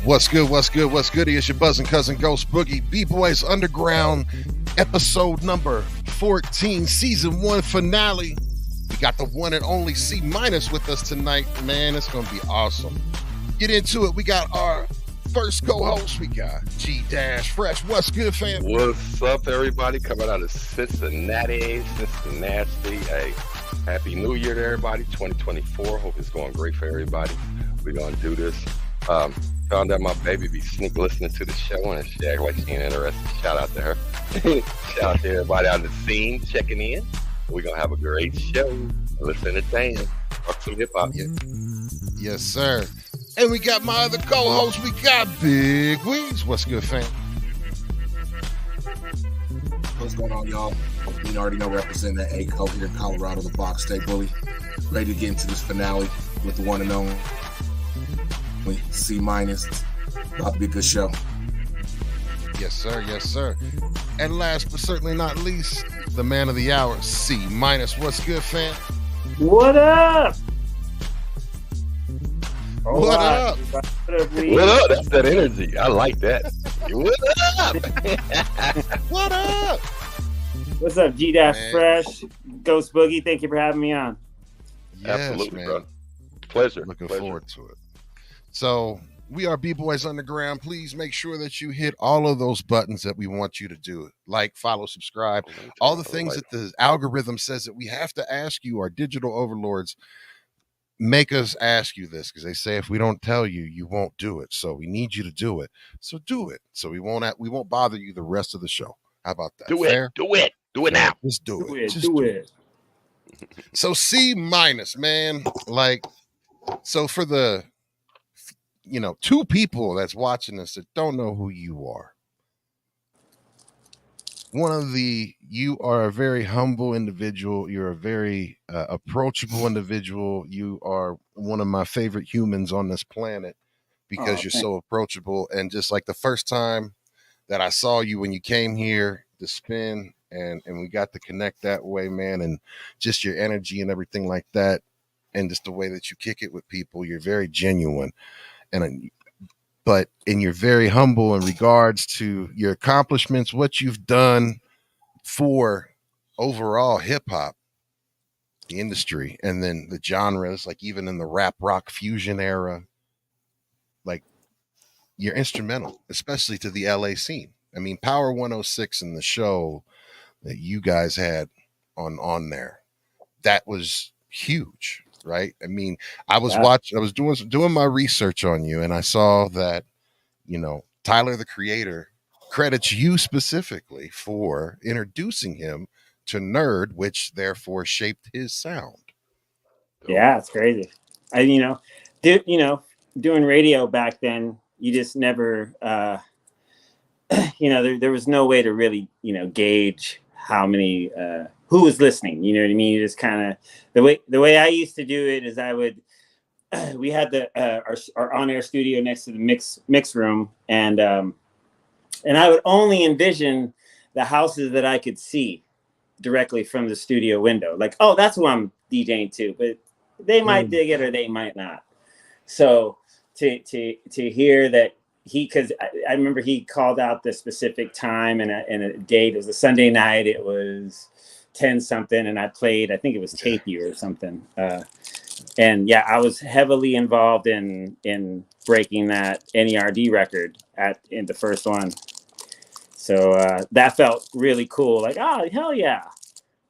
What's good? What's good? What's goody? It's your buzzing cousin Ghost Boogie, B-Boys Underground, episode number 14, season 1 finale. We got the one and only C- with us tonight, man. It's gonna be awesome. Get into it. We got our first co-host. We got G-Fresh. What's good, fam? What's up, everybody? Coming out of Cincinnati. Hey, happy New Year to everybody. 2024. Hope it's going great for everybody. We're gonna do this. Found out my baby be sneak listening to the show, and she act like she ain't interested. Shout out to her. Shout out to everybody on the scene checking in. We're gonna have a great show. Let's entertain. Talk some hip hop. Yes, sir. And we got my other co-host. We got Big Weeds. What's good, fam? What's going on, y'all? You already know, representing that A-Co here in Colorado, the Box State Bully. Ready to get into this finale with the one and only C-. About to be a good show. Yes, sir. Yes, sir. And last but certainly not least, the man of the hour, C-. What's good, fam? What up? What up? What up? That's that energy. I like that. What up? What up? What's up, G-Fresh? Ghost Boogie, thank you for having me on. Yes, absolutely, man. bro. Pleasure. Looking forward to it. So we are B-Boys Underground. Please make sure that you hit all of those buttons that we want you to do. Like, follow, subscribe, all the things that the algorithm says that we have to ask you. Our digital overlords make us ask you this because they say if we don't tell you, you won't do it. So we need you to do it. So do it. So we won't bother you the rest of the show. How about that? Do Fair? it. Do it. Do it now. Just do it. Just do it. So C-, man, like, so for the, two people that's watching us that don't know who you are. You are a very humble individual. You're a very approachable individual. You are one of my favorite humans on this planet because you're so approachable. And just like the first time that I saw you when you came here to spin and we got to connect that way, man, and just your energy and everything like that. And just the way that you kick it with people, you're very genuine. But you're very humble in regards to your accomplishments, what you've done for overall hip hop, the industry, and then the genres, like even in the rap rock fusion era, like you're instrumental, especially to the LA scene. I mean, Power 106 and the show that you guys had on there, that was huge. Right. I mean, I was doing my research on you, and I saw that, Tyler, the Creator, credits you specifically for introducing him to Nerd, which therefore shaped his sound. Yeah, it's crazy. Doing radio back then, you just never, there was no way to really, gauge how many, who was listening. You know what I mean? You just kind of, the way I used to do it is we had our on-air studio next to the mix room, and I would only envision the houses that I could see directly from the studio window. Like, oh, that's who I'm DJing to, but they might dig it or they might not. So to hear that because I remember he called out the specific time and a date. It was a Sunday night. It was 10 something, and I played, I think it was Tape You or something. And yeah, I was heavily involved in breaking that NERD record in the first one. So that felt really cool. Like, oh, hell yeah.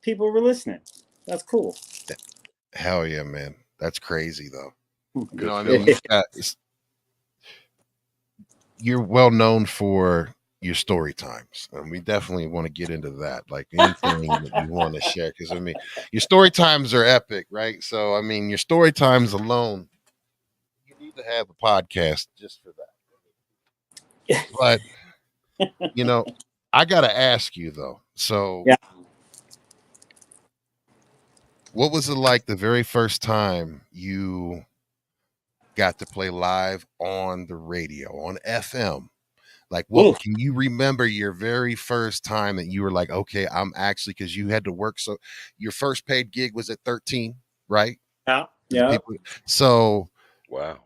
People were listening. That's cool. Hell yeah, man. That's crazy though. You're well known for your story times, and we definitely want to get into that. Like anything that you want to share, because your story times are epic, right? So your story times alone, you need to have a podcast just for that. But you know, I gotta ask you though. So, Yeah. what was it like the very first time you got to play live on the radio on FM? Like, what Ooh. can you remember your very first time that you were like, okay, I'm actually, because you had to work. So, your first paid gig was at 13, right? Yeah. The Yeah. people. So, Wow.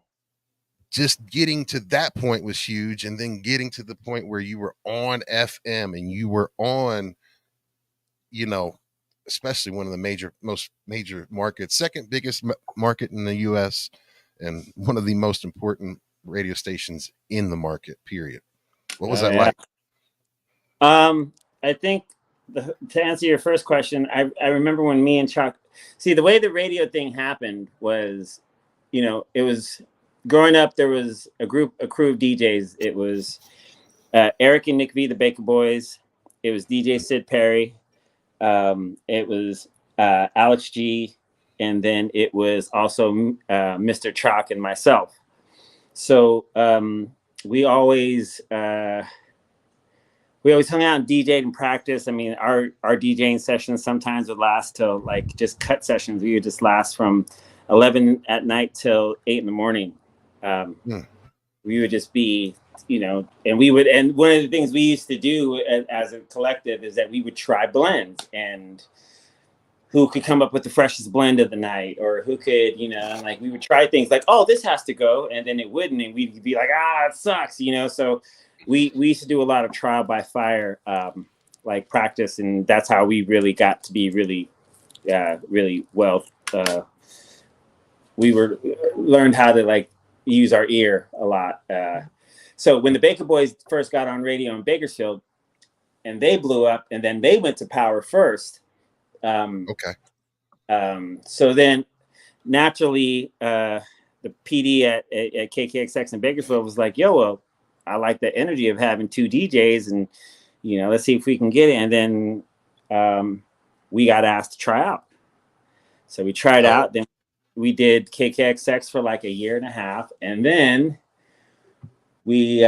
just getting to that point was huge, and then getting to the point where you were on FM and you were on, you know, especially one of the most major markets, second biggest market in the US, and one of the most important radio stations in the market, period. What was that Yeah. like? I think to answer your first question, I remember when me and Chuck, see, the way the radio thing happened was, it was growing up. There was a crew of DJs. It was Eric and Nick V, the Baker Boys. It was DJ Sid Perry. It was Alex G, and then it was also Mr. Chalk and myself. So we always hung out and DJed and practiced. I mean, our DJing sessions sometimes would last till like just cut sessions. We would just last from 11 at night till 8 in the morning. We would just be, and one of the things we used to do as a collective is that we would try blends, and who could come up with the freshest blend of the night, or who could, like we would try things like, oh, this has to go, and then it wouldn't, and we'd be like, it sucks, so we used to do a lot of trial by fire, like practice, and that's how we really got to be really well. We learned how to like use our ear a lot. So when the Baker Boys first got on radio in Bakersfield, and they blew up, and then they went to Power first. Okay. So then naturally, the PD at KKXX in Bakersfield was like, yo, well, I like the energy of having two DJs, and, let's see if we can get it. And then we got asked to try out. So we tried out. Then we did KKXX for like a year and a half. And then we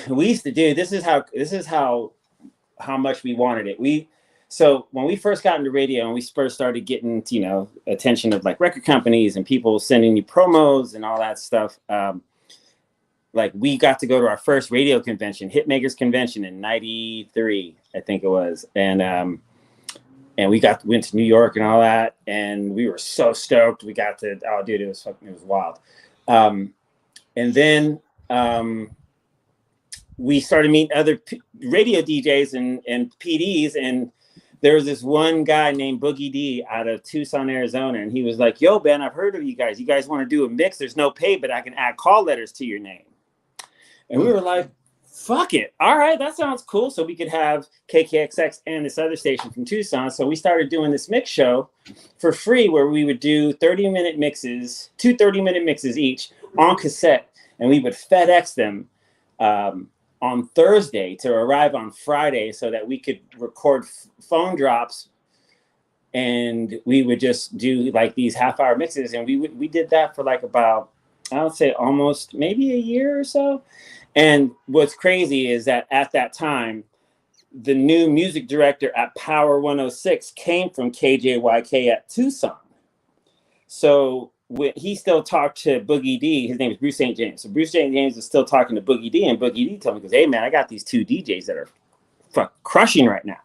used to do, this is how much we wanted it. So when we first got into radio and we first started getting, attention of like record companies and people sending you promos and all that stuff, like we got to go to our first radio convention, Hitmakers Convention in '93, I think it was. And we went to New York and all that. And we were so stoked. We got to, oh dude, it was wild. And then we started meeting other radio DJs and PDs, and there was this one guy named Boogie D out of Tucson, Arizona, and he was like, yo, Ben, I've heard of you guys. You guys want to do a mix? There's no pay, but I can add call letters to your name. And we were like, fuck it. All right, that sounds cool. So we could have KKXX and this other station from Tucson. So we started doing this mix show for free where we would do 30-minute mixes, 2 30-minute mixes each on cassette, and we would FedEx them on Thursday to arrive on Friday so that we could record phone drops, and we would just do like these half-hour mixes. And we did that for like about, I would say almost maybe a year or so. And what's crazy is that at that time, the new music director at Power 106 came from KJYK at Tucson. So he still talked to Boogie D. His name is Bruce St. James. So Bruce St. James is still talking to Boogie D, and Boogie D told me, goes, hey man, I got these 2 DJs that are crushing right now.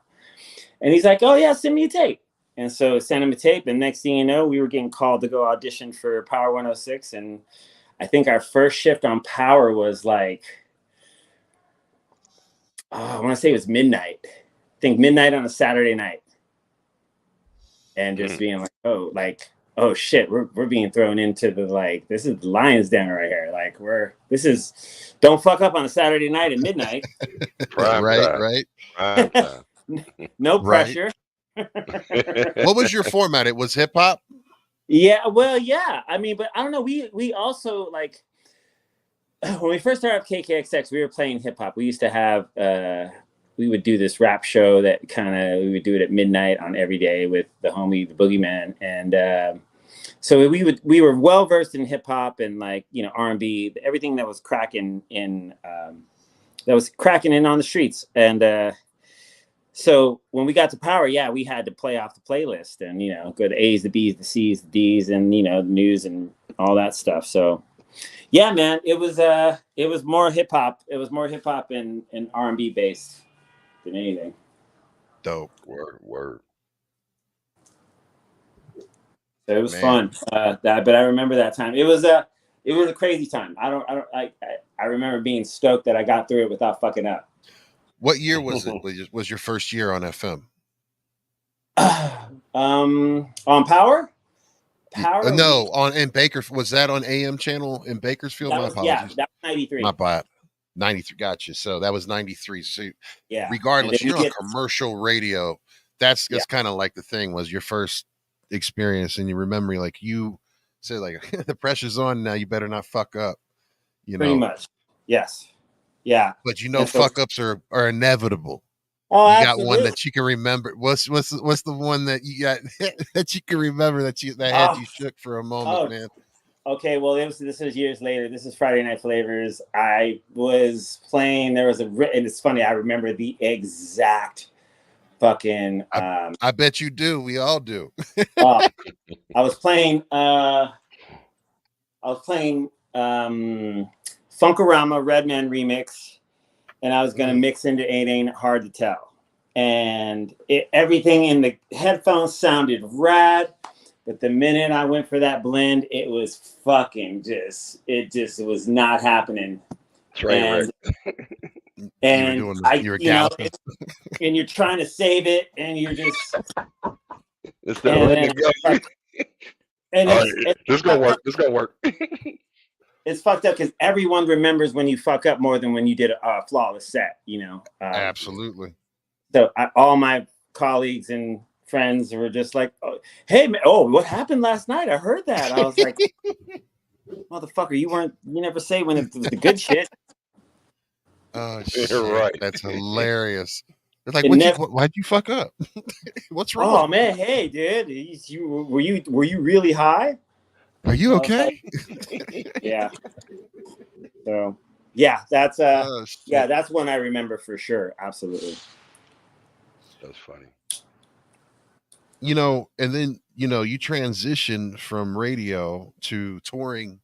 And he's like, oh yeah, send me a tape. And so sent him a tape, and next thing you know, we were getting called to go audition for Power 106. And I think our first shift on Power was like, I want to say it was midnight. I think midnight on a Saturday night. And just being like, oh shit, we're being thrown into the, like, this is the lion's den right here. Like don't fuck up on a Saturday night at midnight. Right. No pressure. What was your format? It was hip hop? Yeah, well, yeah. I mean, but I don't know. We also, like, when we first started up KKXX, we were playing hip hop. We used to have we would do this rap show that we would do it at midnight on every day with the homie, the Boogeyman. And So we were well versed in hip hop and like, you know, R&B, everything that was cracking in on the streets. And so when we got to Power, yeah, we had to play off the playlist and, you know, go to A's, the B's, the C's, the D's, and, you know, the news and all that stuff. So yeah, man, it was more hip hop. It was more hip hop and R&B based than anything. Dope. Word. So it was fun. But I remember that time. It was a crazy time. I remember being stoked that I got through it without fucking up. What year was it? Was your first year on FM? On Power? No, in Bakersfield. Was that on AM channel in Bakersfield? My apologies. Yeah, that was 93. My bad. 93. Gotcha. So that was 93. So yeah. Regardless, you're on commercial radio. That's kind of like the thing, was your first experience, and you remember, like, you said, like, the pressure's on now, you better not fuck up. You Pretty know? much. Yes. Yeah. But you know, fuck ups are inevitable. Oh, you absolutely. got one that you can remember. What's the one that you got that you can remember that had you shook for a moment, man? Okay, well, this is years later. This is Friday Night Flavors. I was playing. There was and it's funny. I remember the exact fucking. I bet you do. We all do. I was playing. Funkorama Redman remix, and I was gonna mix into It Ain't Hard to Tell, and everything in the headphones sounded rad. But the minute I went for that blend, it was fucking it was not happening. Right. And and you're trying to save it, and you're just. It's not letting it go. This gonna work. This gonna work. It's fucked up because everyone remembers when you fuck up more than when you did a flawless set. You know. Absolutely. So all my colleagues and friends were just like, oh, "Hey, man, what happened last night? I heard that." I was like, "Motherfucker, you never say when it's the good shit." Oh shit! Right. That's hilarious. It's like, why'd you fuck up? What's wrong? Oh man, hey, dude, were you really high? Are you okay? Yeah. So yeah, that's that's one I remember for sure. Absolutely. That's funny. You know, and then, you know, you transitioned from radio to touring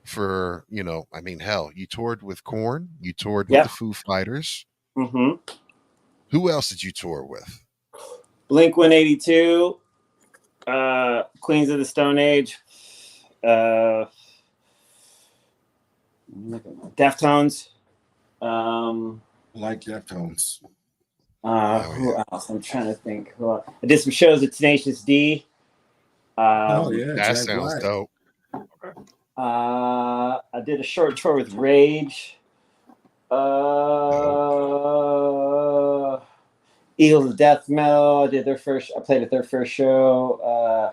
for, you know, I mean, hell, you toured with Korn, you toured with the Foo Fighters. Mm-hmm. Who else did you tour with? Blink 182, Queens of the Stone Age, Deftones. I like Deftones. Who else? I'm trying to think. I did some shows at Tenacious D. That Jack sounds Black. dope. I did a short tour with Rage. Eagles of Death Metal. I played at their first show.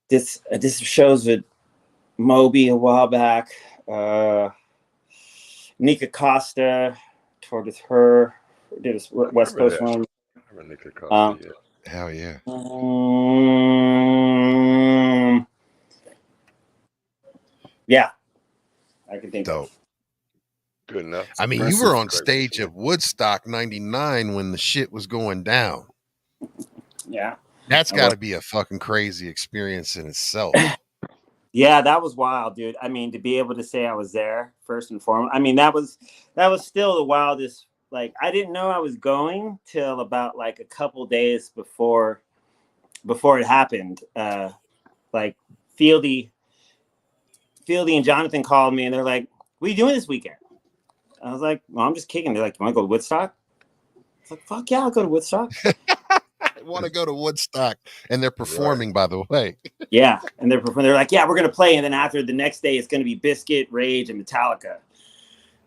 Did some shows with Moby a while back. Nika Costa, toured with her. Did a West Coast one. I remember Nika Costa, Hell yeah. Yeah, I can think dope. Good enough. I mean, you were on stage at Woodstock '99 when the shit was going down. Yeah. That's got to be a fucking crazy experience in itself. Yeah, that was wild, dude. I mean, to be able to say I was there first and foremost. I mean, that was still the wildest. Like, I didn't know I was going till about like a couple days before it happened. Like Fieldy and Jonathan called me and they're like, "What are you doing this weekend?" I was like, "Well, I'm just kicking." They're like, "You want to go to Woodstock?" I was like, "Fuck yeah, I'll go to Woodstock." I want to go to Woodstock, and they're performing, by the way. Yeah, and they're like, "Yeah, we're gonna play," and then after the next day, it's gonna be Biscuit, Rage, and Metallica,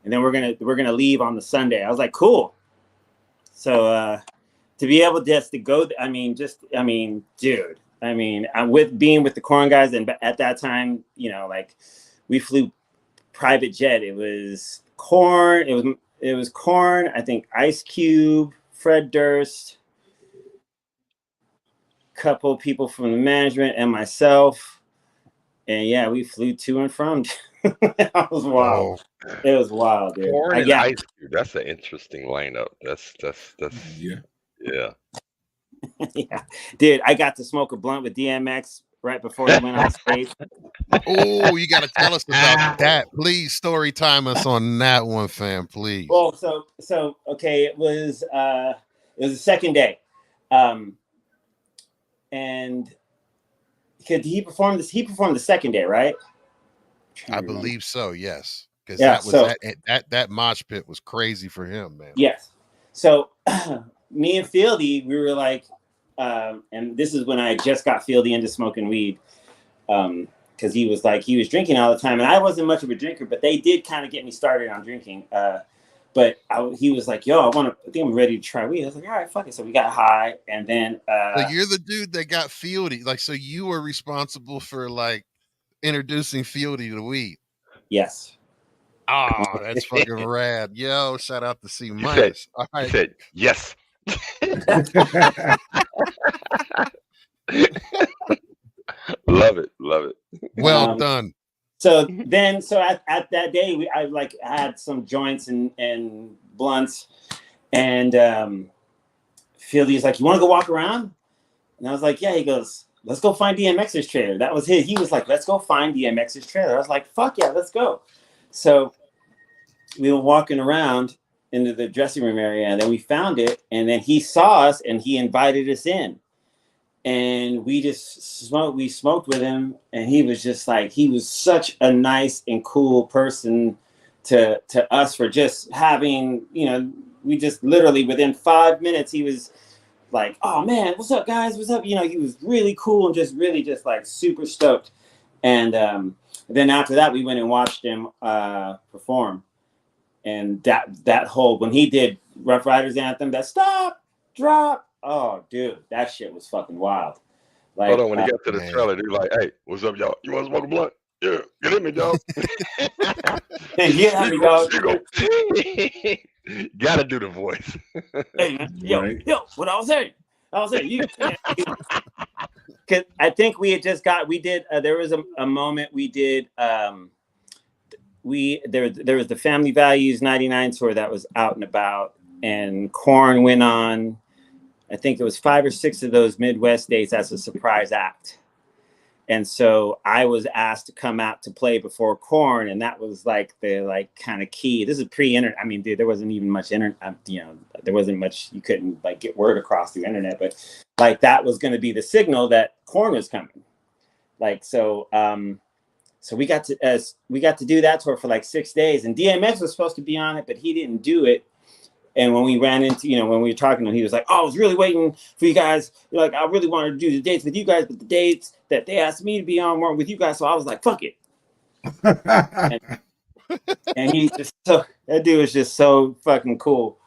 and then we're gonna leave on the Sunday. I was like, "Cool." So to be able just to go, dude. I'm being with the Korn guys, and at that time, you know, like we flew private jet. It was Korn. It was Korn. I think Ice Cube, Fred Durst, couple people from the management and myself. And yeah, we flew to and from. That was wild. Oh, It was wild, dude. Corn and Yeah. Ice Cube. That's an interesting lineup. That's Yeah. yeah. Yeah. Dude, I got to smoke a blunt with DMX right before he went on stage. oh, you got to tell us about that, please. Story time us on that one, fam, please. Well, so okay, it was the second day, and could he perform this? He performed the second day, right? I believe so. Yes, because Yeah, that was that mosh pit was crazy for him, man. Yes. So me and Fieldy, we were like, and this is when I just got Fieldy into smoking weed, because he was drinking all the time, and I wasn't much of a drinker, but they did kind of get me started on drinking. But he was like, "Yo, I think I'm ready to try weed." I was like, "All right, fuck it." So we got high, and then so you're the dude that got Fieldy, like, so you were responsible for like introducing Fieldy to weed. Yes. Oh, that's fucking rad. Yo, shout out to C minus. All right. He said yes. Love it. Well done. So at that day, I had some joints and blunts, and Fieldy's like, "You want to go walk around?" And I was like, "Yeah." He goes, "Let's go find DMX's trailer." That was his. He was like, "Let's go find DMX's trailer." I was like, "Fuck yeah, let's go." So we were walking around into the dressing room area, and then we found it, and then he saw us and he invited us in. And we just smoked. We smoked with him, and he was just like, he was such a nice and cool person to us for just having, we just literally within 5 minutes, he was like, "Oh man, what's up, guys? What's up?" He was really cool and just really just like super stoked. And then after that, we went and watched him perform. And that whole, when he did Rough Riders Anthem, that stop, drop. Oh, dude, that shit was fucking wild. Like, hold on, when he got to the trailer, they're like, "Hey, what's up, y'all? You want to smoke a blunt? Yeah, get in me, dog." Get at me, dog. Gotta do the voice. Hey, man, yo, what I was saying, you. Because I think we had just there was a moment we did. There was the Family Values '99 tour that was out and about, and Korn went on. I think it was 5 or 6 of those Midwest dates as a surprise act. And so I was asked to come out to play before Korn, and that was like the kind of key. This is pre-internet. I mean, dude, there wasn't even much internet. There wasn't much. You couldn't get word across through internet, but that was going to be the signal that Korn was coming. So we got to do that tour for 6 days, and DMX was supposed to be on it, but he didn't do it. And when we ran into, when we were talking to him, he was like, "Oh, I was really waiting for you guys. I really wanted to do the dates with you guys, but the dates that they asked me to be on weren't with you guys." So I was like, "Fuck it." and he just that dude was just so fucking cool.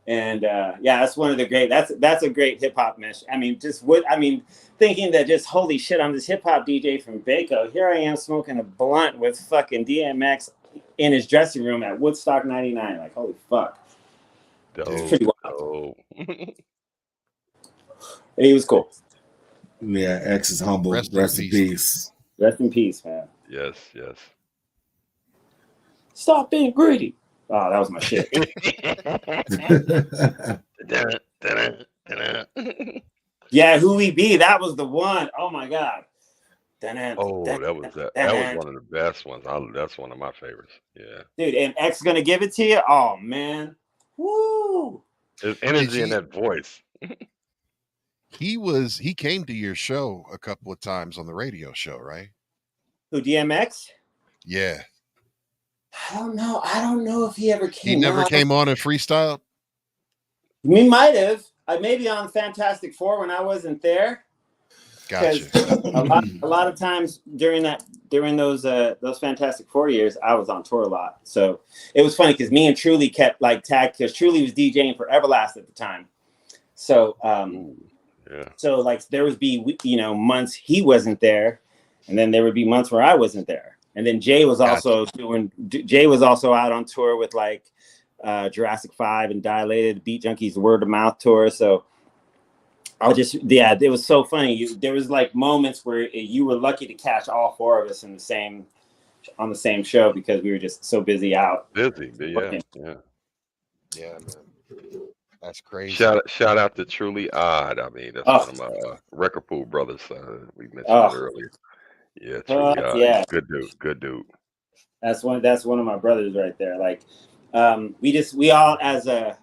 And that's one of the great. That's a great hip hop mesh. I mean, thinking that just holy shit, I'm this hip hop DJ from Baco. Here I am smoking a blunt with fucking DMX in his dressing room at Woodstock '99. Like, holy fuck. It's pretty wild. He was cool. Yeah, X is humble. Rest in peace. Rest in peace, man. Yes. Stop being greedy. Oh, that was my shit. Yeah, Who We Be. That was the one. Oh my god. Oh, that was one of the best ones. That's one of my favorites. Yeah. Dude, and X is gonna give it to you. Oh man. Woo! There's energy in that voice. He came to your show a couple of times on the radio show, right? Who, DMX? Yeah. I don't know if he ever came. He never came on and freestyled? We might have. Maybe on Fantastic 4 when I wasn't there. Gotcha. a lot of times during those Fantastic 4 years, I was on tour a lot. So it was funny because me and Truly kept tagged, because Truly was DJing for Everlast at the time. So so there would be months he wasn't there, and then there would be months where I wasn't there. And then Jay was also out on tour with Jurassic 5 and Dilated, Beat Junkies Word of Mouth tour. So It was so funny. There was like moments where you were lucky to catch all four of us on the same show because we were just so busy out. Busy, but yeah. Yeah, man. That's crazy. Shout out to Truly Odd. I mean, that's one of my record pool brothers. We mentioned it earlier. Yeah, Truly Odd. Yeah. Good dude. Good dude. That's one of my brothers right there. Like, we all as a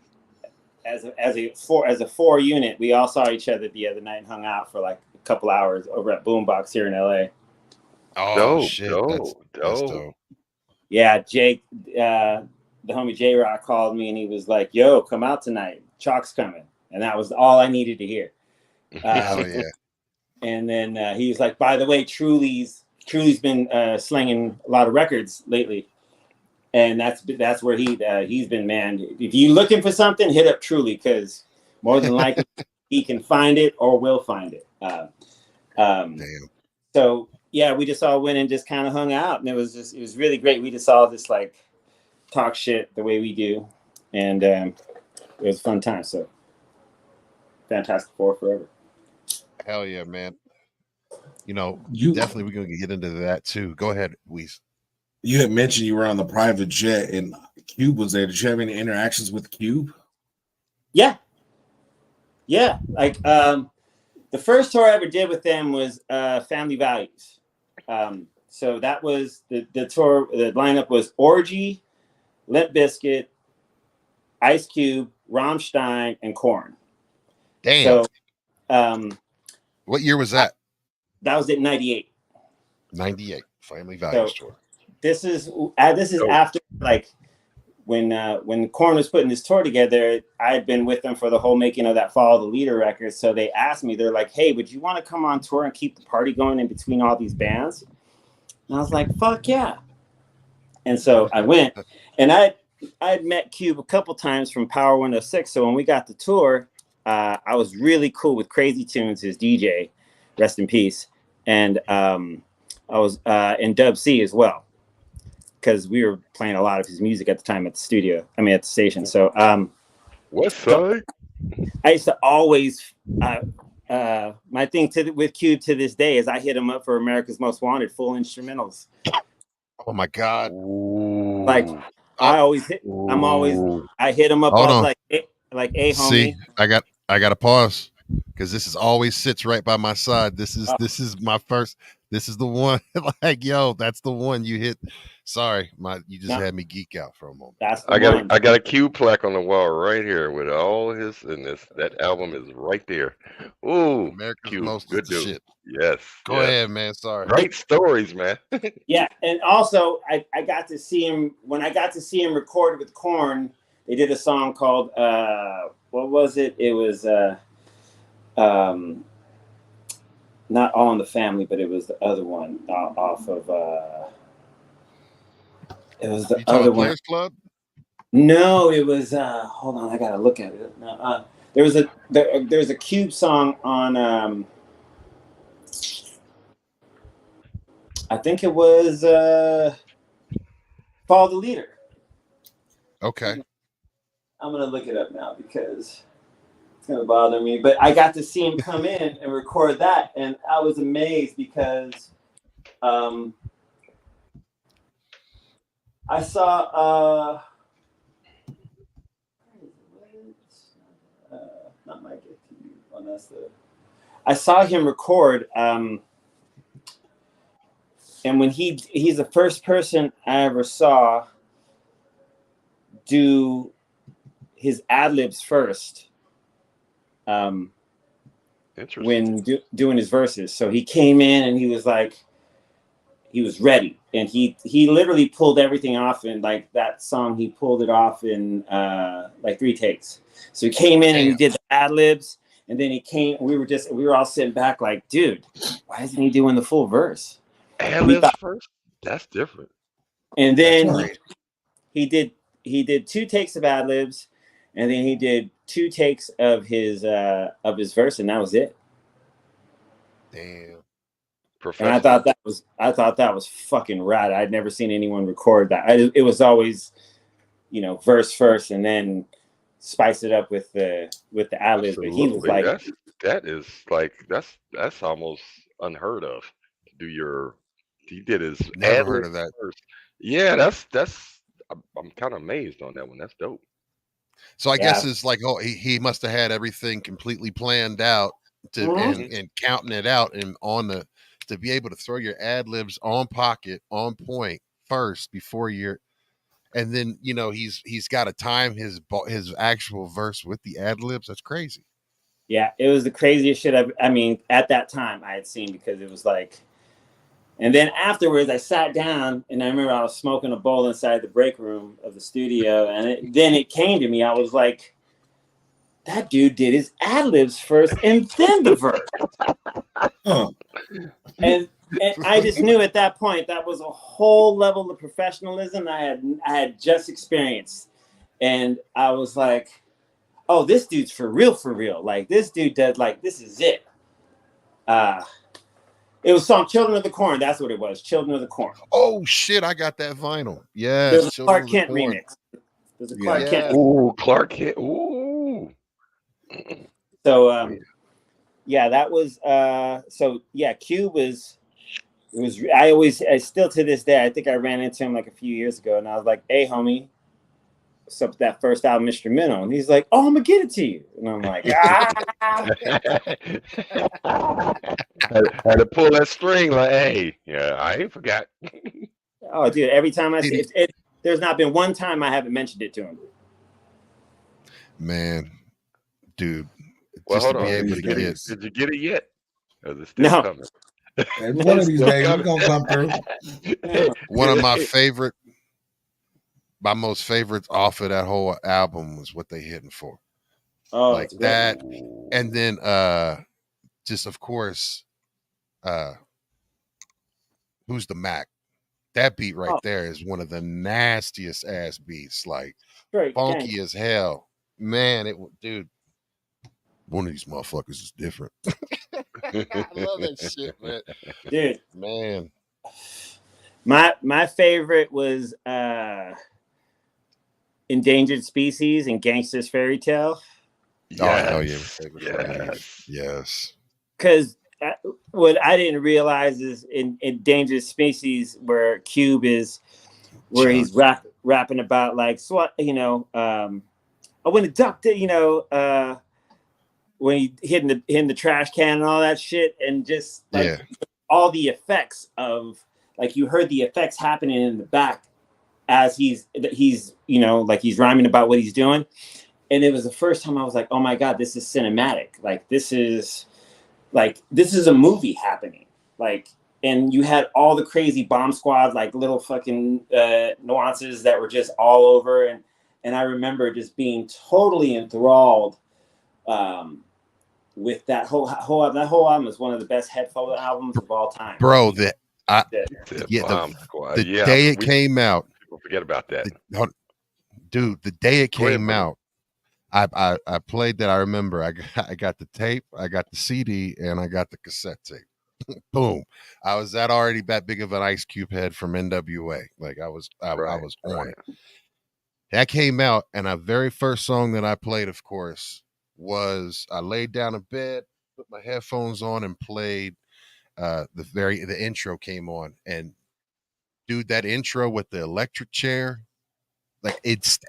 four unit, we all saw each other the other night and hung out for like a couple hours over at Boombox here in LA. Oh dope, shit, dope. That's dope. Yeah, Jake, the homie J Rock called me and he was like, "Yo, come out tonight. Chalk's coming," and that was all I needed to hear. Hell yeah. And then he was like, "By the way, Truly's been slinging a lot of records lately." And that's where he's been, man. If you're looking for something, hit up Truly, because more than likely he can find it or will find it. Damn. So yeah, we just all went and just kind of hung out, and it was really great. We just all just like talk shit the way we do, and it was a fun time. So Fantastic Four forever. Hell yeah, man. Definitely we're gonna get into that too. Go ahead, Weez. You had mentioned you were on the private jet and Cube was there. Did you have any interactions with Cube? Yeah. Like the first tour I ever did with them was Family Values. So that was the tour. The lineup was Orgy, Limp Bizkit, Ice Cube, Rammstein, and Korn. Damn. So, what year was that? That was at 98. 98 Family Values tour. This is after, like, when Korn was putting this tour together. I had been with them for the whole making of that Follow the Leader record. So they asked me, they're like, "Hey, would you want to come on tour and keep the party going in between all these bands?" And I was like, "Fuck yeah!" And so I went, and I'd met Cube a couple times from Power 106. So when we got the tour, I was really cool with Crazy Tunes, his DJ, rest in peace, and I was in Dub C as well, because we were playing a lot of his music at the time at the station. So West Side. I used to always my thing with Cube to this day is I hit him up for America's Most Wanted full instrumentals. Oh my God. Ooh. Like I hit him up. Hold I was on. like, "Hey, homie." See, I got to pause, because this is always sits right by my side. This is my first. This is the one. Like, yo, that's the one you hit. Sorry, you just had me geek out for a moment. That's I got a Cube plaque on the wall right here with all his, and that album is right there. Ooh, America's Cube, Most good dude. shit. Yes. Go ahead, man. Sorry. Great stories, man. Yeah, and also I got to see him when I got to see him record with Korn. They did a song called what was it? It was not All in the Family, but it was the other one off of it was the other one. Players Club? No, it was hold on, I gotta look at it. No, there's a Cube song on I think it was Follow the Leader. Okay. I'm gonna look it up now because it's gonna bother me. But I got to see him come in and record that, and I was amazed because I saw not my gift to you. Oh, that's the. I saw him record, and when he's the first person I ever saw do his ad-libs first when doing his verses. So he came in and he was like, he was ready, and he literally pulled everything off. In like that song, he pulled it off in like 3 takes. So he came in and he did the ad-libs, and then we were all sitting back like, dude, why isn't he doing the full verse? Ad-libs first? That's different. And then he did 2 takes of ad-libs, and then he did 2 takes of his verse, and that was it. Damn. And I thought that was fucking rad. I'd never seen anyone record that. It was always, verse first and then spice it up with the ad-libs. But he was like, that is like that's almost unheard of to do your. He did his Never ad heard lib of that. first. Yeah, that's. I'm kind of amazed on that one. That's dope. So I guess Yeah. it's like, oh, he must have had everything completely planned out to Mhm. and counting it out and on the to be able to throw your ad libs on pocket on point first before you're and then he's got to time his actual verse with the ad libs. That's crazy. Yeah, it was the craziest shit I mean, at that time I had seen, because it was like, and then afterwards I sat down and I remember I was smoking a bowl inside the break room of the studio, and then it came to me. I was like, that dude did his ad libs first and then the verse. Huh. And I just knew at that point that was a whole level of professionalism I had just experienced. And I was like, oh, this dude's for real, for real. Like, this dude does, like, this is it. It was song Children of the Corn. That's what it was. Children of the Corn. Oh shit, I got that vinyl. There's Yes, a Children Clark of the Kent Corn. remix. There's a Yeah. Clark Kent. Yeah. Ooh, Clark Kent. Ooh. So yeah, that was so yeah, Cube was I still to this day, I think I ran into him like a few years ago, and I was like, hey homie, what's up with that first album, Instrumental? And he's like, oh, I'm gonna get it to you. And I'm like, Had to pull that string like, hey, yeah, I ain't forgot. oh dude, every time I Did see it, there's not been one time I haven't mentioned it to him. Man, dude, Well, just to hold be on. on. able to Did you get Did you get it yet? Or is it still No. coming? And one of these Still days, it's coming. gonna come through. one of my most favorites off of that whole album was What They Hitting For. Oh, Like it's great. that. And then just of course, Who's the Mac? That beat right Oh. there is one of the nastiest ass beats, like Great. funky as hell. Man, dude, one of these motherfuckers is different. I love that shit, man. Dude, Man. my favorite was Endangered Species and Gangster's Fairy Tale. Oh hell yeah. Yes. Because what I didn't realize is in Endangered Species, where Cube is, where Chuck. he's rapping about like SWAT, I went to duck it, when he hitting the trash can and all that shit, and just like Yeah. all the effects of, like, you heard the effects happening in the back as he's like he's rhyming about what he's doing. And it was the first time I was like, oh my God, this is cinematic. Like, this is a movie happening. Like, and you had all the crazy bomb squad, like little fucking nuances that were just all over. And I remember just being totally enthralled with that whole album. Is one of the best headphone albums of all time. Bro, The Bomb Squad. the Yeah, day it came out, people forget about that. dude, the day it Go ahead, came brother. out, I played that. I remember I got the tape, I got the CD, and I got the cassette tape. Boom. I was already that big of an Ice Cube head from NWA. Like I was on it. That came out, and our very first song that I played, of course, was I laid down in bed, put my headphones on, and played the intro came on. And dude, that intro with the electric chair, like it's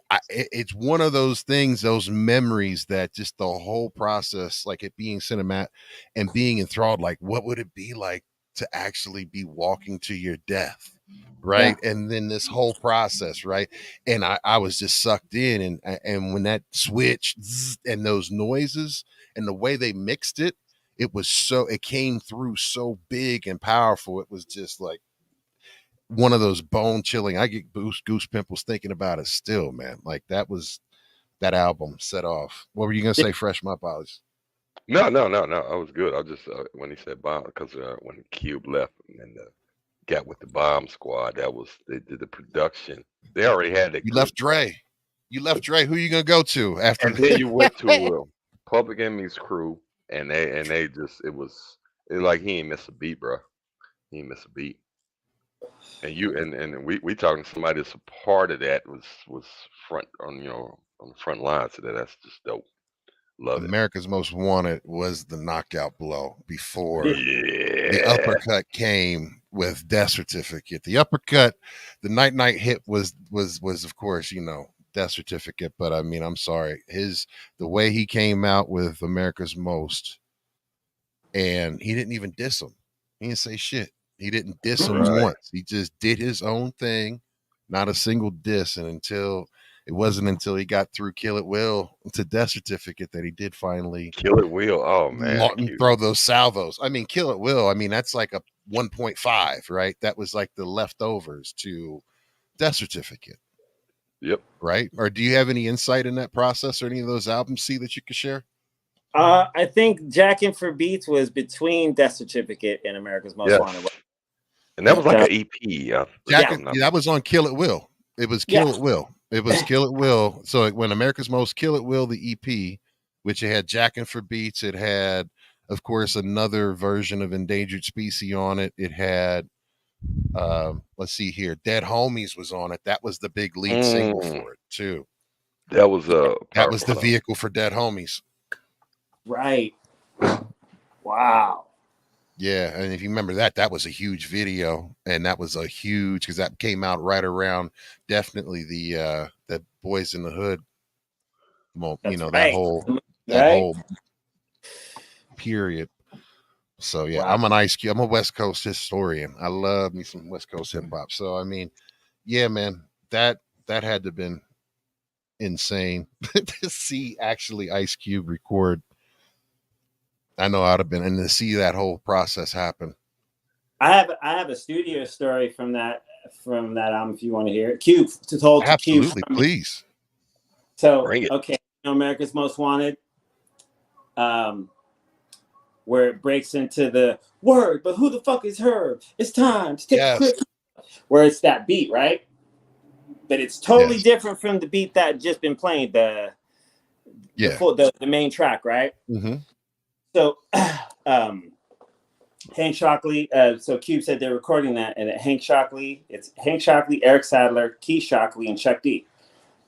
one of those things, those memories that just the whole process, like it being cinematic and being enthralled, like what would it be like to actually be walking to your death, right? Yeah. And then this whole process, right? And I was just sucked in, and when that switch and those noises and the way they mixed it, it came through so big and powerful. It was just like one of those bone chilling. I get goose pimples thinking about it still, man. Like that album set off. What were you gonna say, Fresh? My apologies. No. I was good. I was just when he said bomb, because when Cube left and got with the Bomb Squad, that was they did the production. They already had it. You left Dre. Who you gonna go to after? And then you went to Public Enemy's crew, and they just it was like he ain't miss a beat, bro. He ain't miss a beat. And we talking to somebody that's a part of that was front on the front lines of that. That's just dope. Love it. America's Most Wanted was the knockout blow before the Yeah. uppercut came with Death Certificate. The uppercut, the night hit was of course, Death Certificate. But I mean, I'm sorry, the way he came out with America's Most, and he didn't even diss him. He didn't say shit. He didn't diss him Right. once. He just did his own thing, not a single diss. And it wasn't until he got through Kill It Will to Death Certificate that he did finally Kill It Will. Oh man, throw those salvos. I mean, Kill It Will. I mean, that's like a 1.5, right? That was like the leftovers to Death Certificate. Yep. Right? Or do you have any insight in that process or any of those albums, C, that you could share? I think Jackin' for Beats was between Death Certificate and America's Most Wanted. And that was like an EP. That was on Kill It Will. It was Kill It Will. It was Kill It Will. So when America's Most Kill It Will, the EP, which it had Jackin' for Beats, it had, of course, another version of Endangered Species on it. It had, let's see here, Dead Homies was on it. That was the big lead single for it too. That was that was the vehicle for Dead Homies. Right. Wow. Yeah, and if you remember that was a huge video, and that was a huge, because that came out right around definitely the Boys in the Hood, that whole period. So yeah, wow. I'm an Ice Cube. I'm a West Coast historian. I love me some West Coast hip hop. So I mean, yeah, man, that had to have been insane to see actually Ice Cube record. I know I'd have been, and to see that whole process happen. I have a studio story from that album if you want to hear it. Cube told to Cube. Absolutely, please. So okay, America's Most Wanted, where it breaks into the word, but who the fuck is her? It's time to take a quick. Where it's that beat, right? But it's totally different from the beat that had just been playing, the main track, right? Mm-hmm. So, Hank Shockley. So Cube said they're recording that, and Hank Shockley. It's Hank Shockley, Eric Sadler, Keith Shockley, and Chuck D,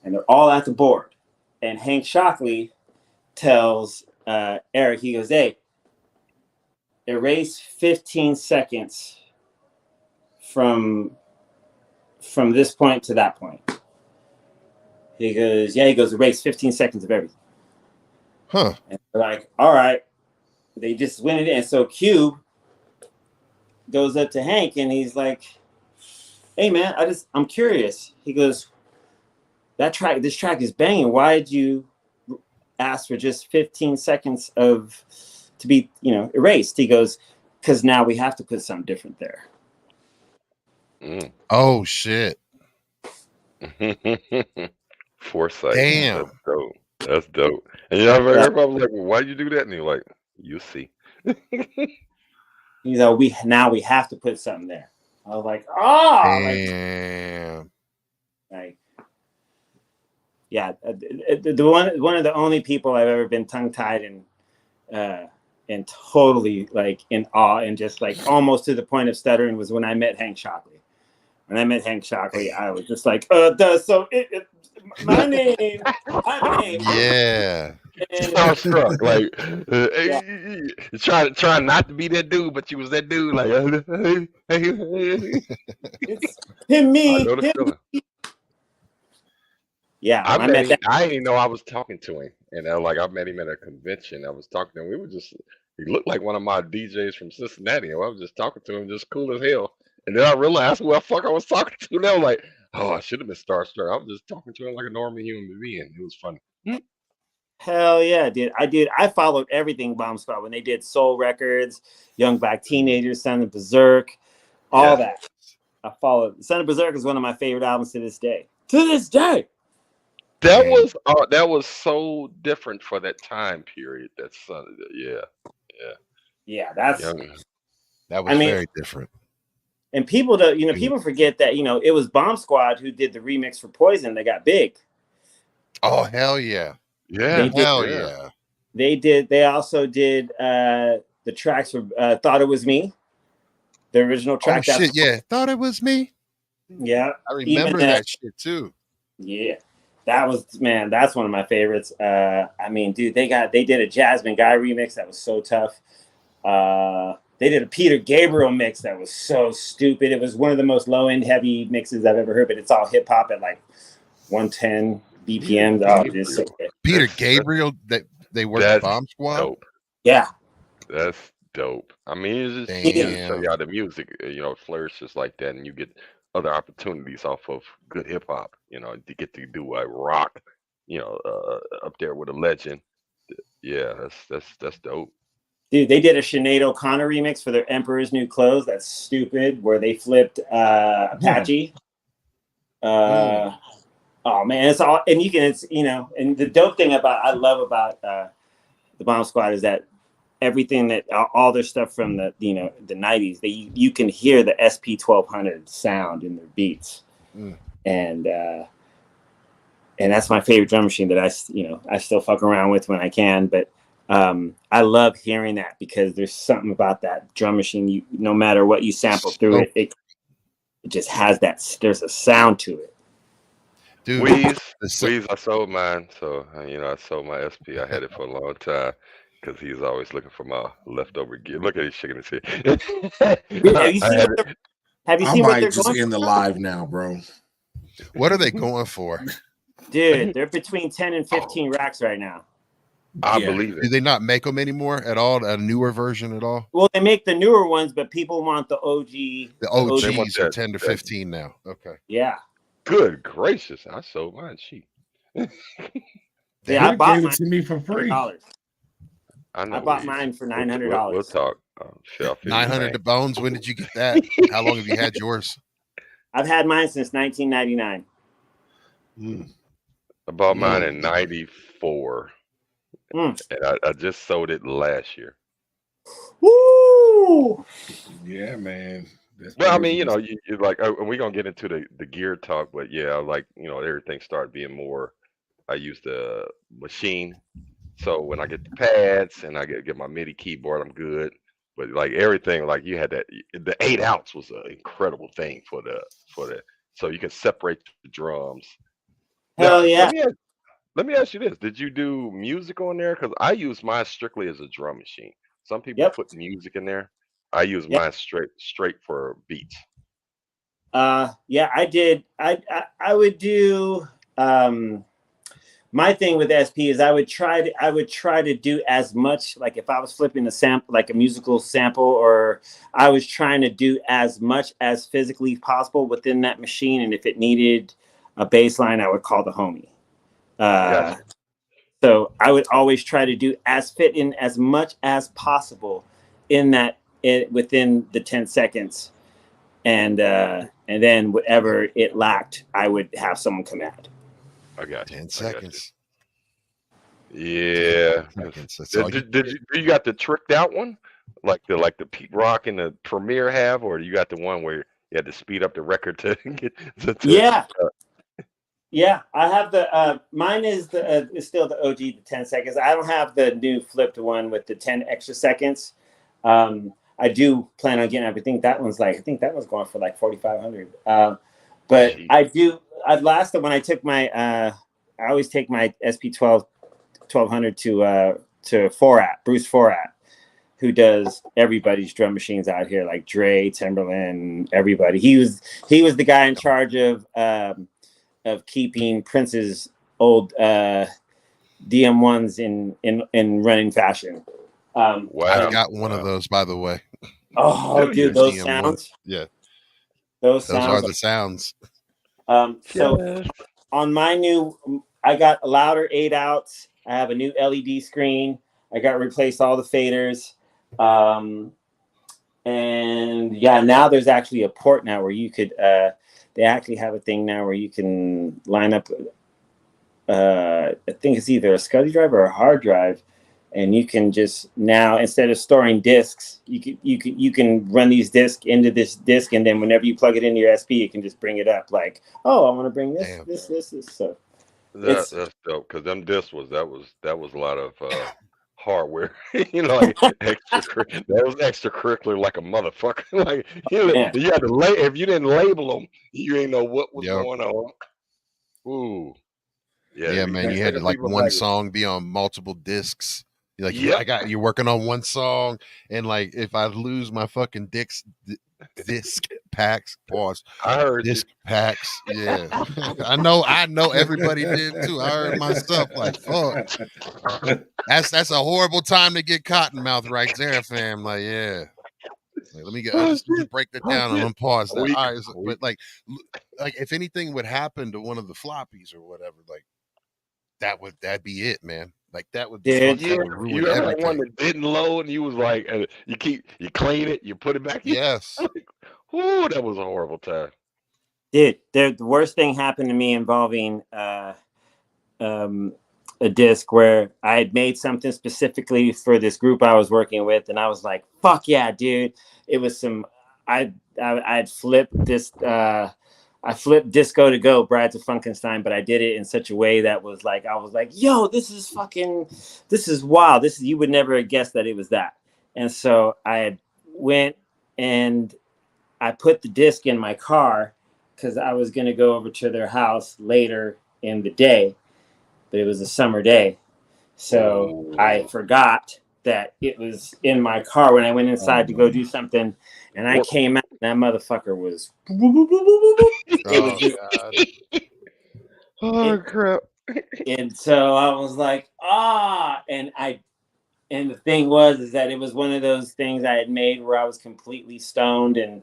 and they're all at the board. And Hank Shockley tells Eric, he goes, "Hey, erase 15 seconds from this point to that point." He goes, "Yeah." He goes, "Erase 15 seconds of everything." Huh? And they're like, "All right." They just went it in. So Cube goes up to Hank and he's like, "Hey man, I'm curious." He goes, this track is banging. Why did you ask for just 15 seconds to be, erased? He goes, "Because now we have to put something different there." Mm. Oh shit. Foresight. Damn. That's dope. And everybody was like, "Well, why did you do that?" And you're like, "You see." We have to put something there. I was like, "Oh, damn." One of the only people I've ever been tongue tied and totally like in awe and just like almost to the point of stuttering was when I met Hank Shockley. When I met Hank Shockley, I was just like, my name. Yeah. Starstruck, like trying not to be that dude, but you was that dude. Like, it's him, me. Yeah, I didn't know I was talking to him, and I met him at a convention. I was talking to him. He looked like one of my DJs from Cincinnati. I was just talking to him, just cool as hell. And then I realized who the fuck I was talking to. And I was like, oh, I should have been starstruck. I was just talking to him like a normal human being. It was funny. Hell yeah, dude. I followed everything Bomb Squad when they did Soul Records, Young Black Teenagers, Son of Berserk, all that. I followed. Son of Berserk is one of my favorite albums to this day. That was so different for that time period. That was very different. And people forget that it was Bomb Squad who did the remix for Poison that got big. Oh hell yeah. Yeah, yeah. They also did the tracks for Thought It Was Me. The original track. Oh shit, yeah. Thought It Was Me. Yeah. I remember that shit too. Yeah. That's one of my favorites. I mean, dude, they did a Jasmine Guy remix that was so tough. They did a Peter Gabriel mix that was so stupid. It was one of the most low end heavy mixes I've ever heard, but it's all hip hop at like 110 BPM. Oh, it's so good. Peter Gabriel, that they worked the Bomb Squad. Dope. Yeah, that's dope. I mean, it's just show you how the music, flourishes like that, and you get other opportunities off of good hip hop. To get to do a rock, up there with a legend. Yeah, that's dope. Dude, they did a Sinead O'Connor remix for their Emperor's New Clothes. That's stupid. Where they flipped Apache. Oh man, it's all, and and the dope thing I love about the Bomb Squad is that everything that all their stuff from the the 90s, you can hear the SP 1200 sound in their beats, and that's my favorite drum machine that I still fuck around with when I can, but. I love hearing that because there's something about that drum machine. No matter what you sample through it just has that. There's a sound to it. Dude, Weeze, I sold mine, so I sold my SP. I had it for a long time because he's always looking for my leftover gear. Look at him shaking his head. Have you seen what they're just in the live now, bro? What are they going for? Dude, they're between 10 and 15 racks right now. I believe it. Do they not make them anymore at all? A newer version at all? Well, they make the newer ones, but people want the OG. The OGs are 10 to 15 now. Okay. Yeah. Good gracious! I sold mine cheap. Yeah, I bought mine to me for free. I bought mine for $900. We'll talk. 900 to bones. When did you get that? How long have you had yours? I've had mine since 1999. I bought mine in '94. And I just sold it last year. Woo! Yeah, man. Well, I mean, you're like, and we're gonna get into the gear talk, but yeah, like everything started being more. I use the machine, so when I get the pads and I get my MIDI keyboard, I'm good. But like everything, like you had that, the 8-ounce was an incredible thing for the, so you can separate the drums. Hell yeah. Let me ask you this: did you do music on there? Because I use mine strictly as a drum machine. Some people put music in there. I use mine straight for beats. Yeah, I did. I would do. My thing with SP is I would try to do as much, like if I was flipping a sample, like a musical sample, or I was trying to do as much as physically possible within that machine. And if it needed a bass line, I would call the homie. So I would always try to do fit in as much as possible in that within the 10 seconds, and then whatever it lacked, I would have someone come out. I got you. 10 seconds. Yeah. Did you got the tricked out one, like the Pete Rock and the Premiere have, or you got the one where you had to speed up the record to get to Yeah, I have the mine is still the OG, the 10 seconds. I don't have the new flipped one with the 10 extra seconds. I do plan on getting. I think that one's going for like 4,500. But jeez. When I took my I always take my SP 1200 to Bruce Forat, who does everybody's drum machines out here, like Dre, Timberland, everybody. He was the guy in charge of keeping Prince's old DM1s in running fashion. Wow. I got one of those, by the way. Oh, dude, those DM1s. Sounds. Yeah. Those are the sounds. So on my new, I got a louder 8-outs. I have a new LED screen. I got to replace all the faders. And yeah, now there's actually a port now where you could, they actually have a thing now where you can line up, I think it's either a SCSI drive or a hard drive. And you can just now, instead of storing discs, you can run these discs into this disc, and then whenever you plug it into your SP, it can just bring it up. Like, oh, I want to bring this. So that's dope, because them discs that was a lot of hardware. Like that was extracurricular like a motherfucker. Like you had to if you didn't label them, you ain't know what was going on. Ooh. Yeah, man. You had to, like, one song be on multiple discs. You're like, you're working on one song, and like, if I lose my fucking disc packs, pause. I heard Disc packs. Yeah. I know everybody did too. I heard myself like, fuck. That's a horrible time to get cottonmouth right there, fam. Like, yeah. Like, let me just break that down and unpause that. All right, but like if anything would happen to one of the floppies or whatever, like that'd be it, man. Like that would Dude, ruin you ever had one everything. that didn't load and you was like, you clean it, you put it back in? Yes. Ooh, that was a horrible time. Dude, the worst thing happened to me involving a disc where I had made something specifically for this group I was working with, and I was like, "Fuck yeah, dude!" It was I'd flipped this. I flipped Disco to Go, Bride to Funkenstein, but I did it in such a way that was like, I was like, "Yo, this is wild. You would never have guessed that it was that." And so I went and I put the disc in my car because I was going to go over to their house later in the day, but it was a summer day. So I forgot that it was in my car when I went inside to go do something, and I came out, and that motherfucker was. Oh, crap. And so I was like, and the thing is that it was one of those things I had made where I was completely stoned, and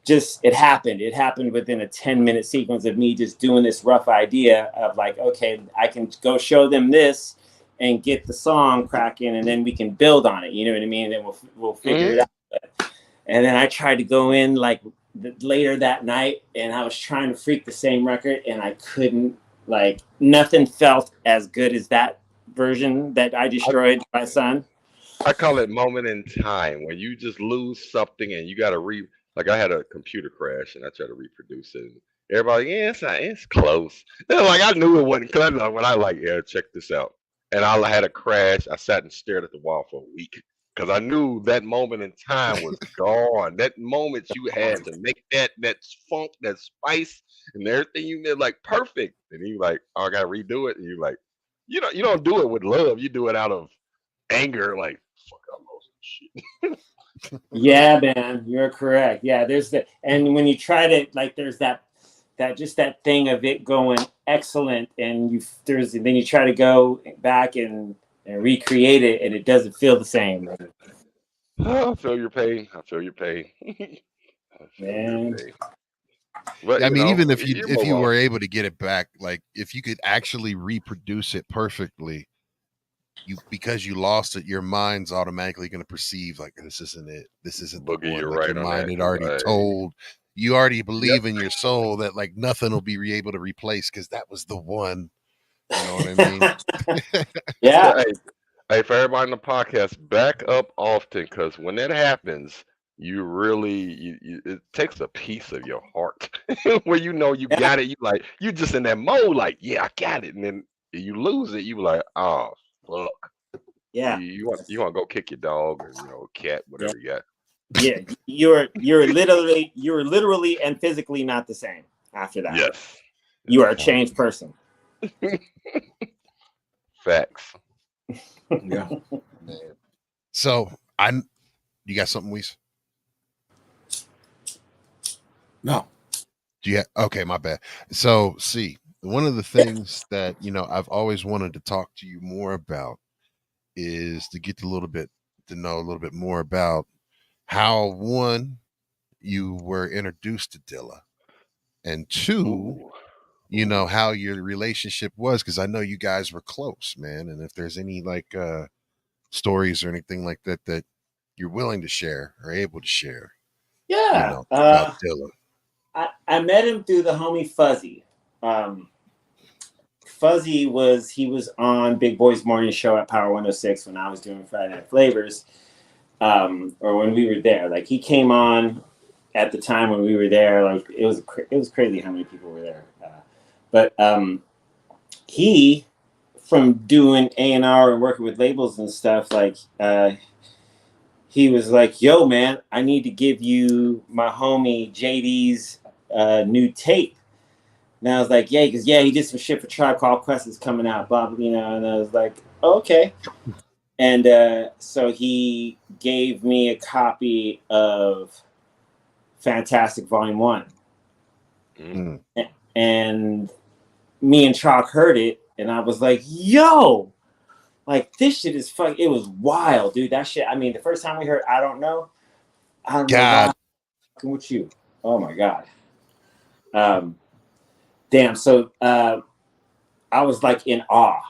just it happened within a 10-minute sequence of me just doing this rough idea of like, okay, I can go show them this and get the song cracking, and then we can build on it, you know what I mean? And then we'll figure it out. And then I tried to go in like later that night, and I was trying to freak the same record, and I couldn't. Like, nothing felt as good as that version that I destroyed my son. I call it moment in time when you just lose something and you got to like I had a computer crash and I tried to reproduce it. And everybody, it's close. And like I knew it wasn't close. When I like, check this out. And I had a crash. I sat and stared at the wall for a week because I knew that moment in time was gone. That moment you had to make that funk, that spice, and everything you did like perfect. And you like, oh, I gotta redo it. And you like, you don't do it with love. You do it out of anger. Like, fuck, I lost shit. Yeah, man, you're correct. Yeah, and when you try to like, there's that thing of it going excellent, and then you try to go back and recreate it, and it doesn't feel the same. Oh, I feel your pain. Man. But, I mean, even if you were able to get it back, like if you could actually reproduce it perfectly, because you lost it, your mind's automatically going to perceive like this isn't it. This isn't Boogie, the one. you're Like right your on mind that. had already told. You already believe in your soul that like nothing will be able to replace because that was the one. You know what I mean? Yeah. Hey, for everybody in the podcast, back up often because when that happens, you really it takes a piece of your heart where you know you got it. You just in that mode, like, yeah, I got it, and then you lose it. You like, oh fuck. Yeah. You want to go kick your dog or cat, whatever you got. Yeah, you're literally and physically not the same after that. Yes. You are a changed person. Facts. Yeah. So you got something, Weiss? No. Do you okay, my bad. So see, one of the things that I've always wanted to talk to you more about is to get to know a little bit more about how, one, you were introduced to Dilla, and two, how your relationship was, because I know you guys were close, man. And if there's any like stories or anything like that you're willing to share or able to share, about Dilla. I met him through the homie Fuzzy. Fuzzy was on Big Boy's morning show at Power 106 when I was doing Friday Night Flavors, or when we were there. Like, he came on at the time when we were there. Like, it was crazy how many people were there. But he, from doing A&R and working with labels and stuff, like he was like, "Yo, man, I need to give you my homie JD's new tape." And I was like, yeah, because he did some shit for Tribe Called Quest is coming out, blah, blah, and I was like, oh, okay. And so he gave me a copy of Fantastik Volume 1. Mm. And me and Chalk heard it, and I was like, yo, like, this shit is fuck. It was wild, dude. That shit, I mean, the first time we heard I Don't Know why I'm fucking with you. Oh, my God. Damn, so I was, like, in awe.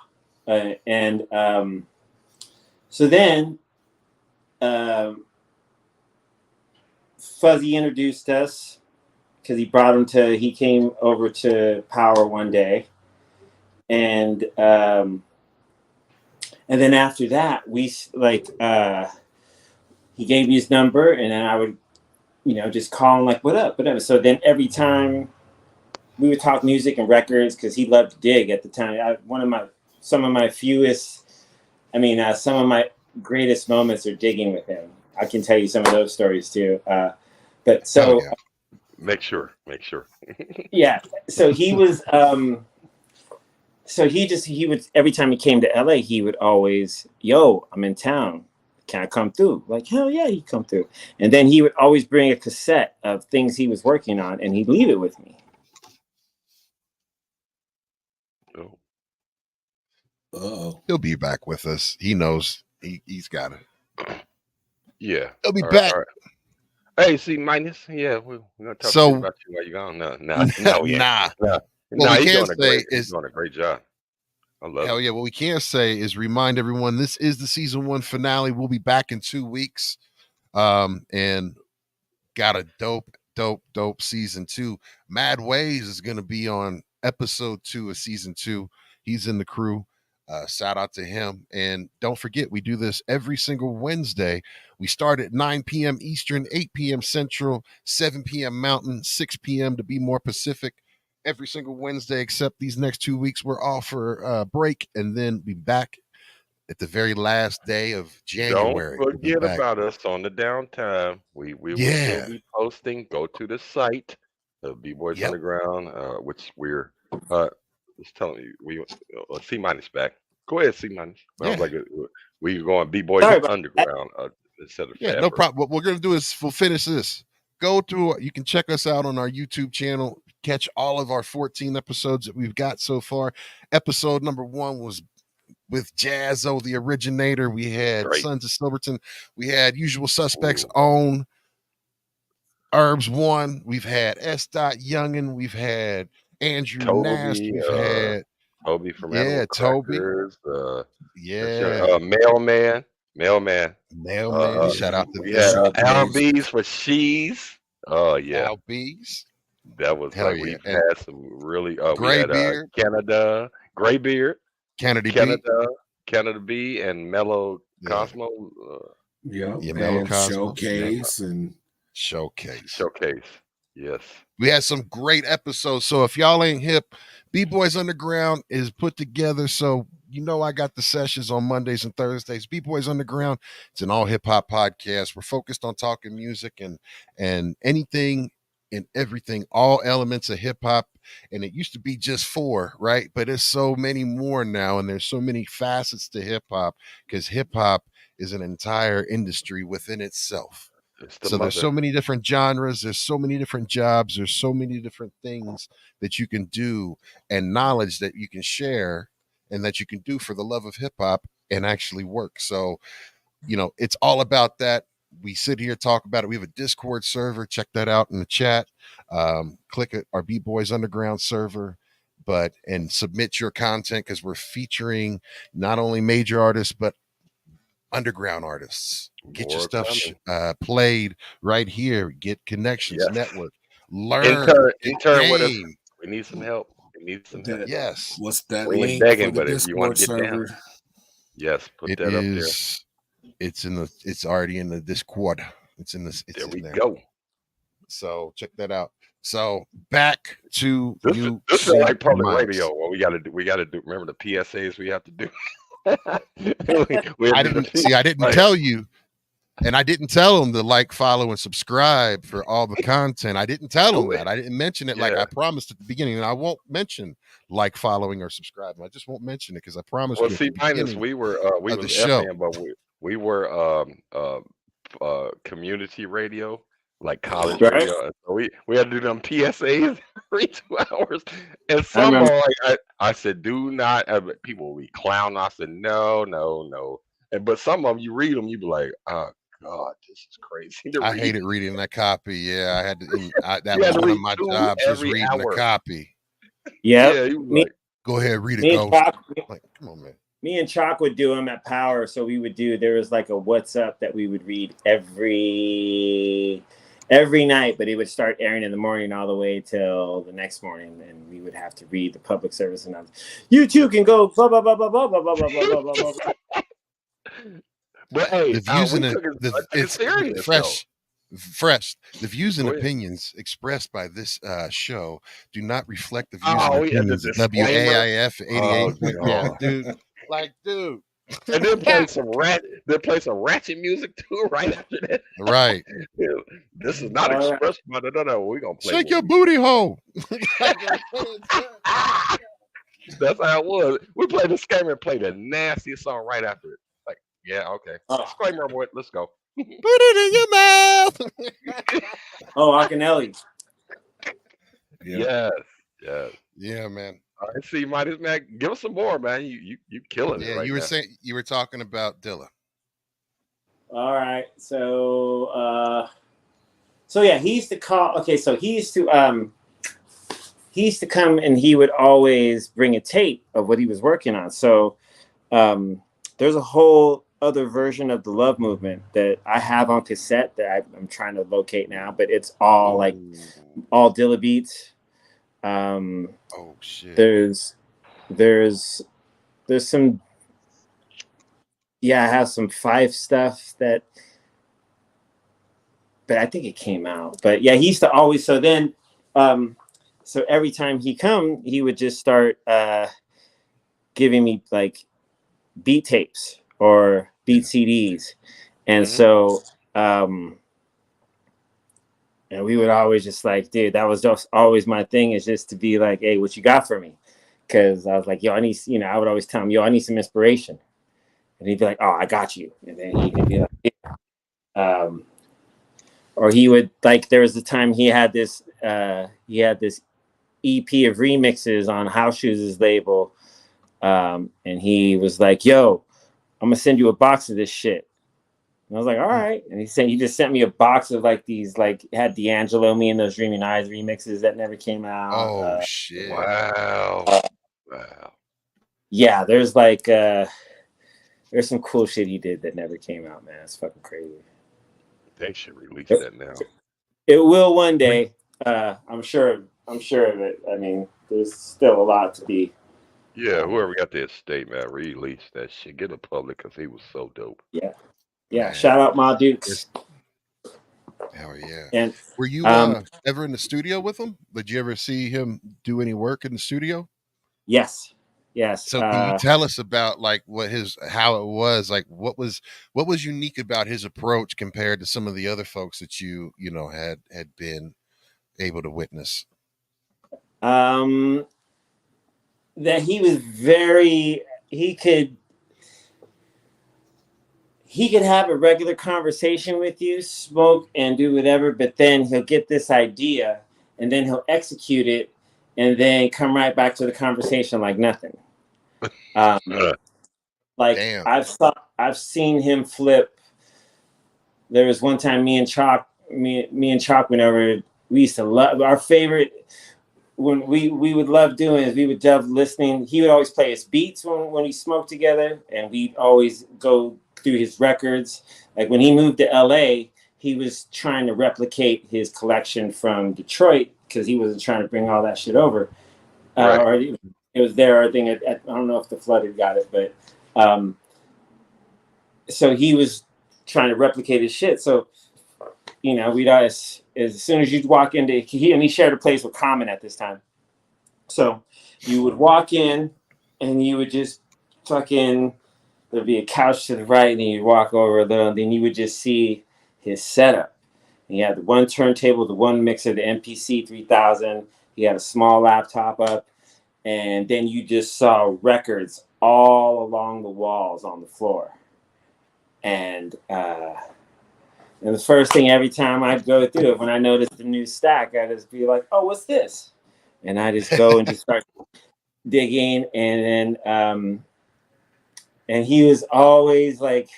So then Fuzzy introduced us because he came over to Power one day, and then after that we he gave me his number, and then I would just call him like, what up, whatever. So then every time we would talk music and records, because he loved to dig at the time. Some of my greatest moments are digging with him. I can tell you some of those stories too. But so make sure. yeah. So he was. So he would, every time he came to LA, he would always, yo, I'm in town. Can I come through? Like, hell yeah, you come through. And then he would always bring a cassette of things he was working on, and he'd leave it with me. Oh. He'll be back with us. He knows he's got it. Yeah. He'll be back. All right. Hey, C minus. Yeah, we're gonna talk shit about you while you're gone. No, he's doing a great job. I love hell it. Yeah. What we can say is remind everyone this is the season 1 finale. We'll be back in 2 weeks. And got a dope season 2. Mad Ways is gonna be on episode 2 of season 2. He's in the crew. Shout out to him. And don't forget, we do this every single Wednesday. We start at 9 p.m. Eastern, 8 p.m. Central, 7 p.m. Mountain, 6 p.m. to be more Pacific. Every single Wednesday, except these next 2 weeks, we're off for a break, and then be back at the very last day of January. Don't forget about us on the downtime. We will still be posting. Go to the site of B-Boys Underground, which we're just telling you, we C minus back. Go ahead, C minus. I was like, we going B-Boys Underground instead of no problem. What we're gonna do is we'll finish this. Go to you can check us out on our YouTube channel. Catch all of our 14 episodes that we've got so far. Episode number 1 was with Jazzo, the originator. We had Sons of Silverton. We had Usual Suspects own Herbs 1. We've had S. Youngin. We've had Andrew Nast. We've had Toby from Toby. Mailman. Shout out to we had Al B's for She's. Oh yeah, Al B's. That was we've had some really. Gray we had Beard, Canada, Gray Beard, Canada B, and Mellow Cosmo. Mellow Cosmo. Showcase. Yes. We had some great episodes. So if y'all ain't hip, B-Boys Underground is put together. So I got the sessions on Mondays and Thursdays. B-Boys Underground, it's an all hip-hop podcast. We're focused on talking music and anything and everything, all elements of hip-hop. And it used to be just 4, right? But there's so many more now, and there's so many facets to hip-hop, because hip-hop is an entire industry within itself. So there's so many different genres, there's so many different jobs, there's so many different things that you can do, and knowledge that you can share and that you can do for the love of hip hop and actually work. So, it's all about that. We sit here, talk about it. We have a Discord server. Check that out in the chat. Click it, our B-Boys Underground server, and submit your content, because we're featuring not only major artists, but underground artists. Get your stuff played right here. Get connections, network, learn, intern with us. We need some help. Yes. What's that link begging, for the Discord server? Yes, put that up there. It's already in the Discord. There we go. So check that out. So back to this you. This is like public radio. Well, we gotta do. Remember the PSAs we have to do. I didn't tell you. And I didn't tell them to like, follow, and subscribe for all the content. I didn't tell them that. I didn't mention it like I promised at the beginning. And I won't mention like, following, or subscribing. I just won't mention it because I promised you at the beginning we was of the show. FM, but we were community radio, like college radio. And so we had to do them PSAs every 2 hours. And some are like, I said, do not. People will be clowning. I said, no. But some of them, you read them, you be like, oh God, this is crazy. I hated reading that copy. Yeah, I had to. That was one of my jobs, was reading the copy. Yeah, like, go ahead, read it, Ghost. Like, come on, man. Me and Chalk would do them at Power, so we would do. There was like a What's Up that we would read every night, but it would start airing in the morning all the way till the next morning, and we would have to read the public service announcement. You too can go blah blah blah blah blah blah blah blah blah blah blah. But hey, the views it's fresh. The views and opinions expressed by this show do not reflect the views and opinions of WAIF 88. Dude, like, dude. And then play some ratchet music too, right after that. Right. This is not expressed by no. We're gonna play. Shake your booty hole. That's how it was. We played the scammer and played the nastiest song right after it. Like, yeah, okay. Disclaimer, boy, let's go. Put it in your mouth. Oh, Akinelli. Yes. Yeah, man. All right, see, Midas, man, give us some more, man. You killing it. Yeah, right you were now. saying, you were talking about Dilla. All right, so yeah, he used to call. Okay, so he used to come and he would always bring a tape of what he was working on. So there's a whole other version of the Love Movement that I have on cassette that I'm trying to locate now, but it's all like all Dilla beats. Oh shit. There's some, I have some Fife stuff that, but I think it came out. But yeah, he used to always, so then so every time he come, he would just start giving me like beat tapes or beat CDs. And so and we would always just like, dude, that was just always my thing, is just to be like, hey, what you got for me? Because I was like, yo, I need, I would always tell him, yo, I need some inspiration. And he'd be like, oh, I got you. And then he could be like, yeah. Or he would, like, there was a time he had this EP of remixes on House Shoes' label. And he was like, yo, I'm going to send you a box of this shit. And I was like, all right. And he just sent me a box of like these, like, had D'Angelo, Me and Those Dreaming Eyes remixes that never came out. Oh shit. Wow. Yeah, there's like there's some cool shit he did that never came out, man. It's fucking crazy. They should release that now. It will one day. I'm sure of it. I mean, there's still a lot to be. Yeah, whoever got the estate, man, release that shit. Get it public, because he was so dope. Yeah. Yeah, man. Shout out Ma Dukes. Hell yeah. And were you ever in the studio with him? Did you ever see him do any work in the studio? Yes. So can you tell us about like how it was? Like what was unique about his approach compared to some of the other folks that you had been able to witness? That he was he could have a regular conversation with you, smoke and do whatever, but then he'll get this idea and then he'll execute it and then come right back to the conversation like nothing. Like damn. I've seen him flip. There was one time me and Chalk went over. We used to love our favorite. When we would love doing is we would love listening. He would always play his beats when we smoked together, and we'd always go through his records. Like when he moved to LA, he was trying to replicate his collection from Detroit because he wasn't trying to bring all that shit over. Right. Or it was there. I think I don't know if the Flood had got it, but so he was trying to replicate his shit. So we'd always, as soon as you'd walk into, he shared a place with Common at this time. So you would walk in and you would just fucking, there'd be a couch to the right, and then you'd walk over a little, and then you would just see his setup. He had the one turntable, the one mixer, the MPC 3000. He had a small laptop up, and then you just saw records all along the walls on the floor. And the first thing every time I'd go through it, when I noticed the new stack, I'd just be like, "Oh, what's this?" And I just go and just start digging, and then and he was always like,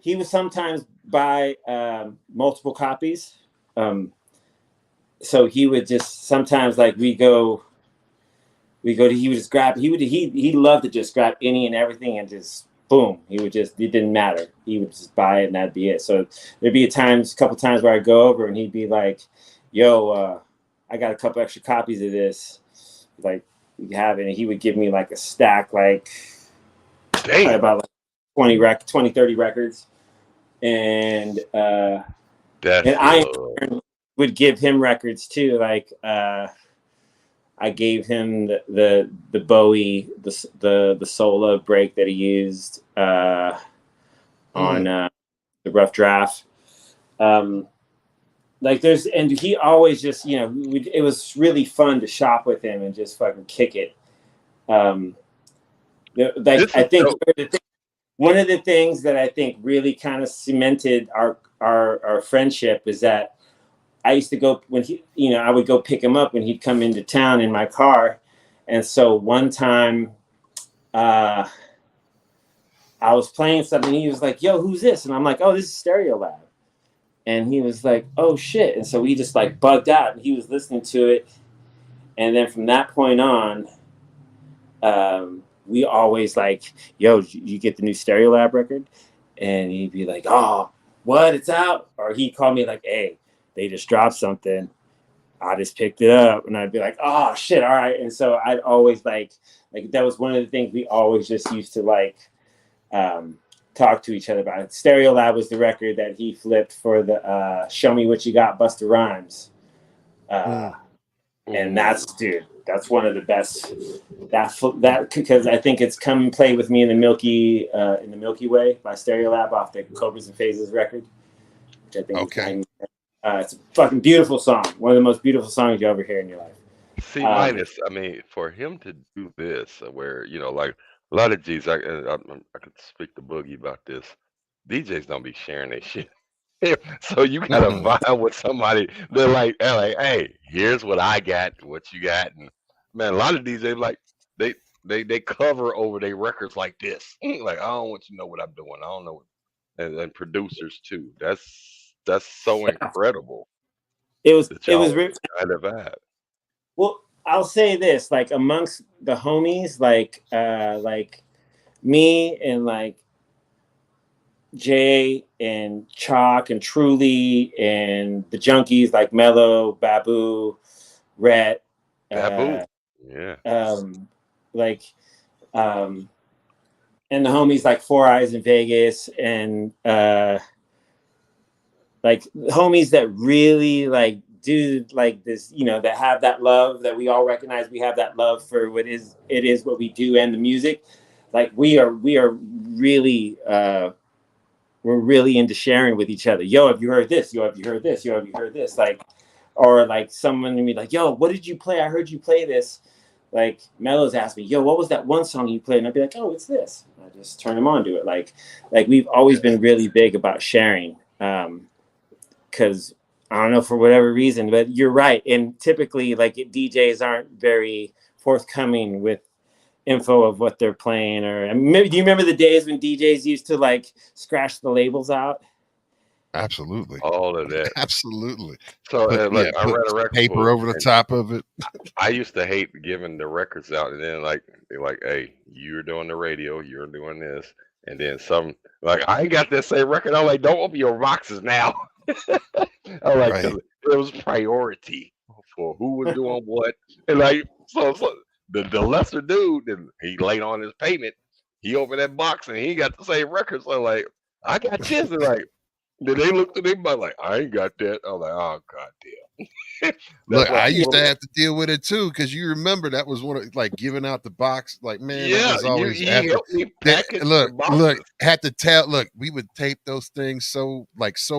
he would sometimes buy multiple copies. So he would just sometimes, like, he would just grab, he loved to just grab any and everything and just boom, it didn't matter. He would just buy it and that'd be it. So there'd be a couple times where I'd go over and he'd be like, "Yo, I got a couple extra copies of this. Like, you have it." And he would give me like a stack, like about like 20, 30 records. And I would give him records too. Like I gave him the Bowie, the solo break that he used on the Rough Draft. Like and he always just, it was really fun to shop with him and just fucking kick it. I think one of the things that I think really kind of cemented our friendship is that I used to go when I would go pick him up when he'd come into town in my car. And so one time I was playing something. He was like, "Yo, who's this?" And I'm like, "Oh, this is Stereolab." And he was like, "Oh shit." And so he just like bugged out and he was listening to it. And then from that point on, we always like, "Yo, did you get the new Stereolab record?" And he'd be like, "Oh, what? It's out." Or he'd call me like, "Hey, they just dropped something. I just picked it up." And I'd be like, "Oh shit, all right." And so I'd always like that was one of the things we always just used to like talk to each other about. Stereolab was the record that he flipped for the Show Me What You Got, Busta Rhymes. And that's one of the best. That because I think it's Come and Play With Me in the Milky Way by Stereolab off the Cobras and Phases record, which I think is it's a fucking beautiful song. One of the most beautiful songs you'll ever hear in your life. C minus. I mean, for him to do this, where like a lot of G's, I could speak to Boogie about this. DJs don't be sharing their shit. So you gotta vibe with somebody. They're like, "Hey, here's what I got, what you got." And man, a lot of DJs like they cover over their records like this. Like, I don't want you to know what I'm doing. I don't know. And producers too. That's so incredible. It was kind of vibe. Well, I'll say this: like amongst the homies, like me and like Jay and Chalk and Truly and the Junkies like Mello, Babu, Rhett, Babu, and the homies like Four Eyes in Vegas and like homies that really like do like this, that have that love that we all recognize. We have that love for what we do and the music. Like we are really we're really into sharing with each other. "Yo, have you heard this? Yo, have you heard this? Yo, have you heard this?" Like, or like someone to me like, "Yo, what did you play? I heard you play this." Like Mello's asked me, "Yo, what was that one song you played?" And I'd be like, "Oh, it's this." And I just turn them on to it. Like we've always been really big about sharing. Because I don't know, for whatever reason, but you're right. And typically like DJs aren't very forthcoming with info of what they're playing. Or maybe, do you remember the days when DJs used to like scratch the labels out? Absolutely. All of that. Absolutely. So I read a record paper over the top of it. I used to hate giving the records out, and then they're like, "Hey, you're doing the radio, you're doing this," and then some like, "I ain't got that same record." I'm like, "Don't open your boxes now." I'm like, it was priority for who was doing what, and like so the lesser dude, and he late on his payment, he opened that box and he got the same records. So I'm like, "I got this," and like, then they looked at him like, "I ain't got that." I'm like, "Oh goddamn." Look, why I used to people, have to deal with it too, because you remember that was one of like giving out the box. Like, man, that yeah, was always he after. helped me package the Look, boxes. had to tell. Look, we would tape those things so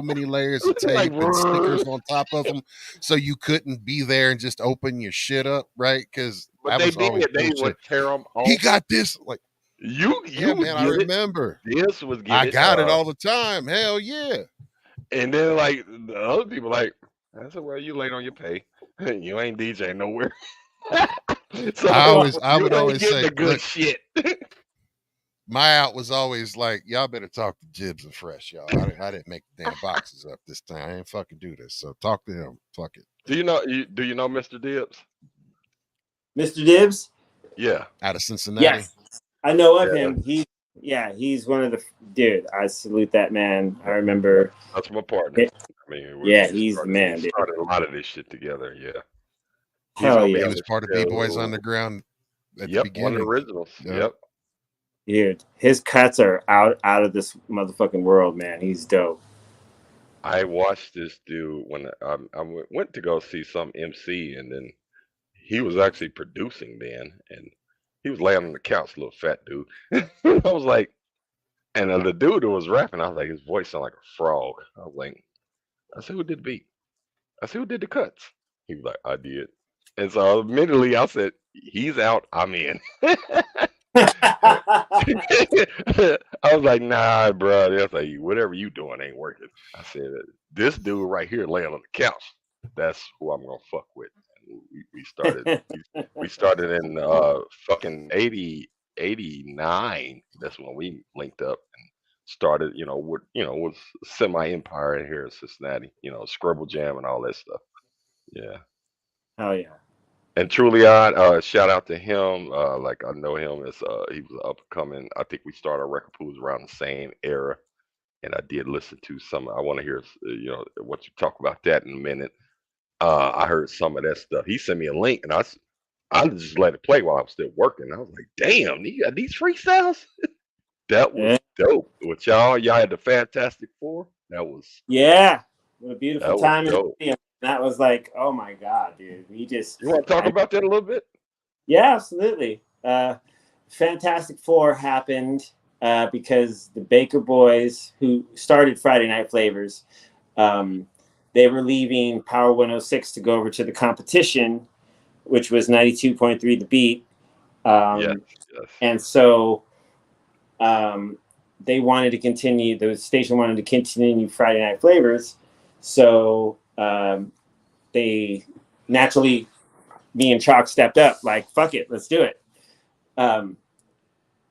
many layers of Like, tape and stickers on top of them, so you couldn't be there and just open your shit up, right? Because but I they was did. always They doing would shit. tear them He off. got this, like, You yeah, would man, I get it. remember. This was get I it. got it all the time. Hell yeah. And then like the other people like, I said, well, you late on your pay. You ain't DJ nowhere. So I you would ain't always getting say, the good look, shit. my out was always like, y'all better talk to Jibs and Fresh, y'all. I didn't make the damn boxes up this time. I ain't fucking do this. So talk to him. Fuck it. Do you know Mr. Dibbs? Mr. Dibbs. Yeah. Out of Cincinnati. Yes, I know of Yeah, him. He's one of the dude. I salute that man. I remember. that's my partner. I mean, He's the man, dude. started a lot of this shit together. Yeah. He's Hell gonna be yeah, He on was the part of B-Boys show. Underground at the Yep, one of the beginning. originals. Yep. dude. His cuts are out of this motherfucking world, man. He's dope. I watched this dude when went to go see some MC, and then he was actually producing then, and he was laying on the couch, little fat dude. I was like, and the dude who was rapping, I was like, his voice sounded like a frog. I was like, I said, who did the beat? I said, who did the cuts? He was like, I did. And so immediately I said, he's out, I'm in. I was like, nah, bro. That's like, whatever you doing ain't working. I said, this dude right here laying on the couch, that's who I'm gonna fuck with. And we started in fucking 89. That's when we linked up and started, with semi empire here in Cincinnati, Scribble Jam and all that stuff. Yeah. Hell yeah. And Trulion, shout out to him. Like I know him as he was up and coming. I think we started our record pools around the same era, and I did listen to some. I want to hear what you talk about that in a minute. I heard some of that stuff. He sent me a link, and I just let it play while I was still working. I was like, damn, you got these freestyles. That was dope. With y'all had the Fantastic Four. That was What a beautiful was time. dope. That was like, oh my god, dude. We just You want to talk about that a little bit? Yeah, absolutely. Fantastic Four happened because the Baker Boys, who started Friday Night Flavors, they were leaving Power 106 to go over to the competition, which was 92.3 The Beat. Yes. And so they wanted to continue, the station wanted to continue Friday Night Flavors. So they naturally, me and Chalk stepped up, like, fuck it, let's do it.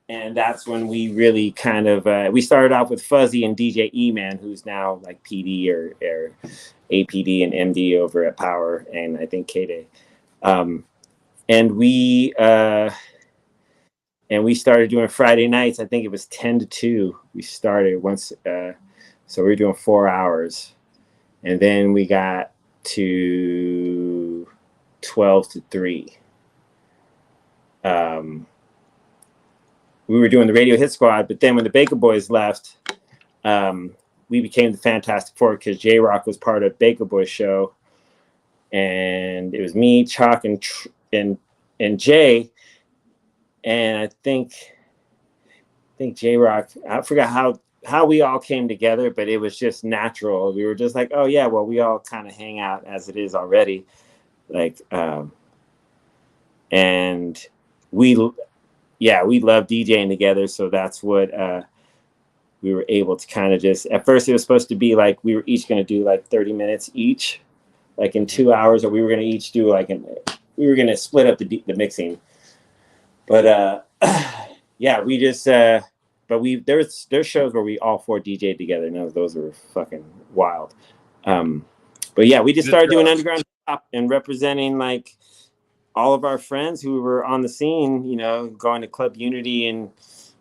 And that's when we really kind of, we started off with Fuzzy and DJ E-Man, who's now like PD or APD and MD over at Power, and I think K-Day. And we started doing Friday nights. I think it was 10 to 2. We started once, so we were doing 4 hours. And then we got to 12 to 3. We were doing the Radio Hit Squad, but then when the Baker Boys left, we became the Fantastic Four because J-Rock was part of Baker Boys show, and it was me, Chalk, and Jay, and I think J-Rock. I forgot how we all came together, but it was just natural. We were just like, oh yeah, well, we all kind of hang out as it is already, like, and we love DJing together. So that's what we were able to kind of just, at first it was supposed to be like, we were each going to do like 30 minutes each, like in 2 hours, or we were going to each do we were going to split up the mixing. But we just, but there's shows where we all 4 DJ'd together. And those were fucking wild. But yeah, we just started doing underground hip-hop and representing like all of our friends who were on the scene, going to Club Unity and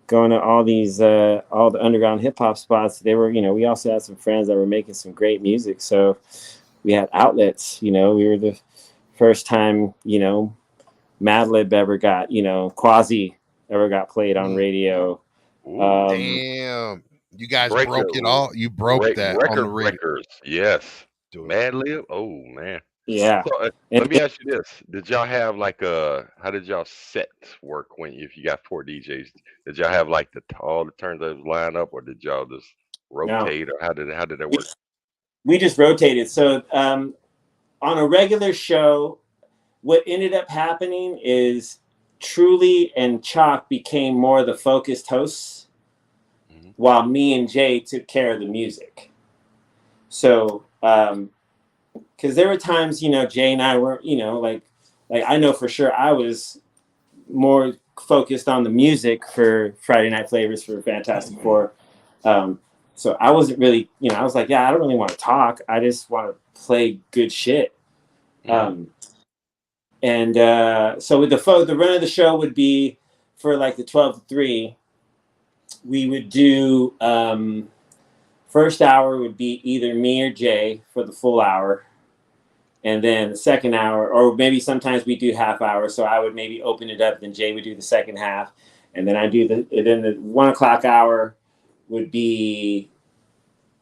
going to all these, all the underground hip hop spots. They were, we also had some friends that were making some great music. So we had outlets, we were the first time, Madlib ever got, Quasi ever got played on radio. Damn. You guys broke it all. You broke that on the radio. Breakers. Yes. Madlib. Oh man. Yeah. So let me ask you this: did y'all have like how did y'all set work when if you got four DJs? Did y'all have like all the turntables line up, or did y'all just No, rotate, or how did that work? we just rotated. So on a regular show, what ended up happening is Truly and Chalk became more the focused hosts, Hmm. while me and Jay took care of the music. So, because there were times, Jay and I were, like I know for sure I was more focused on the music for Friday Night Flavors for Fantastic Four. So I wasn't really, I was like, yeah, I don't really want to talk. I just want to play good shit. Hmm. And so with the run of the show would be for like the 12 to 3, we would do first hour would be either me or Jay for the full hour. And then the second hour, or maybe sometimes we do half hour. So I would maybe open it up, then Jay would do the second half. And then then the 1 o'clock hour would be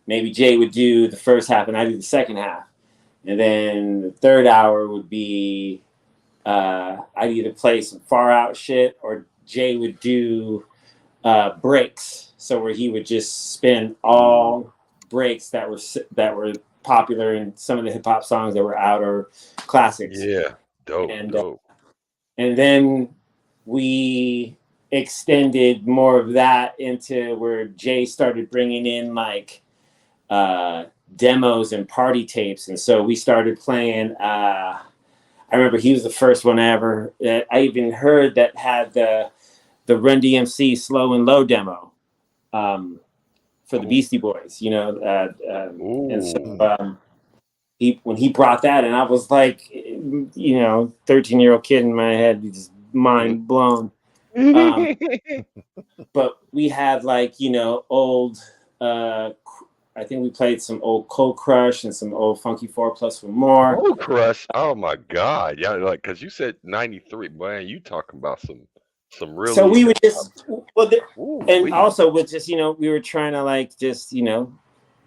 maybe Jay would do the first half and I do the second half. And then the third hour would be I'd either play some far out shit or Jay would do breaks. So where he would just spin all breaks that were popular in some of the hip hop songs that were out or classics. Yeah, dope, And dope. and then we extended more of that into where Jay started bringing in like demos and party tapes, and so we started playing. I remember he was the first one ever that I even heard that had the Run DMC Slow and Low demo for the Beastie Boys, and so Ooh. when he brought that, and I was like, 13-year-old kid in my head, just mind blown. But we had like old. I think we played some old Cold Crush and some old Funky 4+1 More. Cold Crush. Oh my God. Yeah, like because you said 93. Man, you talking about some So really we would just ooh and wee. also with just we were trying to like just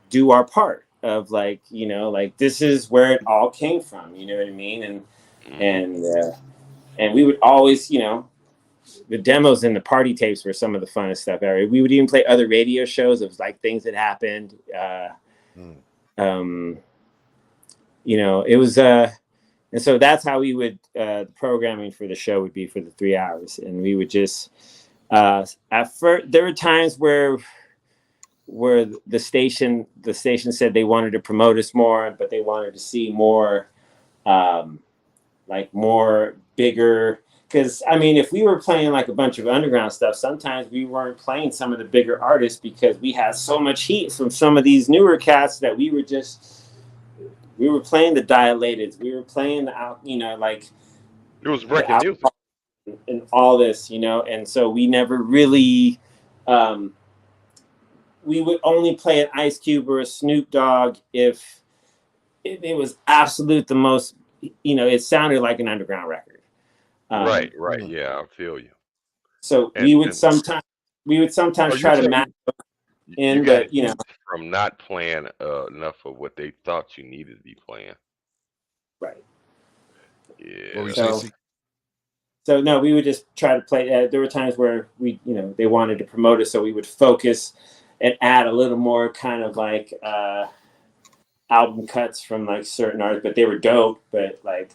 do our part of like like this is where it all came from, you know what I mean, Hmm. and we would always the demos and the party tapes were some of the funnest stuff ever. We would even play other radio shows of like things that happened. Um, it was and so that's how we would the programming for the show would be for the 3 hours, and we would just at first there were times where the station said they wanted to promote us more, but they wanted to see more like more bigger. Because I mean, if we were playing like a bunch of underground stuff, sometimes we weren't playing some of the bigger artists because we had so much heat from some of these newer cats that we were playing the Dilateds, we were playing the out, like It was the breaking out music. and all this, and so we never really. We would only play an Ice Cube or a Snoop Dogg if it was absolute the most. It sounded like an underground record. Right, Um, right. Yeah, I feel you. so And we would sometimes so you try to said match you in, got but heat from not playing enough of what they thought you needed to be playing. right. What were Yeah, you that's saying, So C? so no, we would just try to play. There were times where they wanted to promote us, so we would focus and add a little more kind of like album cuts from like certain artists, but they were dope. But like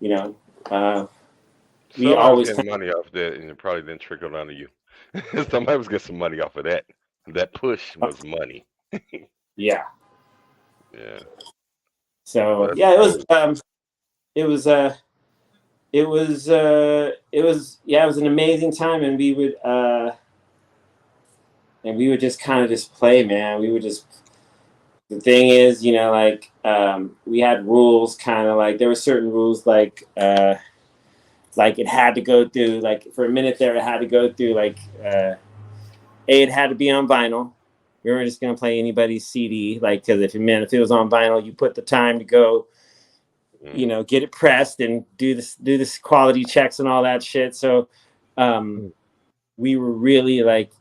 you know, uh, we somebody was always getting money off that, and it probably didn't trickle down to you. Somebody was getting some money off of that. That push was money. yeah. Yeah, well, So that's yeah, cool. it was it was an amazing time, and we would just kind of just play, man. We would just the thing is, we had rules, kind of like there were certain rules like it had to go through like for a minute there it had to go through like it had to be on vinyl. We weren't just gonna play anybody's CD, like because if it was on vinyl, you put the time to go, Mm. get it pressed and do this quality checks and all that shit. So we were really like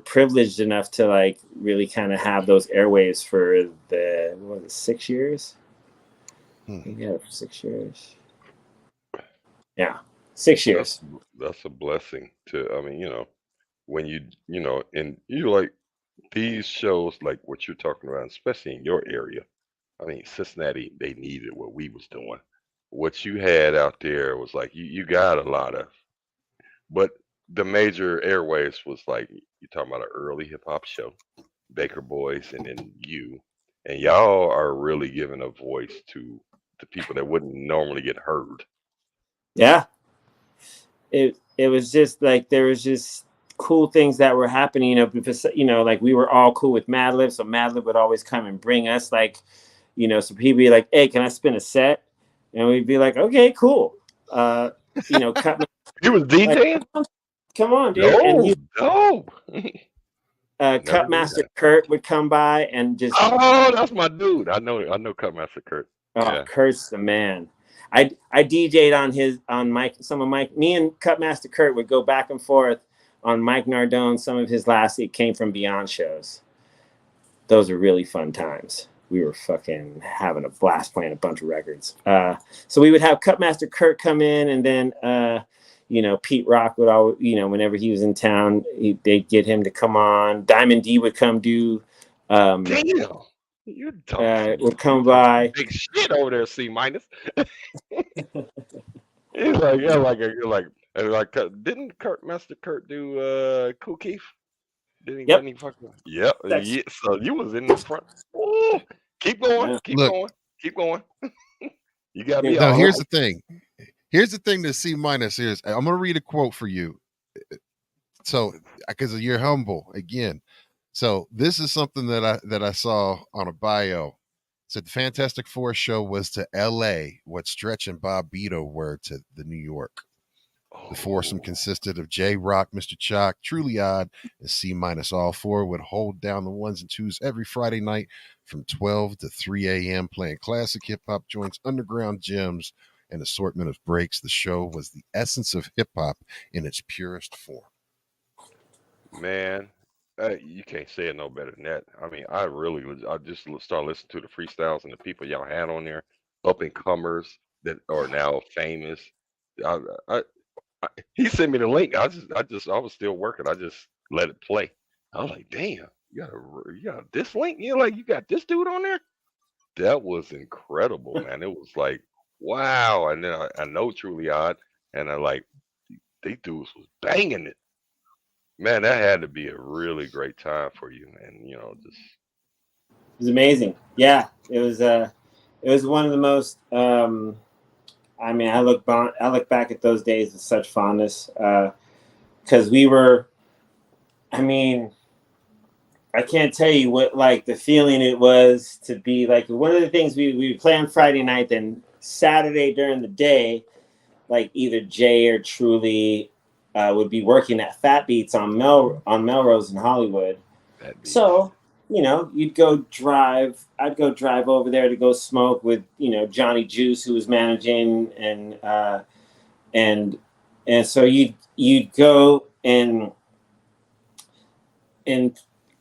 privileged enough to like really kind of have those airwaves for the 6 years. Yeah, for 6 years. Yeah, 6 years. That's a blessing to. I mean, when and you like these shows like what you're talking about, especially in your area. I mean, Cincinnati, they needed what we was doing. What you had out there was like you got a lot of, but the major airways was like you're talking about an early hip hop show, Baker Boys, and then and y'all are really giving a voice to the people that wouldn't normally get heard. Yeah, it was just like there was just cool things that were happening, because like we were all cool with Madlib, so Madlib would always come and bring us like, so he'd be like, "Hey, can I spin a set?" And we'd be like, "Okay, cool." Cut. He was DJing. Like, come on, dude. And Cut Master Kurt would come by and just. Oh, that's my dude. I know Cut Master Kurt. Oh, yeah. Kurt's the man. I DJ'd on Mike. Me and Cut Master Kurt would go back and forth on Mike Nardone. Some of his last It Came From Beyond shows. Those are really fun times. We were fucking having a blast playing a bunch of records. So we would have Cut Master Kurt come in, and then Pete Rock would always, whenever he was in town, they'd get him to come on. Diamond D would come do. Damn. You would come by. Big shit over there, C minus. He's like, yeah, like, didn't Master Kurt do Kool Keith? Yep. Yeah. So you was in the front. Ooh, keep going, keep going. You got me. No, here's the thing. Here's the thing that C minus is. I'm gonna read a quote for you. So, because you're humble again. So this is something that I saw on a bio. It said the Fantastic Four show was to L.A. what Stretch and Bob Beto were to the New York. The foursome consisted of J Rock, Mr. Chalk, Truly Odd, and C minus. All four would hold down the ones and twos every Friday night from 12 to 3 a.m. playing classic hip hop joints, underground gems, and assortment of breaks. The show was the essence of hip hop in its purest form. Man. You can't say it no better than that. I mean, I just started listening to the freestyles and the people y'all had on there, up and comers that are now famous. He sent me the link. I was still working. I just let it play. I was like, damn, you got this link? You got this dude on there? That was incredible, man. It was like, wow. And then I know Truly Odd, and I like these dudes was banging it. Man, that had to be a really great time for you, and just it was amazing. Yeah, it was one of the most. I mean, I look back at those days with such fondness, because we were. I mean, I can't tell you what like the feeling it was to be like one of the things we would play on Friday night, then Saturday during the day, like either Jay or Truly. Would be working at Fat Beats on Melrose in Hollywood. So, you'd go drive. I'd go drive over there to go smoke with, Johnny Juice, who was managing, and so you'd go and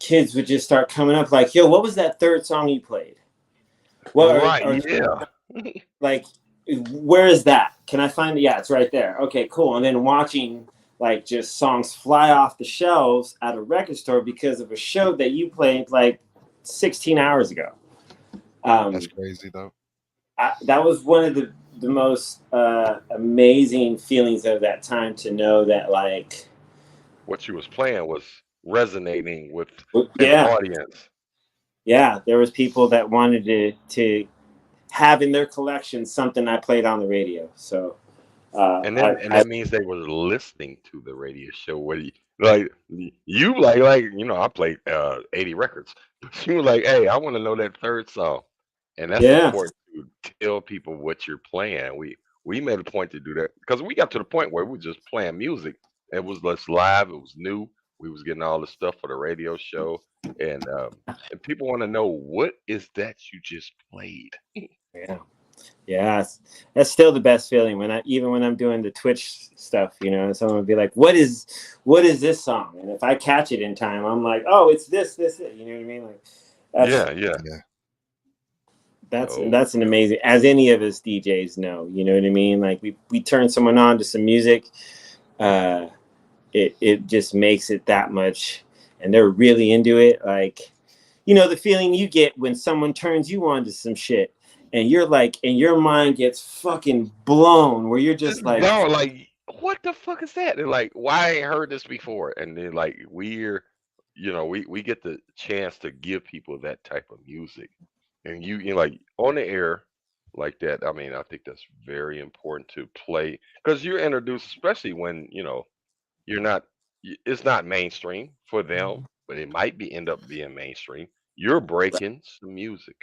kids would just start coming up like, "Yo, what was that third song you played?" Like, where is that? Can I find it? Yeah, it's right there. Okay, cool. And then watching like just songs fly off the shelves at a record store because of a show that you played like 16 hours ago. That's crazy though. That was one of the most amazing feelings of that time, to know that like what you was playing was resonating with the audience. Yeah, there was people that wanted to have in their collection something I played on the radio. So and that means they were listening to the radio show. Where I played 80 records. You were like, hey, I want to know that third song, and that's important to tell people what you're playing. We made a point to do that because we got to the point where we were just playing music. It was less live. It was new. We was getting all the stuff for the radio show, and people want to know, what is that you just played? Yeah. Yeah, that's still the best feeling when when I'm doing the Twitch stuff, you know, and someone would be like, what is this song? And if I catch it in time, I'm like, oh, it's this, you know what I mean? Like that's Yeah, yeah. Yeah. Oh, that's an amazing, as any of us DJs know, you know what I mean? Like we turn someone on to some music, it just makes it that much, and they're really into it. Like, you know, the feeling you get when someone turns you on to some shit and you're like, and your mind gets fucking blown where you're just just like, go like, what the fuck is that? And like, why I ain't heard this before? And then like we get the chance to give people that type of music, and you like on the air like that. I mean, I think that's very important to play because you're introduced, especially when you're not. It's not mainstream for them, but it might be end up being mainstream. You're breaking some music.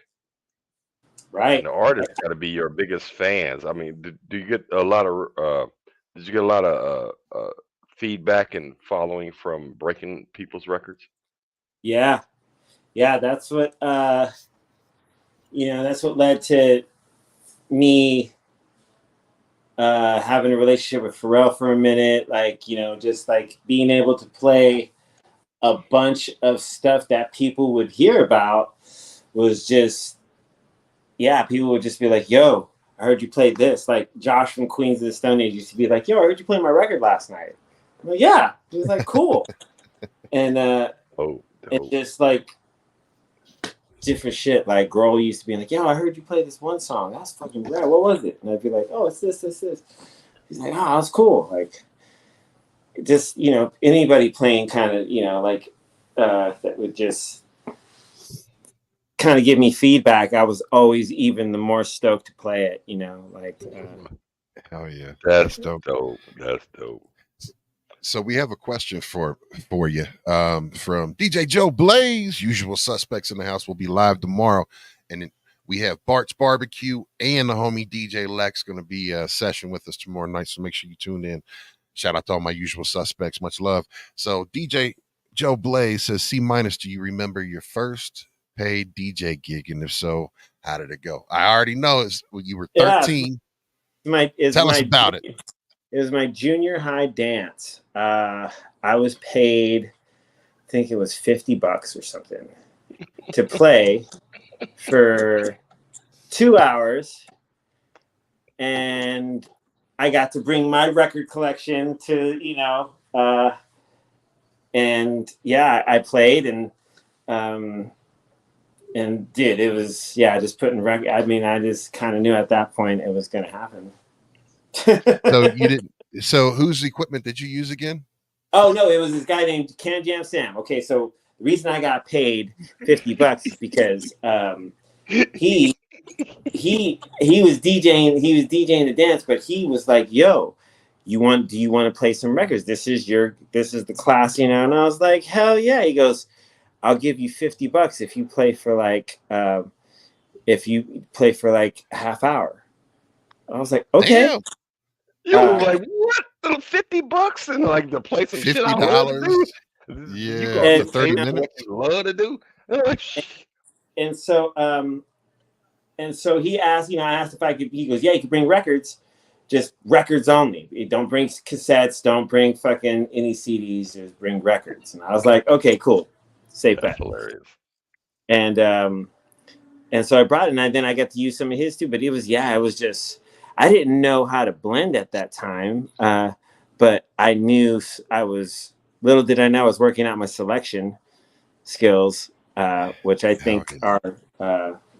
And right. the artists got to be your biggest fans. I mean, do you get a lot of did you get a lot of feedback and following from breaking people's records? Yeah. Yeah. That's what, that's what led to me having a relationship with Pharrell for a minute. Like, you know, just like being able to play a bunch of stuff that people would hear about was just, yeah, people would just be like, yo, I heard you played this. Like Josh from Queens of the Stone Age used to be like, yo, I heard you play my record last night. I'm like, yeah. He was like, cool. and Oh, and dope. just like different shit. Like girl used to be like, yo, I heard you play this one song. That's fucking rad. What was it? And I'd be like, oh, it's this. He's like, oh, that's cool. Like just, you know, anybody playing kind of, you know, like that would just kind of give me feedback. I was always even the more stoked to play it, you know, like Hell yeah. That's Dope. dope. That's dope. So we have a question for you from DJ Joe Blaze. Usual Suspects in the House will be live tomorrow, and then we have Bart's Barbecue and the homie DJ Lex going to be a session with us tomorrow night. So make sure you tune in. Shout out to all my usual suspects. Much love. So DJ Joe Blaze says, C-, do you remember your first paid DJ gig? And if so, how did it go? I already know it's when you were 13. Tell us about it. It was my junior high dance. I was paid, I think it was $50 or something, to play for 2 hours, and I got to bring my record collection to, you know, and yeah, I played and dude, it was, yeah, just putting record. I mean, I just kind of knew at that point it was going to happen. So you didn't. So whose equipment did you use again? Oh no, it was this guy named Can Jam Sam. Okay, so the reason I got paid $50 is because he was DJing. He was DJing the dance, but he was like, "Yo, do you want to play some records? This is the class, you know." And I was like, "Hell yeah!" He goes, "I'll give you $50 if you play for like half hour." I was like, "Okay." Damn. You was like, what? Little $50 and like to play some shit I love to do? Yeah, You go for 30 what minutes. you love to do? I'm like, And so he asked, you know, I asked if I could, he goes, yeah, you can bring records, just records only. Don't bring cassettes, don't bring fucking any CDs, just bring records. And I was like, okay, cool. Safe bet. That's hilarious. And so I brought it, and then I got to use some of his too, but it was just, I didn't know how to blend at that time. But I knew little did I know I was working out my selection skills, which I think are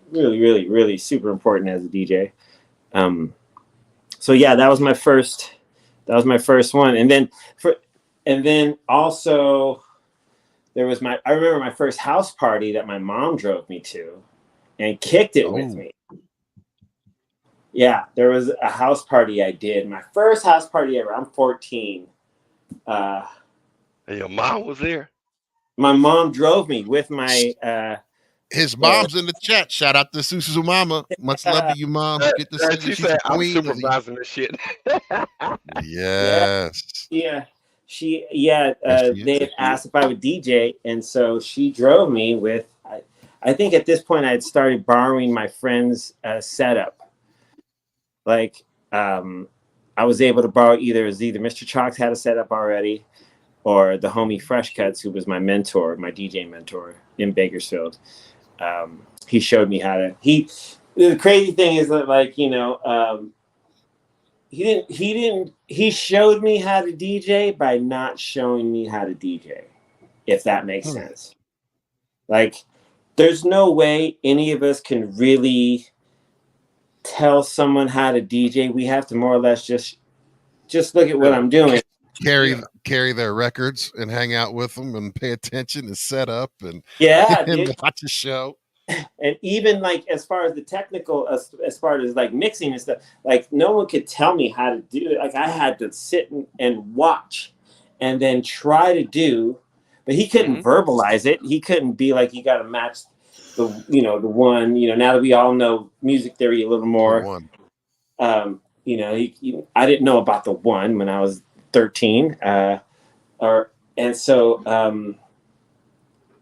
really, really, really super important as a DJ. So yeah, that was my first one. And then also there was I remember my first house party that my mom drove me to and kicked it with me. Yeah, there was a house party I did. My first house party ever. I'm 14. And your mom was there? My mom drove me with my his mom's in the chat. Shout out to Susu's mama. Much love to you, mom. Get to see she said, I'm supervising this shit. Yes. Yeah. They had asked if I would DJ, and so she drove me with, I think at this point I had started borrowing my friend's setup. like I was able to borrow either Mr. Chalks had a setup already, or the homie Fresh Cuts, who was my mentor, my DJ mentor in Bakersfield. He showed me how to. The crazy thing is that, like, you know, he showed me how to DJ by not showing me how to DJ, if that makes sense. Like, there's no way any of us can really tell someone how to DJ. We have to more or less just look at what I'm doing. Carry their records and hang out with them and pay attention and set up and and watch a show. And even like as far as the technical, as far as like mixing and stuff, like no one could tell me how to do it. Like I had to sit and watch and then try to do, but he couldn't verbalize it. He couldn't be like, you got to match the one, now that we all know music theory a little more. I didn't know about the one when I was 13.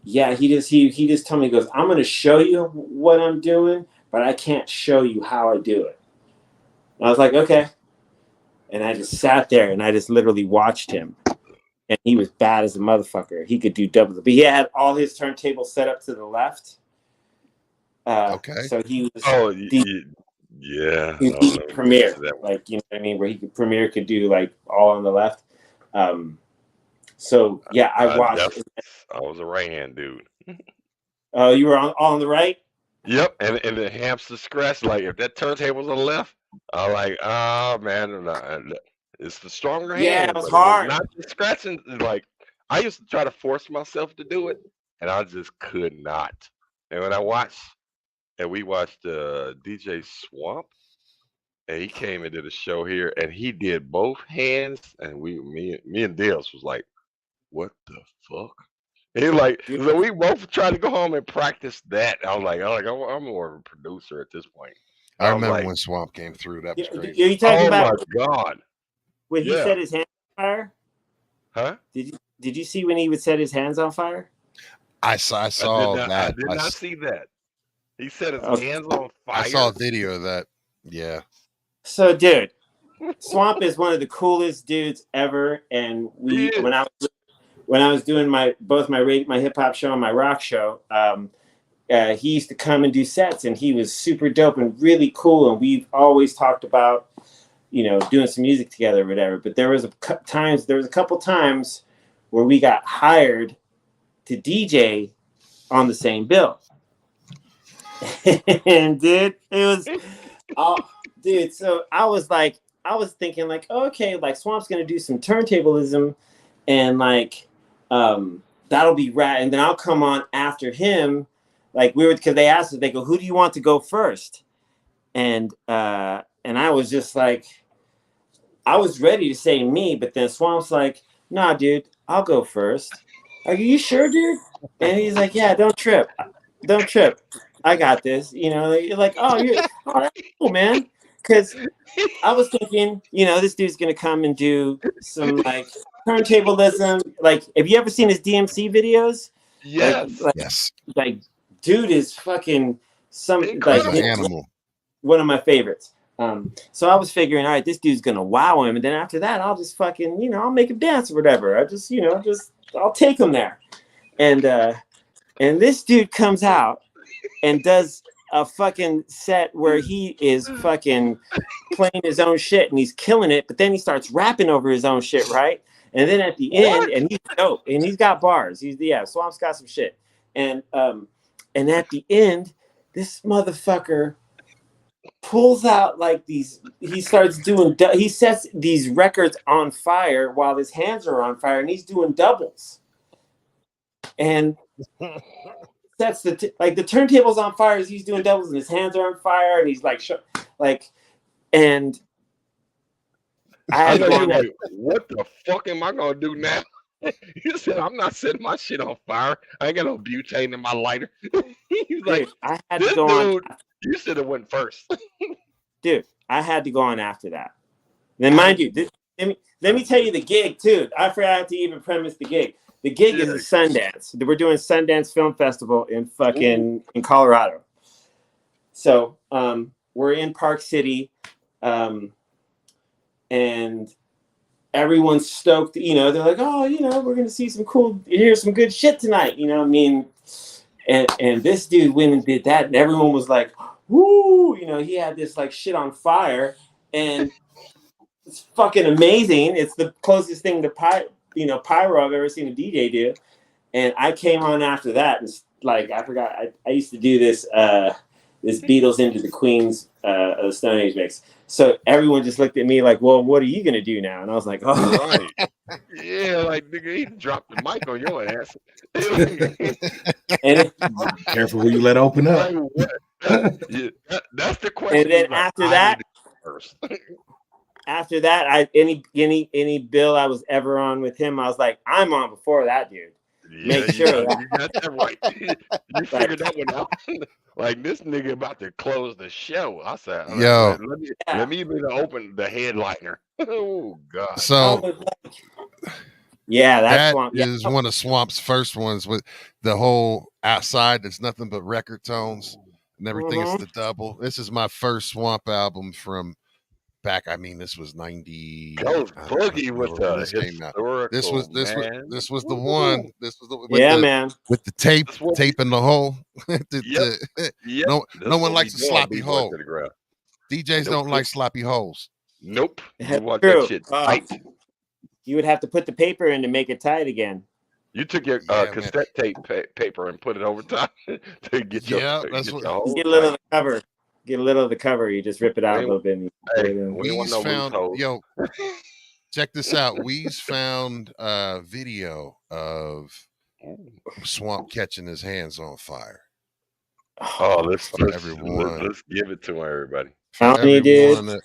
He just told me, he goes, I'm going to show you what I'm doing, but I can't show you how I do it. And I was like, okay. And I just sat there and I just literally watched him. And he was bad as a motherfucker. He could do double. But he had all his turntables set up to the left. So he was. Yeah. Premiere. Like, you know what I mean? Where he could Premiere could do like all on the left. So yeah, I watched. I was a right hand dude. Oh, you were all on the right? Yep, and the hamster scratch. Like if that turntable's on the left, I'm like, oh man, it's the stronger hand. Yeah, it was hard. Not just scratching. Like I used to try to force myself to do it, and I just could not. And when we watched DJ Swamp, and he came and did a show here, and he did both hands, and me and Dales was like, what the fuck? And he like, so we both tried to go home and practice that. I was like, I'm more of a producer at this point. I remember when Swamp came through. That was crazy. Are you talking about? My God! When he set his hands on fire? Huh? Did you see when he would set his hands on fire? I saw that. I did not see that. He set his hands on fire. I saw a video of that. Yeah. So, dude, Swamp is one of the coolest dudes ever, and when I was doing my hip hop show and my rock show, he used to come and do sets, and he was super dope and really cool. And we've always talked about, doing some music together or whatever. But there was a couple times where we got hired to DJ on the same bill, and dude, it was, dude. So I was thinking like, okay, like Swamp's gonna do some turntablism, and like. That'll be rad, and then I'll come on after him. Like because they asked us, they go, "Who do you want to go first?" And I was just like, I was ready to say me, but then Swamp's like, "Nah, dude, I'll go first." Are you sure, dude? And he's like, "Yeah, don't trip, I got this." You're like, "Oh, that's cool, man." Because I was thinking, this dude's gonna come and do some like turntablism. Like, have you ever seen his DMC videos? Yes. Yes. Like, dude is fucking animal. One of my favorites. So I was figuring, all right, this dude's gonna wow him, and then after that, I'll just fucking, I'll make him dance or whatever. I'll take him there. And this dude comes out and does a fucking set where he is fucking playing his own shit and he's killing it, but then he starts rapping over his own shit, right? And then at the end, and he's dope, and he's got bars. Swamp's got some shit. And at the end, this motherfucker pulls out like these. He sets these records on fire while his hands are on fire, and he's doing doubles. And sets the turntable's on fire as he's doing doubles, and his hands are on fire, and he's like, and. I know you're like, what the fuck am I gonna do now? He said, I'm not setting my shit on fire. I ain't got no butane in my lighter. He's like, I had to go on. You should have went first. Dude, I had to go on after that. Then mind you, let me tell you the gig too. I forgot to even premise the gig. The gig is a Sundance. We're doing Sundance Film Festival in in Colorado. So we're in Park City. And everyone's stoked. You know, they're like, oh, you know, we're gonna see hear some good shit tonight. You know, I mean, and this dude went and did that, and everyone was like, woo, you know, he had this like shit on fire, and it's fucking amazing. It's the closest thing to pyro I've ever seen a DJ do. And I came on after that, and like I forgot, I used to do this this Beatles into the Queens of the Stone Age mix. So everyone just looked at me like, well, what are you gonna do now? And I was like, oh, Right. Yeah, like nigga, he dropped the mic on your ass. and Careful who you let open up. Like, what? Yeah, that's the question. And then Like, after that, first. after that, any bill I was ever on with him, I was like, I'm on before that dude. Yeah, Make sure you got that right. You figured that one out. Like this nigga about to close the show. I said, Yo. let me be open the headliner. Oh God. So yeah, that Swamp. Yeah. is one of Swamp's first ones with the whole outside. It's nothing but record tones and everything. It's the double. This is my first Swamp album from back. I mean, this was 90. Goes Boogie with the this came out. This was the one. This was the man with the tape in the hole. Yep. No one likes a sloppy hole. DJs Nope. don't like sloppy holes. Nope. You want True. that shit tight. You would have to put the paper in to make it tight again. You took your cassette tape paper and put it over top to get your hole get a little of the cover. Get a little of the cover. You just rip it out a little bit. Weez found, yo, check this out. Weez found a video of Swamp catching his hands on fire. Oh, let's give it to everybody. How many did?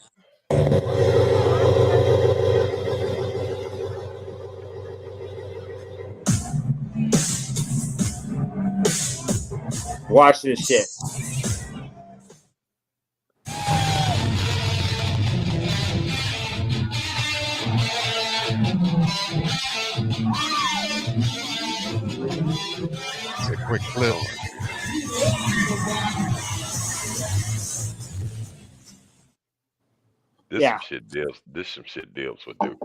Watch this shit. It's a quick clip. This some shit Dibs would do.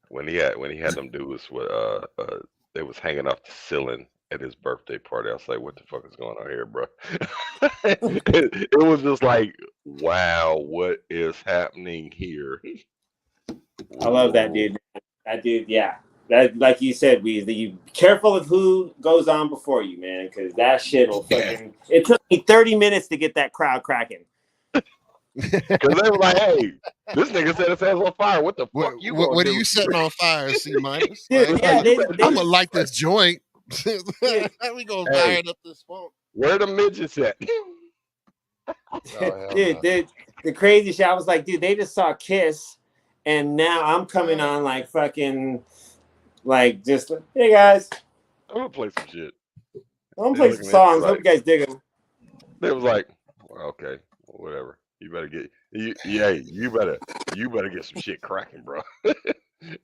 When he had them dudes with they was hanging off the ceiling at his birthday party. I was like, what the fuck is going on here, bro? it was just like, wow, what is happening here? I love that dude. That dude, yeah. That, like you said, you be careful of who goes on before you, man, because that shit will fucking. It took me 30 minutes to get that crowd cracking. Because they were like, hey, this nigga set his hands on fire. What the fuck you gonna what do? are you setting on fire, C minus? Dude, yeah, I'm gonna light this joint. We gonna fire up this phone. Where the midgets at? Dude, the crazy shit. I was like, dude, they just saw Kiss, and now I'm coming on like fucking, like just hey guys, I'm gonna play some shit. I'm gonna play some songs. Like, hope you guys dig them. They was like, well, okay, whatever. You better get you better get some shit cracking, bro.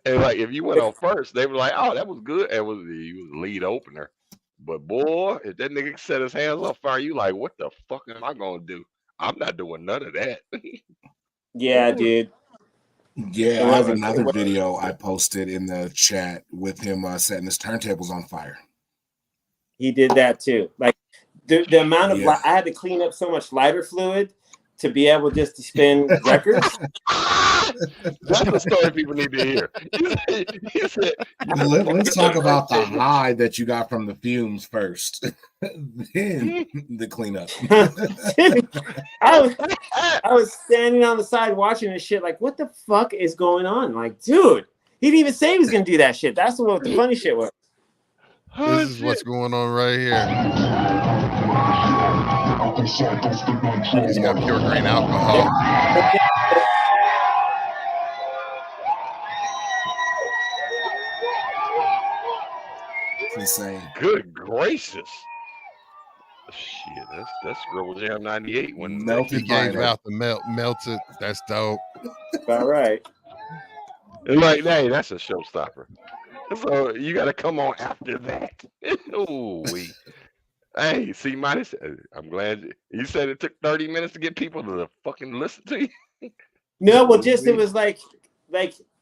And like if you went on first, they were like, oh, that was good. It was the lead opener. But boy, if that nigga set his hands on fire, you like, what the fuck am I gonna do? I'm not doing none of that. Yeah, dude. Yeah, I have another video I posted in the chat with him setting his turntables on fire. He did that too. Like the amount of I had to clean up so much lighter fluid to be able just to spin records. That's the story people need to hear. Let's talk about the high that you got from the fumes first, then the cleanup. I was standing on the side watching this shit like, what the fuck is going on? Like, dude, he didn't even say he was going to do that shit. That's what the funny shit was. This is what's going on right here. He's got pure grain alcohol. It's insane. Good gracious. Shit, that's Rebel Jam 98 when melted he gave out the melted. That's dope. All right. And like, hey, that's a showstopper. So you got to come on after that. Ooh, hey, C minus. I'm glad you said it took 30 minutes to get people to fucking listen to you. No, well, just it was like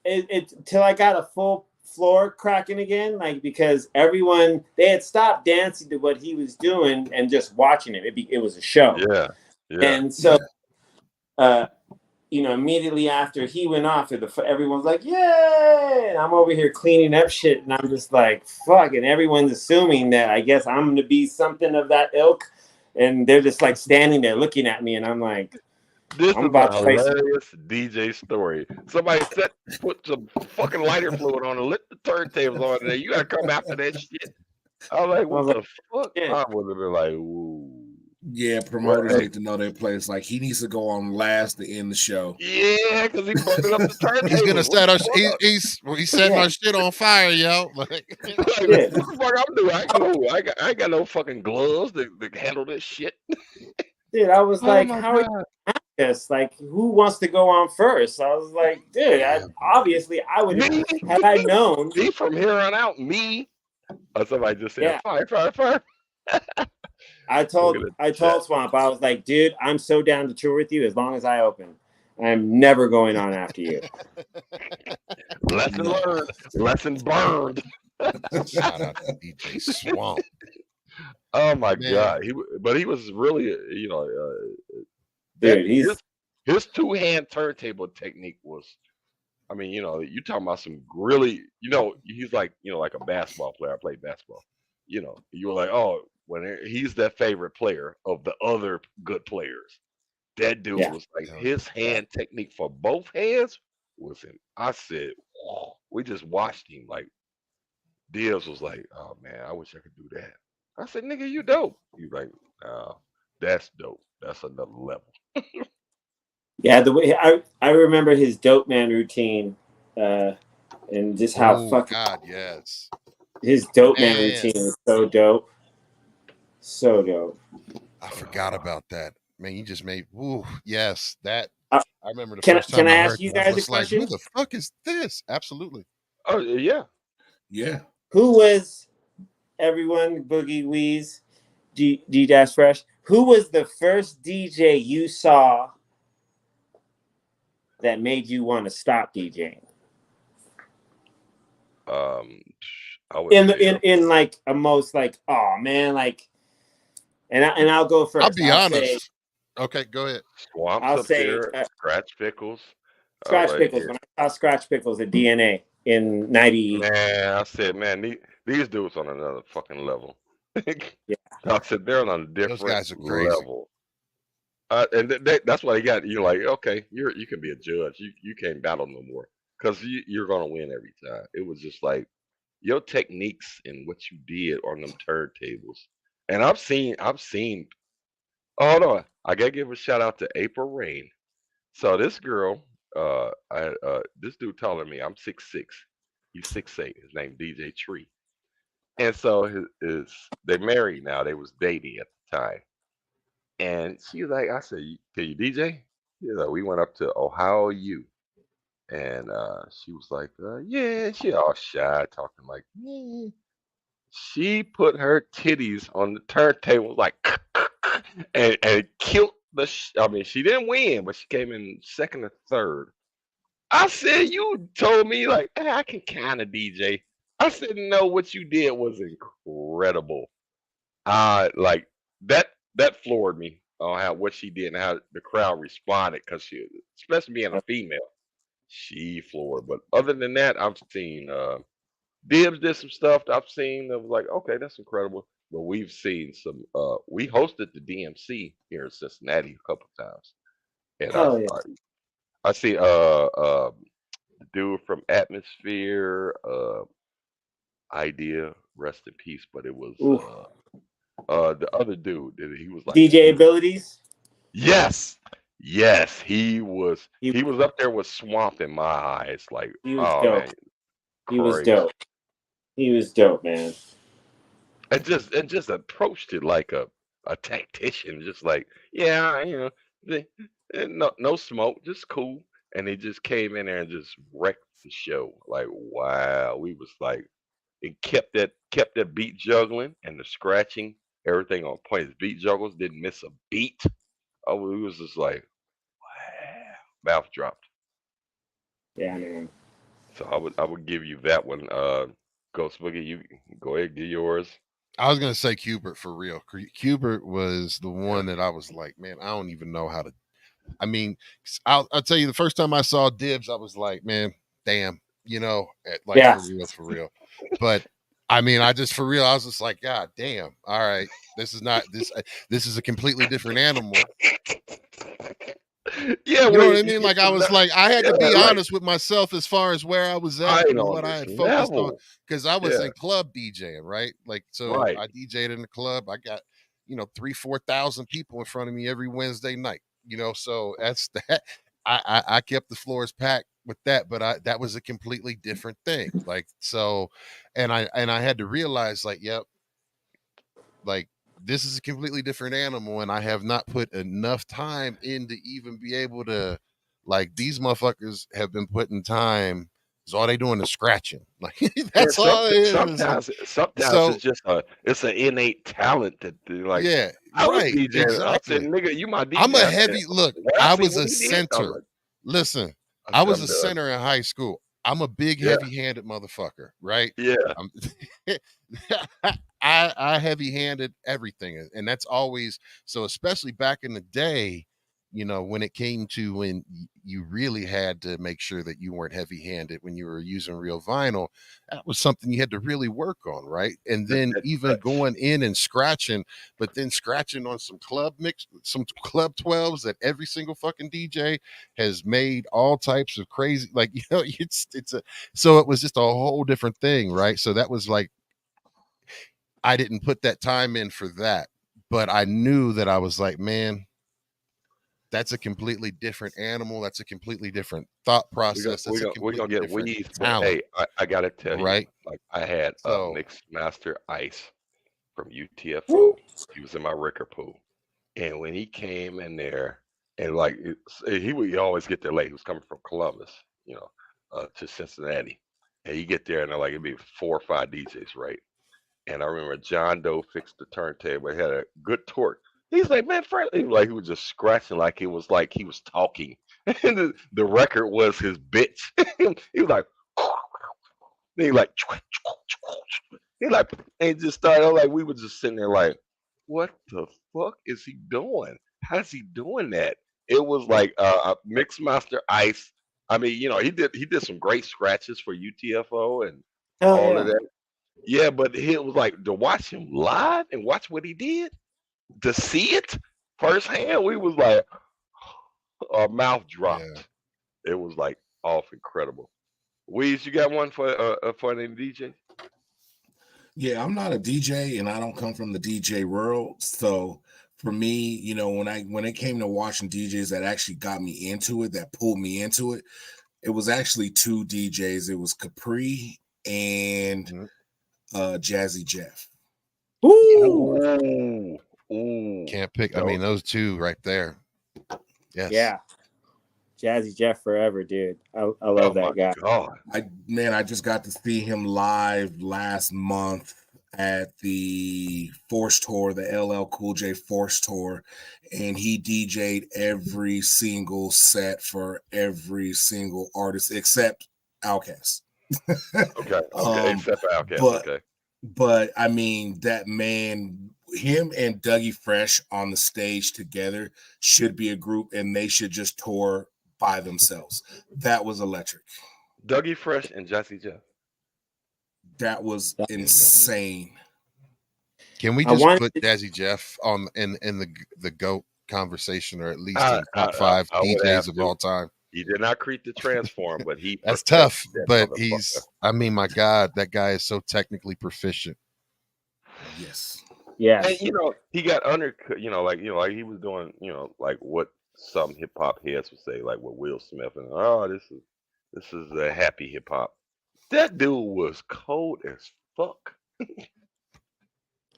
it till I got a full floor cracking again, like because everyone they had stopped dancing to what he was doing and just watching it. It was a show, Yeah, yeah. and so immediately after he went off, everyone's like, "Yay!" And I'm over here cleaning up shit, and I'm just like, "Fuck!" And everyone's assuming that I guess I'm gonna be something of that ilk, and they're just like standing there looking at me, and I'm like. This I'm is about a to play hilarious DJ story. Somebody put some fucking lighter fluid on and lit the turntables on there. You gotta come after that shit. I was like, what the fuck? yeah. I would have been like, ooh. Yeah, promoters need to know their place. Like he needs to go on last to end the show. Yeah, because he's burning up the turntables. He's gonna set us. He's setting our shit on fire, yo. What the fuck I'm doing? I ain't got no fucking gloves to handle this shit. Dude, I was like, how are you at this? Like, who wants to go on first? I was like, dude, obviously I would have had I known. Me from here on out, me. Somebody just said, fire. I told Swamp, I was like, dude, I'm so down to tour with you as long as I open. I'm never going on after you. Lesson learned, lesson burned. Shout out to DJ Swamp. Oh my God! He was really, dude. His two-hand turntable technique was, I mean, you talking about some really, he's like, like a basketball player. I played basketball. You were like, oh, when he's that favorite player of the other good players. That dude was like, his hand technique for both hands was in. I said, oh, we just watched him. Like, Diaz was like, oh man, I wish I could do that. I said, nigga, you dope. He's like, no, that's dope. That's another level. Yeah, the way I remember his dope man routine, and just how fucking God, yes. His dope man routine is so dope. So dope. I forgot about that. Man, you just made yes, that I remember the first time can I I ask heard you that, guys I was a question? like, who the fuck is this? Absolutely. Oh yeah. Yeah. Who was everyone, Boogie Weeze, D-Dash Fresh? Who was the first DJ you saw that made you want to stop DJing? I would in like a most like, oh man, like, and I'll go first. I'll be honest. Okay, go ahead. Swamps I'll up say there, Scratch Pickles. Scratch Pickles. When I saw Scratch Pickles at DNA in 90. Man, I said, man, these dudes on another fucking level. Yeah. I said they're on a different Those guys are crazy. level. And that's why you're like, okay, you can be a judge. You can't battle no more because you're gonna win every time. It was just like your techniques and what you did on them turntables. And I've seen. Oh no, I gotta give a shout out to April Rain. So this girl, this dude taller than me. I'm 6'6". He's 6'8". His name DJ Tree. And so they married now. They was dating at the time. And she was like, I said, can you DJ? We went up to Ohio U. And she was like, yeah. She all shy, talking like, yeah. She put her titties on the turntable like, and killed I mean, she didn't win, but she came in second or third. I said, you told me like, I can kind of DJ. I said, no, what you did was incredible. Like that floored me on how what she did and how the crowd responded because she, especially being a female, she floored. But other than that, I've seen Dibs did some stuff that I've seen that was like, okay, that's incredible. But we've seen some. We hosted the DMC here in Cincinnati a couple times, and I see the dude from Atmosphere, Idea, rest in peace. But it was the other dude. He was like DJ Abilities. Yes, he was. He was up there with Swamp in my eyes. Like, he was dope. Man, he was dope. He was dope, man. And just approached it like a tactician, just like, yeah, no smoke, just cool. And he just came in there and just wrecked the show. Like, wow, we was like, it kept that beat juggling and the scratching, everything on point. His beat juggles didn't miss a beat. Oh, we was just like, wow, mouth dropped. Yeah, man. So I would give you that one. Ghost Boogie, you go ahead, get yours. I was gonna say Cubert for real. Cubert was the Yeah. one that I was like, man, I don't even know how to. I mean, I'll tell you, the first time I saw Dibs, I was like, man, damn, like Yeah. for real. But I mean, I just for real, I was just like, God damn, all right, this is not this. This is a completely different animal. Yeah, You know when what I you mean? get Like to I was like, I had to be like honest with myself as far as where I was I at ain't and on what I this had focused on, level. because I was Yeah, in club DJing, right? Like, so right. I DJed in the club. I got 3,000-4,000 people in front of me every Wednesday night. So that's that. I kept the floors packed with that, but that was a completely different thing. Like so, and I had to realize, like, yep, like this is a completely different animal, and I have not put enough time in to even be able to, like, these motherfuckers have been putting time, so all they doing is scratching. Like And that's all it is. It's like, sometimes so it's just it's an innate talent that like yeah, I was right, DJing. I said, exactly. "Nigga, you my I'm DJ." a I said, heavy look. when I I seen was what a he did, I was center. like, Listen, I I said, was I'm a done. center in high school. I'm a big Yeah, heavy-handed motherfucker, right? yeah. I'm, I heavy-handed everything, and that's always so. Especially back in the day, when it came to when you really had to make sure that you weren't heavy-handed when you were using real vinyl. That was something you had to really work on, right? And then That even touch. going in and scratching, but then scratching on some club 12s that every single fucking DJ has made all types of crazy, like, so it was just a whole different thing, right? So that was like, I didn't put that time in for that, but I knew that I was like, man, that's a completely different animal. That's a completely different thought process. That's a We gonna completely get different weeds, but talent, hey, I gotta tell you, right? like I had a So mixed master ice from UTFO. Woo. He was in my record pool. And when he came in there, and like he would always get there late. He was coming from Columbus, to Cincinnati, and you get there, and like it'd be 4 or 5 DJs, right? And I remember John Doe fixed the turntable. It had a good torque. He's like, man, Frank, he was just scratching like it was like he was talking, and the record was his bitch. He was like, he like, he like, and just started like we were just sitting there like, what the fuck is he doing? How's he doing that? It was like Mix Master Ice. I mean, he did some great scratches for UTFO and Oh all of yeah. that. Yeah, but it was like to watch him live and watch what he did, to see it firsthand, we was like, our mouth yeah, dropped. It was like off incredible. Weez, you got one for any DJ? Yeah, I'm not a DJ and I don't come from the DJ world. So for me, when it came to watching DJs that actually got me into it, that pulled me into it, it was actually two DJs. It was Capri and mhm. Jazzy Jeff. Woo. Ooh, ooh. Can't pick. I No, mean, those two right there. Yes. Yeah. Jazzy Jeff forever, dude. I oh love my that guy. God. I just got to see him live last month at the Force Tour, the LL Cool J Force Tour, and he DJ'd every single set for every single artist except Outkast. Okay, okay. um, Except for Outcast. but Okay. but I mean that man, him and Dougie Fresh on the stage together should be a group, and they should just tour by themselves. That was electric. Dougie Fresh and Jesse Jeff. That was Yeah, man. insane. Can we I just wanted put to, Jazzy Jeff on in the GOAT conversation, or at least in top I five I would have DJs of to. all time? He did not create the transform, but he That's perfected tough, that but motherfucker. I mean, my God, that guy is so technically proficient. Yes. And yes. he got undercut. Like he was doing. Like what some hip hop heads would say, like with Will Smith, and this is a happy hip hop. That dude was cold as fuck.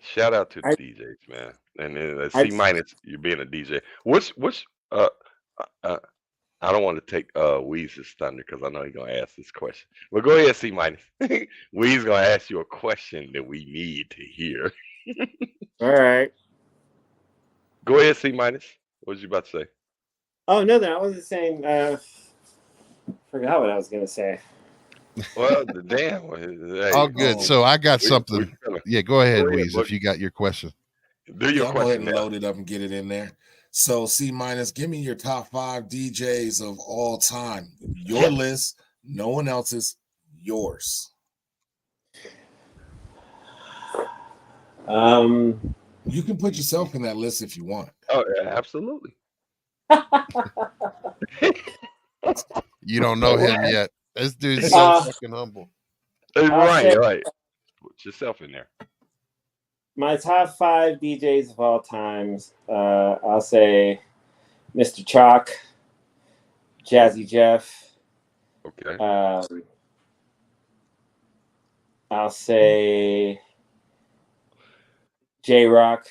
Shout out to the I DJs, man. And then I C minus, you being a DJ. Which I don't want to take Weeze's thunder because I know he's gonna ask this question. But go ahead, C minus. Weeze's gonna ask you a question that we need to hear. all right. Go ahead, C minus. What was you about to say? Oh no, then I wasn't saying Forgot what I was gonna say. Well, the damn. Hey, All good. Oh, So I got we something. finna Yeah, go ahead, go ahead, Weez, if Boogie. you got your question. Do your yeah, I'll go ahead question and now. load it up and get it in there. So C minus, give me your top 5 DJs of all time. Your list, no one else's, yours. You can put yourself in that list if you want. Oh, yeah, absolutely. You don't know him Right. yet. This dude's so Uh, fucking humble. I'll say Right. Put yourself in there. my top 5 DJs of all times. I'll say Mr. Chalk, Jazzy Jeff. Okay. I'll say J Rock.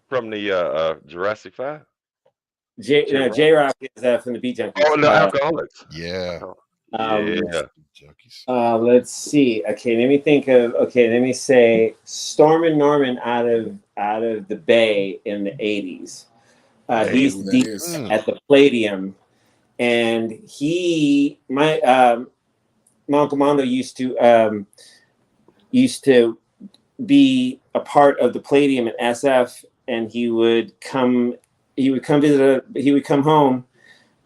From the Jurassic 5? J-Rock? J Rock is from the Beat Junkies. Oh, no, Alcoholics. Yeah. Yeah. Junkies. Let's see. Okay, let me think of. Okay, let me say Stormin' Norman out of the Bay in the '80s. He used to That DJ is. at the Palladium, and my Uncle Mondo used to be a part of the Palladium at SF, and he would come visit. He would come home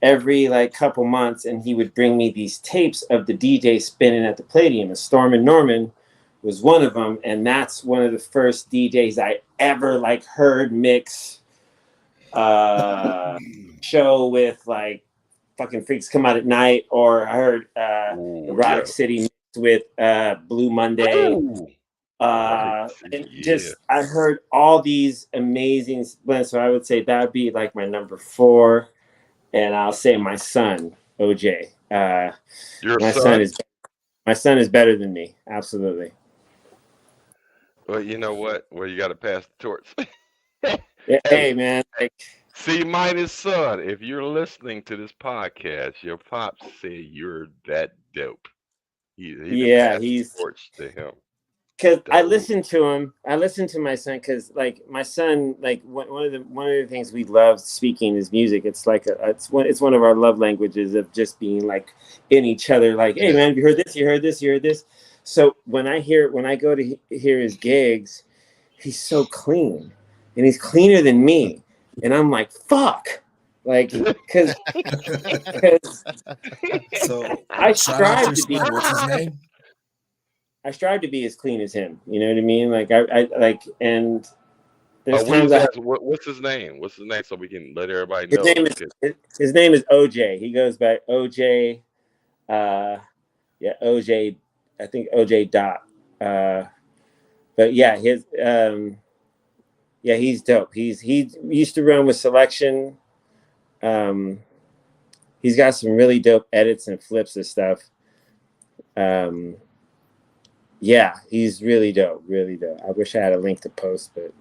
every like couple months, and he would bring me these tapes of the DJ spinning at the Palladium. And Stormin' Norman was one of them, and that's one of the first DJs I ever like heard mix show with like fucking Freaks Come Out at Night, or I heard Erotic City mixed with Blue Monday. Ooh. And just I heard all these amazing blends, so I would say that would be like my number 4. And I'll say my son, OJ. My son is better than me. Absolutely. Well, you know what? Well, you got to pass the torch. Yeah, hey, man. C minus son, if you're listening to this podcast, your pops say you're that dope. He's the torch to him. Because I listen to him. I listen to my son because, like, my son, like, one of the things we love speaking is music. It's like it's one of our love languages of just being like in each other. Like, hey, man, you heard this, you heard this, you heard this. So when I go to hear his gigs, he's so clean, and he's cleaner than me, and I'm like, fuck, like, because So I strive to be. What's his name? I strive to be as clean as him. You know what I mean? Like I like, and there's times what's his name? What's his name so we can let everybody know? His name is OJ. He goes by OJ. OJ. I think OJ Dot. But yeah, he's dope. He used to run with Selection. He's got some really dope edits and flips and stuff. Yeah, he's really dope, really dope. I wish I had a link to post, but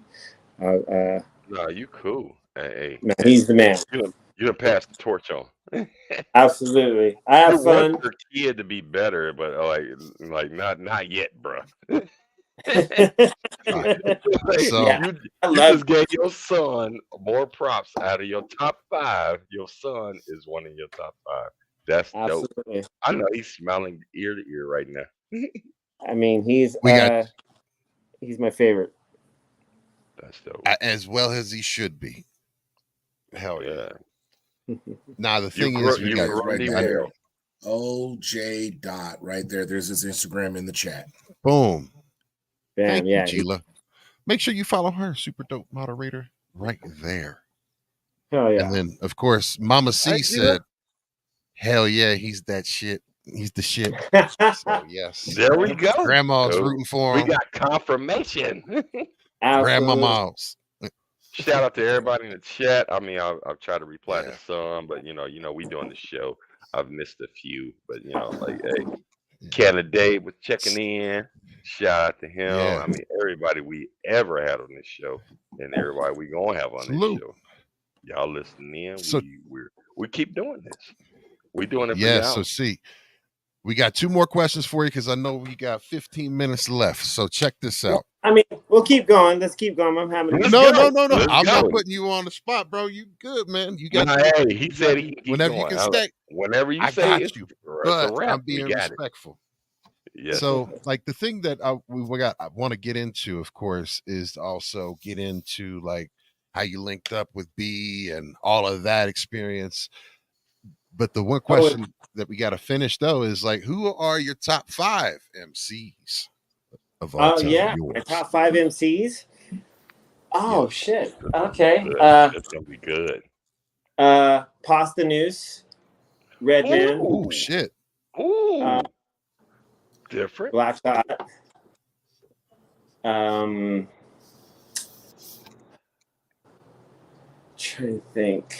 no, you cool. Hey, no, he's the man. You done passed the torch on. Absolutely, I have fun. Want your kid to be better, but like not yet, bro. So you just gave your son more props out of your top 5. Your son is one of your top 5. That's absolutely dope. I know he's smiling ear to ear right now. I mean, he's my favorite. That's dope. As well as he should be. Hell yeah. Now the thing is, we got right there. OJ Dot right there. There's his Instagram in the chat. Boom. Bam, Thank you, Gila. Make sure you follow her, super dope moderator, right there. Oh yeah. And then, of course, Mama C said, "Hell yeah, he's that shit. He's the shit." So yes, there we go. Grandma's rooting for him. We got confirmation. Grandma Miles. Shout out to everybody in the chat. I mean, I've tried to reply to some, but you know, we doing the show. I've missed a few, but like, hey, Canada Dave was checking in. Shout out to him. Yeah. I mean, everybody we ever had on this show, and everybody we gonna have on this show. Y'all listening in. So we keep doing this. We doing it for y'all. So see, we got 2 more questions for you because I know we got 15 minutes left. So check this out. I mean, we'll keep going. Let's keep going. I'm having. Let's No, go. no. Let's I'm not go. putting you on the spot, bro. You good, man. You got Nah, hey, he said he can keep whenever you going. can I was like, stay. whenever you I say got you, it's a but wrap, I'm we being got it. respectful. Yes. So, like the thing that I want to get into, of course, is to also get into like how you linked up with B and all of that experience. But the one question that we got to finish though is like, who are your top 5 MCs of all Oh time? yeah, my Yours. top 5 MCs. Oh Yeah. shit. Okay. It's gonna be good. Pasta Noose, Redman, Oh shit. Ooh. Different. Black Thought. Trying to think.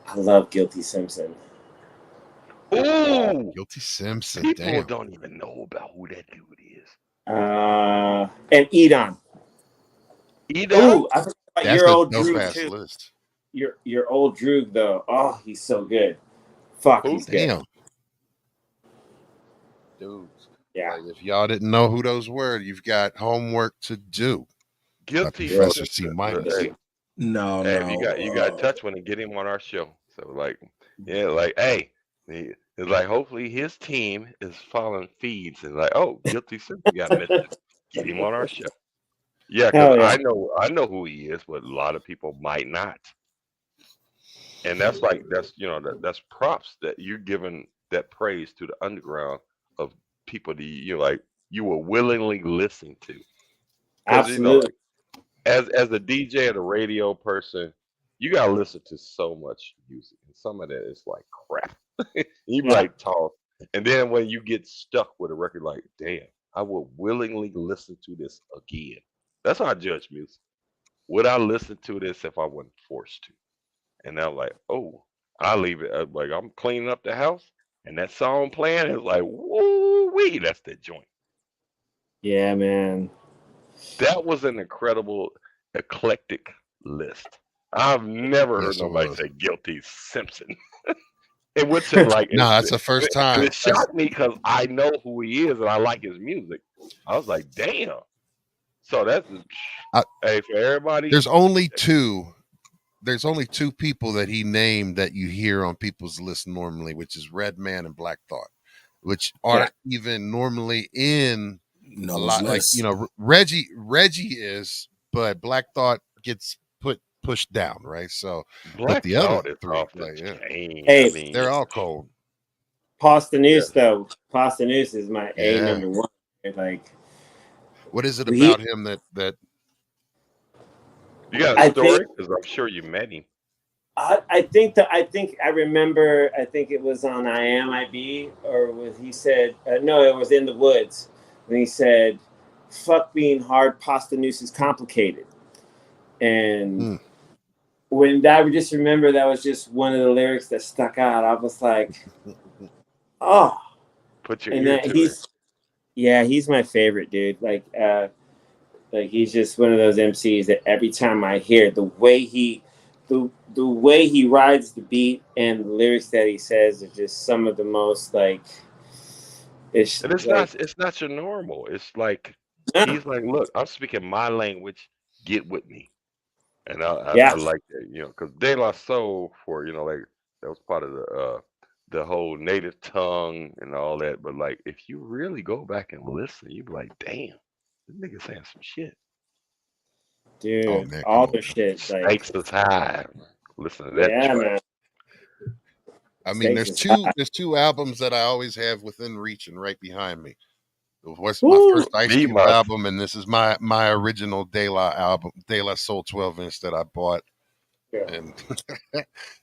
I love Guilty Simpson. Ooh. Guilty Simpson. People Damn. don't even know about who that dude is. And Edon. Edon? Ooh, I forgot about That's your a old dope Droog ass too. list. Your old Droog though. Oh, he's so good. Fuck, Who? he's good. Damn. Dudes. Yeah. Like, if y'all didn't know who those were, you've got homework to do. Guilty Professor Simpson. C minus. Hey, No, hey, no. you got to touch one and get him on our show. So like, yeah, like, hey, it's like hopefully his team is following feeds and like, oh, Guilty Simpson got mentioned. Get him on our show. Yeah, because Hell yeah. I know who he is, but a lot of people might not. And that's like that's props that you're giving that praise to the underground of people that you will willingly listen to. Because Absolutely. as a DJ and a radio person, you gotta listen to so much music, and some of that is like crap. You be Yeah. like talk, and then when you get stuck with a record, like damn, I would willingly listen to this again. That's how I judge music. Would I listen to this if I wasn't forced to? And I'm like, oh, I leave it like I'm cleaning up the house, and that song playing is like, woo wee, that's the joint. Yeah, man. That was an incredible, eclectic list. I've never heard Yes, it nobody was. say guilty Simpson. It would say like No, that's the first time. it shocked me because I know who he is and I like his music. I was like, damn. So that's hey for everybody. There's only two people that he named that you hear on people's list normally, which is Redman and Black Thought, which aren't even normally in a lot. Like, you know, Reggie is, but Black Thought gets pushed down, right? So, but Black the other Thought is three, off the like, yeah, chain. Hey, I mean, they're all cold. Pasta Noose though. Pasta Noose is my A Yeah. number 1. Like, What is it about him that you got a story? Because I'm sure you met him. I think I remember. I think it was on I Am IB, or was he said no? It was In the Woods, and he said, "Fuck being hard. Pasta Noose is complicated." And when I would just remember that was just one of the lyrics that stuck out. I was like, "Oh." Put your And ear that to it. he's my favorite dude. Like he's just one of those MCs that every time I hear the way he rides the beat and the lyrics that he says are just some of the most like it's And like, it's not your normal. It's like no. he's like, look, I'm speaking my language. Get with me. And I Yeah. like that, because De La Soul like that was part of the whole native tongue and all that. But like, if you really go back and listen, you be like, damn, this nigga saying some shit. Dude, Oh, man, all come the on. shit like Stakes is high. Listen to that yeah, track. man. I mean, Stakes is there's two albums that I always have within reach and right behind me. What's my Woo! first Ice Cube B-Must. album, and this is my original De La album, De La Soul 12-inch that I bought. Yeah. And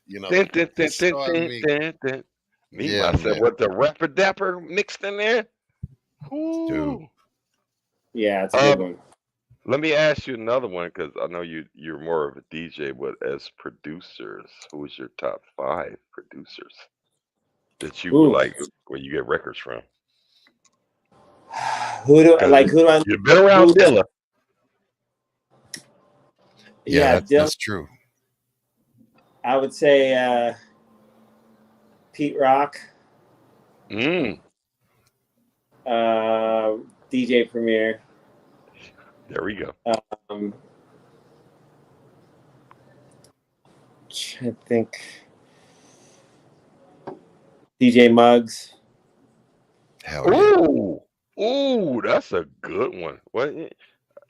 you know, Dun, dun, dun, it started me. dun, dun. Me Yeah, myself man. with the Rapper Dapper mixed in there. Dude. Ooh. Yeah, it's a good one. Let me ask you another one because I know you're more of a DJ, but as producers, who's your top 5 producers that you would like where you get records from? Who do I You've been around Dilla. Yeah, that's true. I would say Pete Rock. DJ Premier. There we go. I think DJ Muggs. Hell yeah. Ooh, that's a good one. What?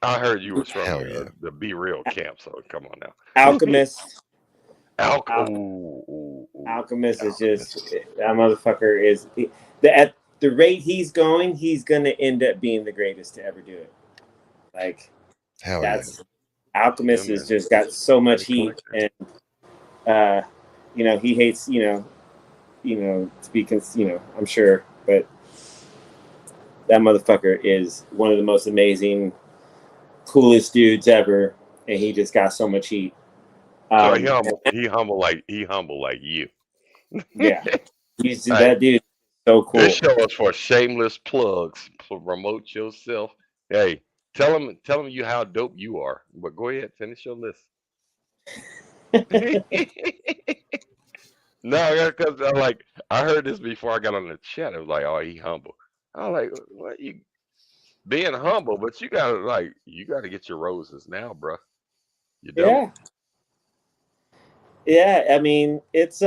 I heard you was from Hell yeah. the Be Real camp, so come on now. Alchemist. Alchemist is just that motherfucker is at the rate he's going, he's gonna end up being the greatest to ever do it. Like Hell that's Alchemist has just got so much heat, and you know, he hates, you know, speaking, you know, I'm sure, but that motherfucker is one of the most amazing, coolest dudes ever, and he just got so much heat. So he humble like you. Yeah, he's that dude. So cool. This show is for shameless plugs. To promote yourself. Hey, tell him you how dope you are. But go ahead, finish your list. No, because I heard this before I got on the chat. It was like, oh, he humble. I was like, what you being humble, but you gotta get your roses now, bro. You don't. Yeah. I mean, it's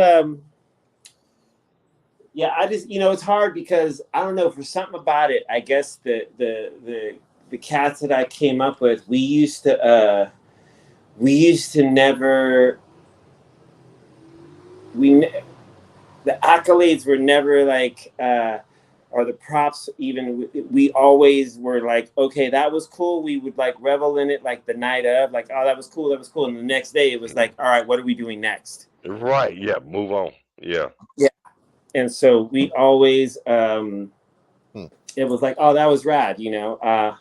yeah, I just, you know, it's hard because I don't know, for something about it, I guess the cats that I came up with, we used to never the accolades were never like or the props even, we always were like, okay, that was cool, we would like revel in it like the night of, like, oh, that was cool, and the next day it was like, all right, what are we doing next? Right, yeah, move on. Yeah. And so we always it was like, oh, that was rad, you know.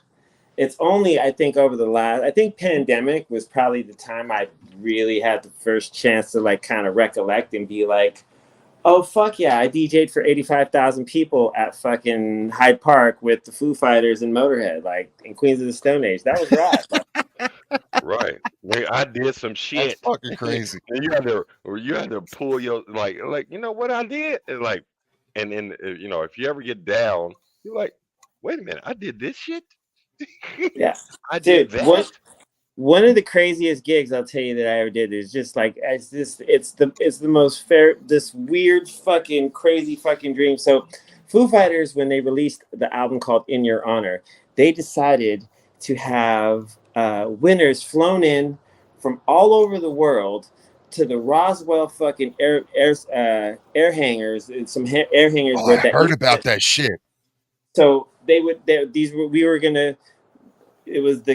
It's only, I think, I think pandemic was probably the time I really had the first chance to like kind of recollect and be like, oh, fuck yeah, I DJ'd for 85,000 people at fucking Hyde Park with the Foo Fighters and Motorhead, like in Queens of the Stone Age. That was rad. Right. I did some shit. That's fucking crazy. And you had to pull your like you know what I did? And like, and then you know, if you ever get down, you're like, wait a minute, I did this shit. Yeah, I did that. One of the craziest gigs I'll tell you that I ever did is just like, it's the most fair, this weird fucking crazy fucking dream. So Foo Fighters, when they released the album called In Your Honor, they decided to have winners flown in from all over the world to the Roswell fucking air hangars, and some air hangars. Oh, I heard about that shit. So the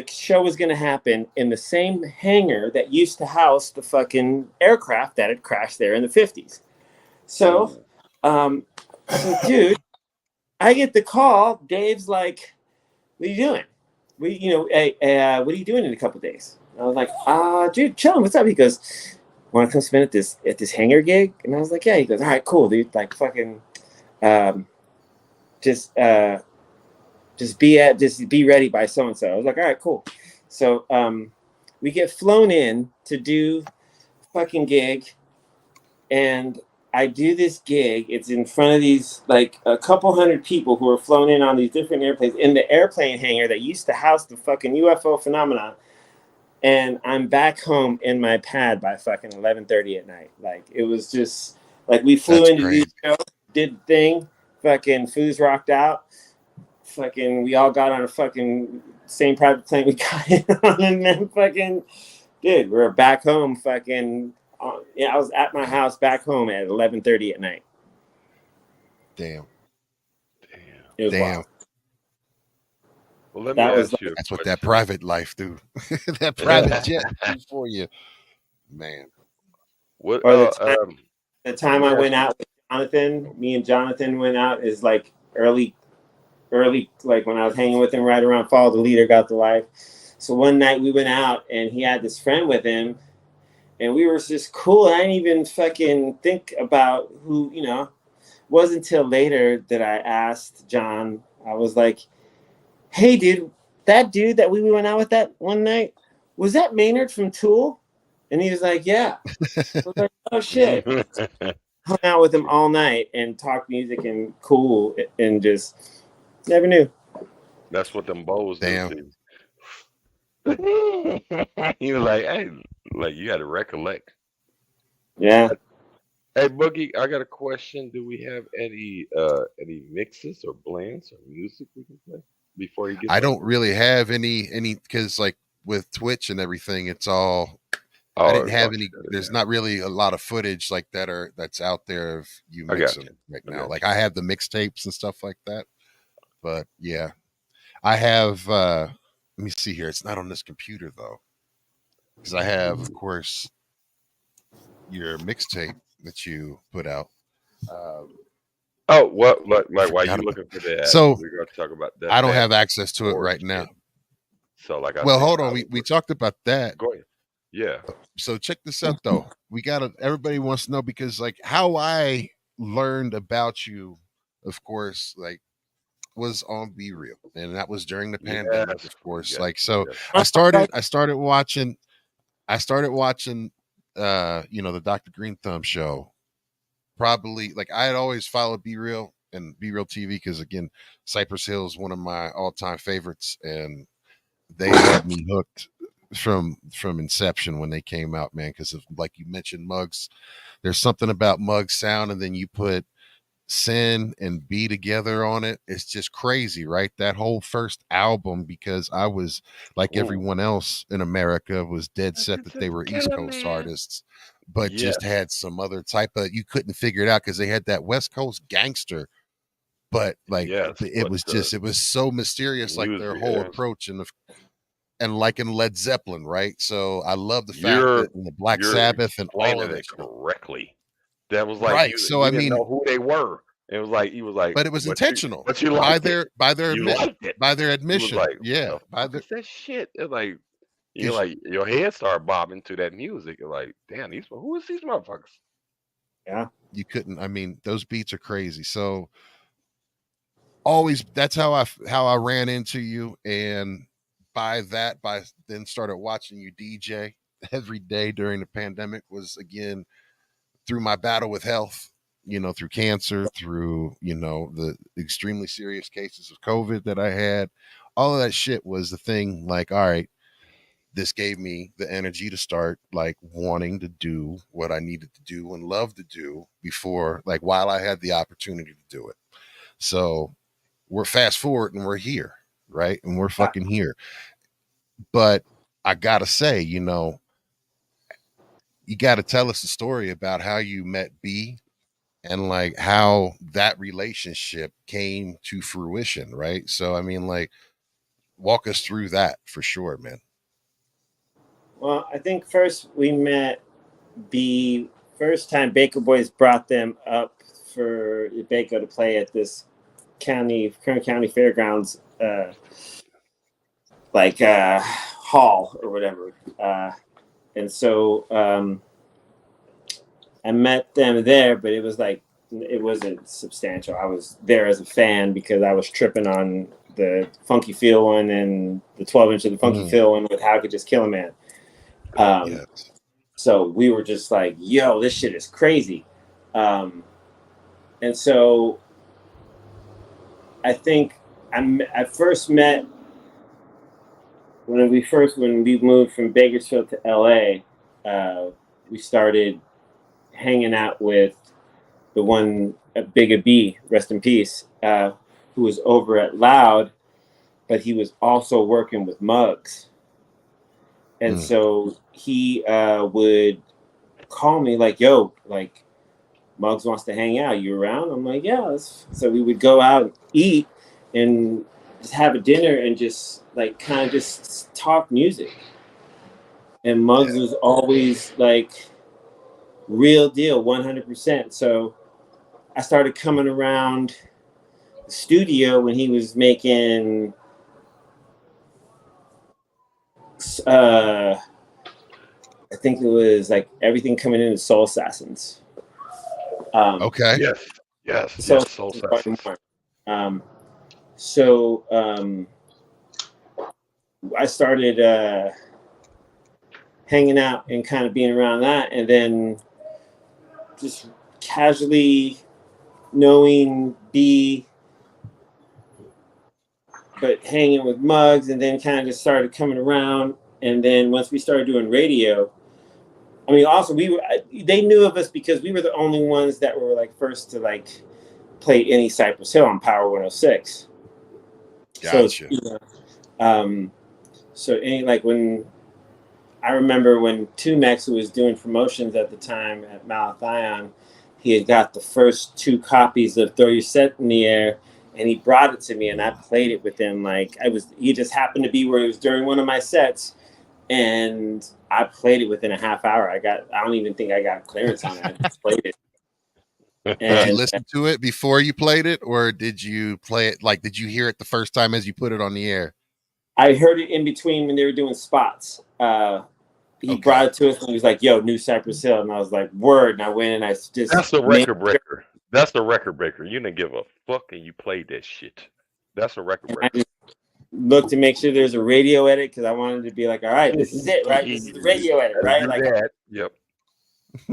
show was going to happen in the same hangar that used to house the fucking aircraft that had crashed there in the 50s. So, dude, I get the call. Dave's like, what are you doing? What are you doing in a couple of days? I was like, dude, chilling. What's up? He goes, want to come spin at this hangar gig? And I was like, yeah. He goes, all right, cool, dude. Like, fucking, just be ready by so and so. I was like, all right, cool. So we get flown in to do fucking gig, and I do this gig. It's in front of these like a couple hundred people who are flown in on these different airplanes in the airplane hangar that used to house the fucking UFO phenomenon. And I'm back home in my pad by fucking 11:30 at night. Like, it was just like, we flew into the show, did the thing, fucking Foos rocked out. Fucking, we all got on a fucking same private plane we got in on, and then fucking, dude, we're back home. Fucking, I was at my house back home at 11:30 at night. Damn. It was wild. Well, let me ask you. That's what that private life do. That private jet for you, man. What? The time I went out with Jonathan, me and Jonathan went out is like early, like when I was hanging with him right around fall, the leader got to life. So one night we went out and he had this friend with him, and we were just cool. I didn't even fucking think about who, you know. It wasn't until later that I asked John, I was like, hey, dude, that dude that we went out with that one night, was that Maynard from Tool? And he was like, yeah. I was like, oh, shit. Hung out with him all night and talked music and cool, and just Never knew. That's what them bows do Damn. to you. He was like, hey, like you got to recollect. Yeah. Hey Boogie, I got a question. Do we have any mixes or blends or music we can play before he gets I on? don't really have any because like with Twitch and everything, it's all I Oh, didn't it's all have any. shut it There's down. not really a lot of footage like that's out there of you I got you. mixing right I now. got Like you. I have the mixtapes and stuff like that. But yeah, I have. Let me see here. It's not on this computer though, because I have, of course, your mixtape that you put out. Um, Oh, what I like while forgot you about. looking for that, So we're gonna talk about I don't that have access to it right now. origin. So like I Well, said, hold on. I We was talked about that. go ahead. Yeah. So check this out though. We gotta everybody wants to know because like how I learned about you, of course, like was on Be Real. And that was during the pandemic, Yes. of course. Yes. Like so Yes. I started watching the Dr. Green Thumb show. Probably like I had always followed Be Real and Be Real TV because again, Cypress Hill is one of my all-time favorites and they had me hooked from inception when they came out, man, because of like you mentioned Muggs. There's something about Muggs sound and then you put Sin and B together on it. It's just crazy, right? That whole first album, because I was like Ooh. everyone else in America was dead That's set that they just were East killer, Coast man. artists, but just Yes. had some other type of you couldn't figure it out because they had that West Coast gangster, but like Yes. it But was the just it was so mysterious, like their music whole is approach and like in Led Zeppelin, right? So I love the fact you're that in the Black you're Sabbath and all explaining of it that shit. correctly. That was like Right. So you I didn't mean, know who they were. It was like he was like, but it was intentional but you liked it. You liked it. by their You was admission. like, what Yeah. the By fuck the is that shit? It's like you're because like your head started bobbing to that music. You're like, damn, who is these motherfuckers? Yeah. you couldn't. I mean, those beats are crazy. So always that's how I ran into you, and by then started watching you DJ every day during the pandemic was again through my battle with health, through cancer, through, the extremely serious cases of COVID that I had. All of that shit was the thing like, all right, this gave me the energy to start like wanting to do what I needed to do and love to do before, like while I had the opportunity to do it. So we're fast forward and we're here, right? And we're Yeah. fucking here. But I gotta say, you gotta tell us the story about how you met B and like how that relationship came to fruition, right? So I mean, like, walk us through that for sure, man. Well, I think first we met the first time Baker Boys brought them up for Baker to play at this Kern County Fairgrounds, hall or whatever. And so I met them there, but it wasn't substantial. I was there as a fan because I was tripping on the Funky Feel one and the 12-inch of the Funky Feel one with How I Could Just Kill a Man. Yes. So we were just like, yo, this shit is crazy. And so I think I first met when we moved from Bakersfield to LA. We started hanging out with the one Big B, rest in peace, who was over at Loud, but he was also working with Muggs. And so he would call me like, yo, like Muggs wants to hang out. You around? I'm like, yeah. So we would go out and eat and just have a dinner and just like kind of just talk music. And Muggs was always like real deal, 100%. So I started coming around the studio when he was making I think it was like everything coming in as Soul Assassins. Okay. Yes. Yes. Soul Yes. Soul Assassins Assassins. um, so I started hanging out and kind of being around that, and then just casually knowing B but hanging with Muggs, and then kind of just started coming around. And then once we started doing radio, I mean, also they knew of us because we were the only ones that were like first to like play any Cypress Hill on Power 106. Gotcha. So any like when I remember when Tumex, who was doing promotions at the time at Malathion, he had got the first 2 copies of Throw Your Set in the Air, and he brought it to me, and I played it with him. Like he just happened to be where it was during one of my sets, and I played it within a half hour. I don't even think I got clearance on it. I just played it. Did you listen to it before you played it, or did you play it? Like, did you hear it the first time as you put it on the air? I heard it in between when they were doing spots. He brought it to us and he was like, "Yo, new Cypress Hill," and I was like, "Word!" And I went and I just That's the record breaker. That's the record breaker. You didn't give a fuck and you played that shit. That's a record breaker. I just looked to make sure there's a radio edit because I wanted to be like, "All right, this is it, right? This is the radio edit, right?" Like, yep.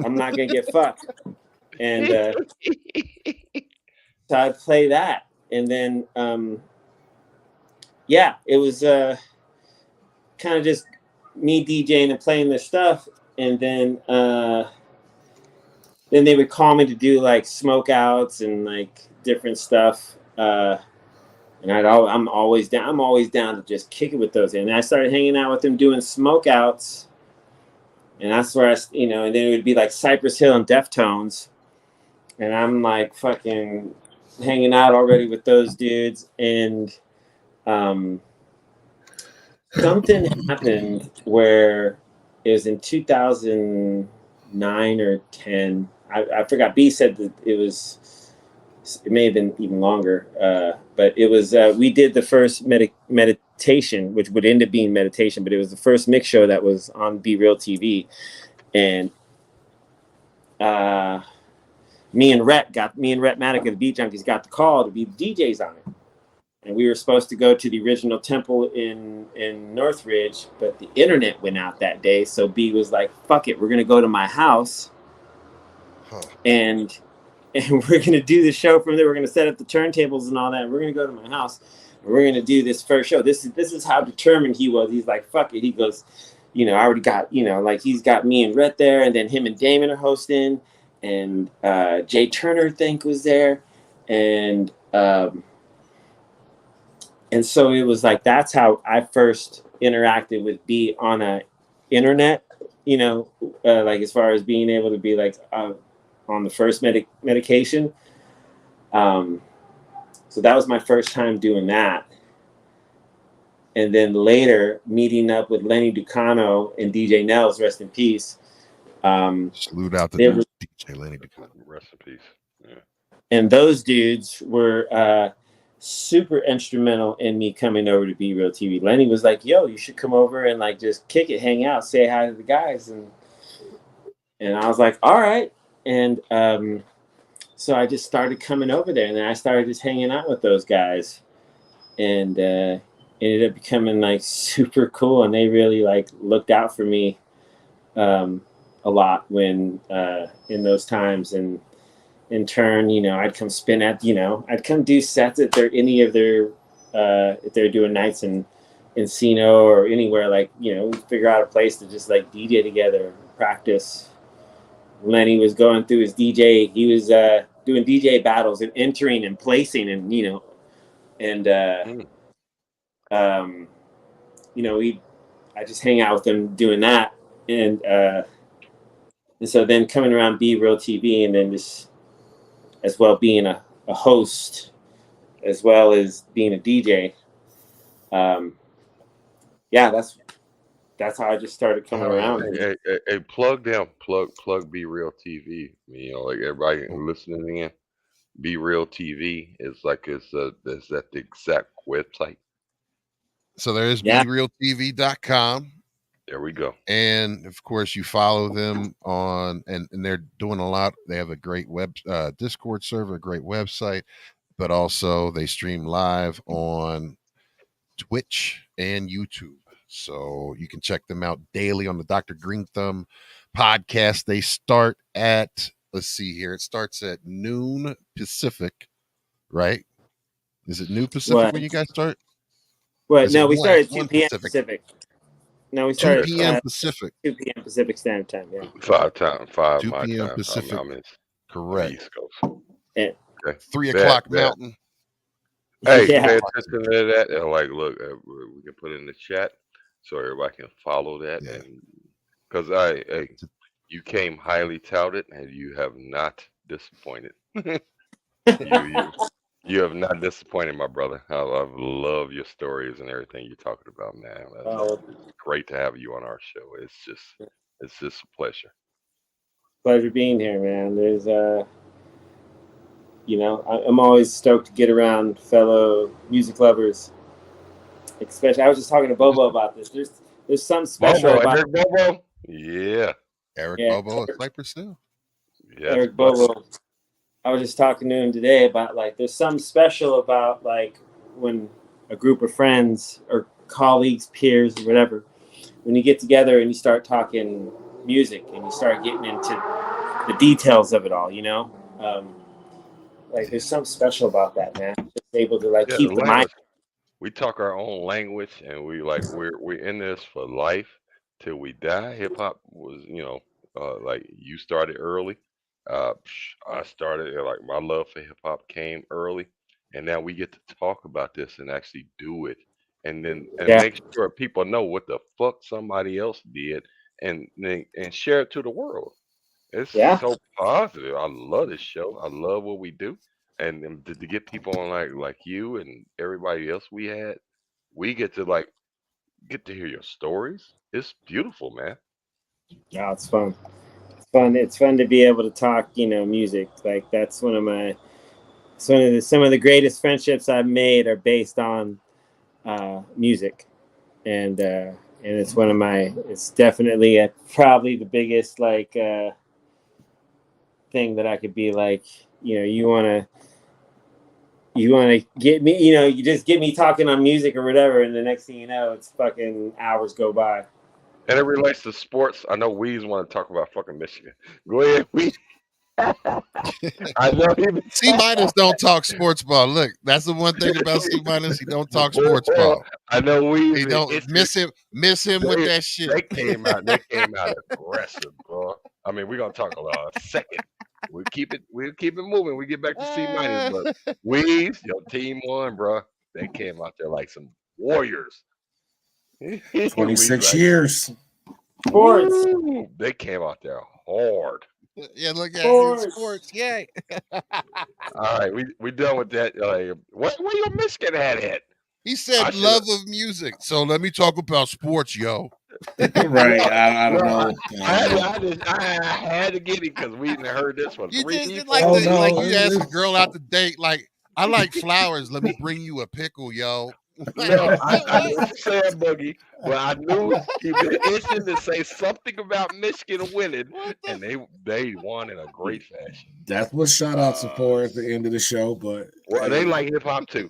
I'm not gonna get fucked. And so I'd play that, and then it was kind of just me DJing and playing their stuff, and then they would call me to do like smoke outs and like different stuff, and I'm always down. I'm always down to just kick it with those. And I started hanging out with them doing smoke outs, and that's where and then it would be like Cypress Hill and Deftones, and I'm like fucking hanging out already with those dudes, and something happened where it was in 2009 or 10. I forgot. B said that it may have been even longer, but it was, we did the first meditation, which would end up being meditation, but it was the first mix show that was on BRealTV. And me and Rhett Maddock of the Beat Junkies got the call to be the DJs on it. And we were supposed to go to the original temple in Northridge, but the internet went out that day. So B was like, "Fuck it, we're gonna go to my house, and we're gonna do the show from there. We're gonna set up the turntables and all that. And we're gonna go to my house, and we're gonna do this first show." This is how determined he was. He's like, "Fuck it." He goes, I already got, like he's got me and Rhett there, and then him and Damon are hosting, and Jay Turner, I think, was there, and so it was like, that's how I first interacted with B on a internet, like as far as being able to be like on the first medication. So that was my first time doing that. And then later meeting up with Lenny Ducano and DJ Nels, rest in peace. Salute out to DJ Lenny Ducano. Rest in peace. Yeah. And those dudes were super instrumental in me coming over to BRealTV. Lenny was like, "Yo, you should come over and like just kick it, hang out, say hi to the guys." And I was like, "All right." And so I just started coming over there, and then I started just hanging out with those guys, and ended up becoming like super cool. And they really like looked out for me a lot when in those times. And in turn, I'd come spin at, I'd come do sets at any of their, if they're doing nights in Encino or anywhere, like, figure out a place to just like DJ together, practice. Lenny was going through his DJ. He was doing DJ battles and entering and placing, and, I just hang out with him doing that. And so then coming around BRealTV, and then just, as well being a host, as well as being a DJ. That's how I just started coming around. Hey, plug BRealTV. Like everybody listening in, BRealTV is that the exact website. So there is BRealTV.com. There we go. And of course, you follow them on, and they're doing a lot. They have a great Discord server, a great website, but also they stream live on Twitch and YouTube. So you can check them out daily on the Dr. Green Thumb podcast. They start at, let's see here, it starts at noon Pacific, right? Is it noon Pacific when you guys start? What? Is it No, we started at 2 1 p.m. Pacific? Pacific. No, we 2 started p.m. Pacific. 2 p.m. Pacific Standard Time. Yeah. 5 2 my p.m. time. Pacific. I'm in on the Correct. East Coast. Yeah. Okay. 3 Bet, o'clock bet. Mountain. Hey, Yeah. pay attention to that. And like, look, we can put it in the chat so everybody can follow that. Yeah. And because you came highly touted, and you have not disappointed. You have not disappointed, my brother. I love your stories and everything you're talking about, man. It's great to have you on our show. It's just a pleasure. Pleasure being here, man. There's I'm always stoked to get around fellow music lovers. Especially, I was just talking to Bobo about this. There's something special Bobo, about Eric Bobo. Yeah. Eric Yeah. Bobo at Cypress Hill. Yes, Eric buddy. Bobo. I was just talking to him today about like there's something special about like when a group of friends or colleagues, peers, or whatever, when you get together and you start talking music and you start getting into the details of it all, like there's something special about that, man. Just able to like Yeah, keep the the mind. language. We talk our own language, and we're in this for life till we die. Hip hop was, like you started early. I started like my love for hip hop came early, and now we get to talk about this and actually do it, and Yeah. make sure people know what the fuck somebody else did, and share it to the world. It's Yeah. so positive. I love this show. I love what we do, and to get people on like you and everybody else we get to hear your stories. It's beautiful, man. Yeah, it's fun. It's fun to be able to talk, music. Like that's some of the greatest friendships I've made are based on music, and it's it's definitely probably the biggest thing that I could be like, you want to get me, you just get me talking on music or whatever, and the next thing you know, it's fucking hours go by. And it relates to sports. I know Weez want to talk about fucking Michigan. Go ahead, Weez. I know he C minus don't talk sports ball. Look, that's the one thing about C minus. He don't talk sports ball. I know Weez. He don't miss him with that shit. They came out aggressive, bro. I mean, we're gonna talk about a second. We'll keep it moving. We get back to C minus, but Weez, your team won, bro. They came out there like some warriors. 26 years. Sports. Woo, they came out there hard. Yeah, look at it. Sports. Yay. All right, we done with that. Where your Michigan at? He said love of music. So let me talk about sports, yo. Right. I don't know. I had to get it because we didn't heard this one. You Three just people. like you ask a girl out to date, like, I like flowers. Let me bring you a pickle, yo. No, I didn't say a boogie, but I knew he'd been itching to say something about Michigan winning, and they won in a great fashion. That's what shout outs are for at the end of the show, but they like hip hop too.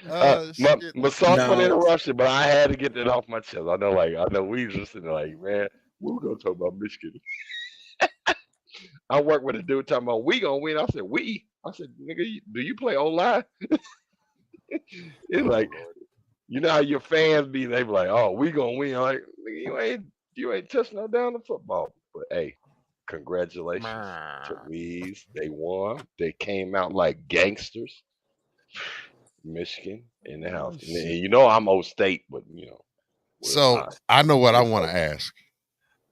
My soft one interruption, but I had to get that off my chest. I know we just sitting there like, man, we're gonna talk about Michigan. I work with a dude talking about we gonna win. I said, nigga, do you play O-line? It's like, you know how your fans be, they be like, oh, we gonna win. I'm like, you ain't touching no down the football. But hey, congratulations to Weez. They won. They came out like gangsters. Michigan in the house. And I'm old state, but So I know what I want to ask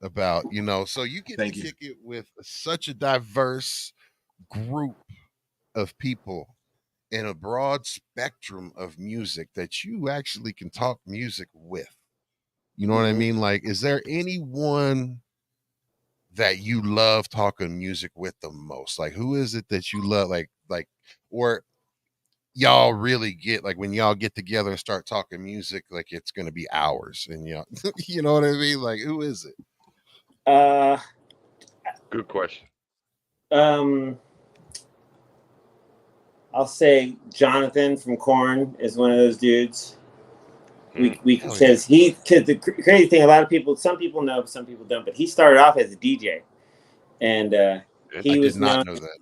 about, so you get to kick it with such a diverse group of people in a broad spectrum of music that you actually can talk music with. You know what I mean? Like, is there anyone that you love talking music with the most? Like, who is it that you love? Like, or y'all really get, like, when y'all get together and start talking music, like it's going to be hours, and you know what I mean? Like, who is it? Good question. I'll say Jonathan from Korn is one of those dudes. Because the crazy thing, some people know, some people don't, but he started off as a DJ, and he was not know that.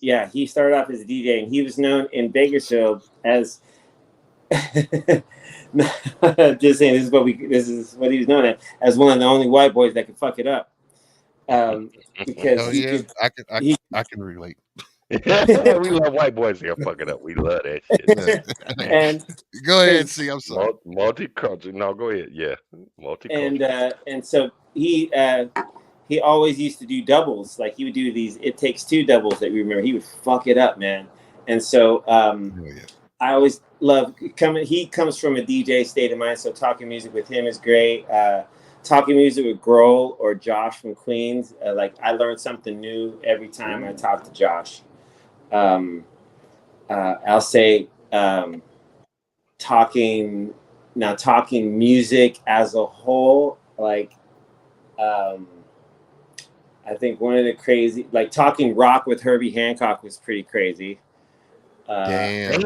yeah, he started off as a DJ, and he was known in Bakersfield as. Just saying, this is what he was known as one of the only white boys that could fuck it up. Because Oh he yeah, could. I can relate. We love white boys here. Fuck it up. We love that shit. And Go ahead, see. I'm sorry. Multicultural. No, go ahead. Yeah, multicultural. and so he always used to do doubles. Like he would do these It Takes Two doubles that we remember. He would fuck it up, man. And so I always love coming. He comes from a DJ state of mind, so talking music with him is great. Talking music with Grohl or Josh from Queens, like I learned something new every time I talk to Josh. I'll say talking music as a whole, like I think one of the crazy, like talking rock with Herbie Hancock was pretty crazy. Damn.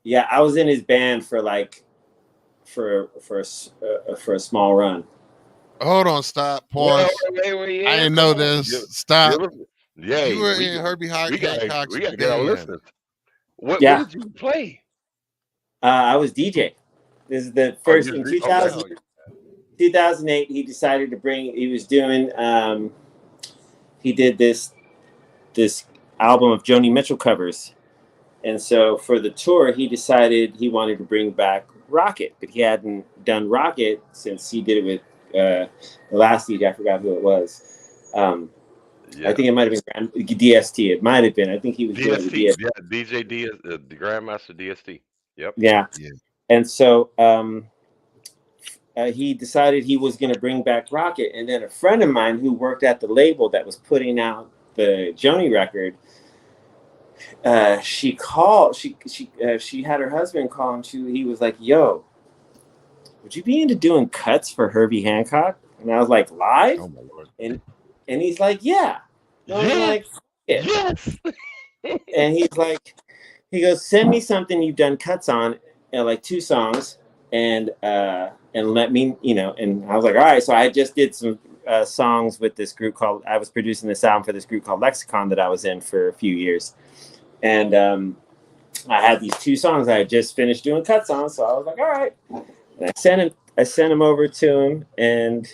Yeah, I was in his band for like for a small run. Hold on, stop, pause. Wait, I didn't know this. Stop. Yeah, You were in Herbie Hancock's we gotta get our band. listeners. What did you play? I was DJ. This is the first in 2008. He decided to bring. He was doing. He did this album of Joni Mitchell covers, and so for the tour, he decided he wanted to bring back Rocket, but he hadn't done Rocket since he did it with the last DJ. I forgot who it was. I think it might have been DST. It might have been. I think he was doing the DST. Yeah, DJ DS, the Grandmaster DST. Yep. Yeah. And so he decided he was going to bring back Rocket, and then a friend of mine who worked at the label that was putting out the Joni record, she called. She had her husband call, and he was like, "Yo, would you be into doing cuts for Herbie Hancock?" And I was like, "Live?" Oh my Lord. And he's like, "Yeah." And I was like, "Yes." And he goes, "Send me something you've done cuts on, like 2 songs, and let me, And I was like, "All right." So I just did some songs with this group I was producing this album for this group called Lexicon that I was in for a few years, and I had these 2 songs I had just finished doing cuts on. So I was like, "All right." And I sent him over to him, and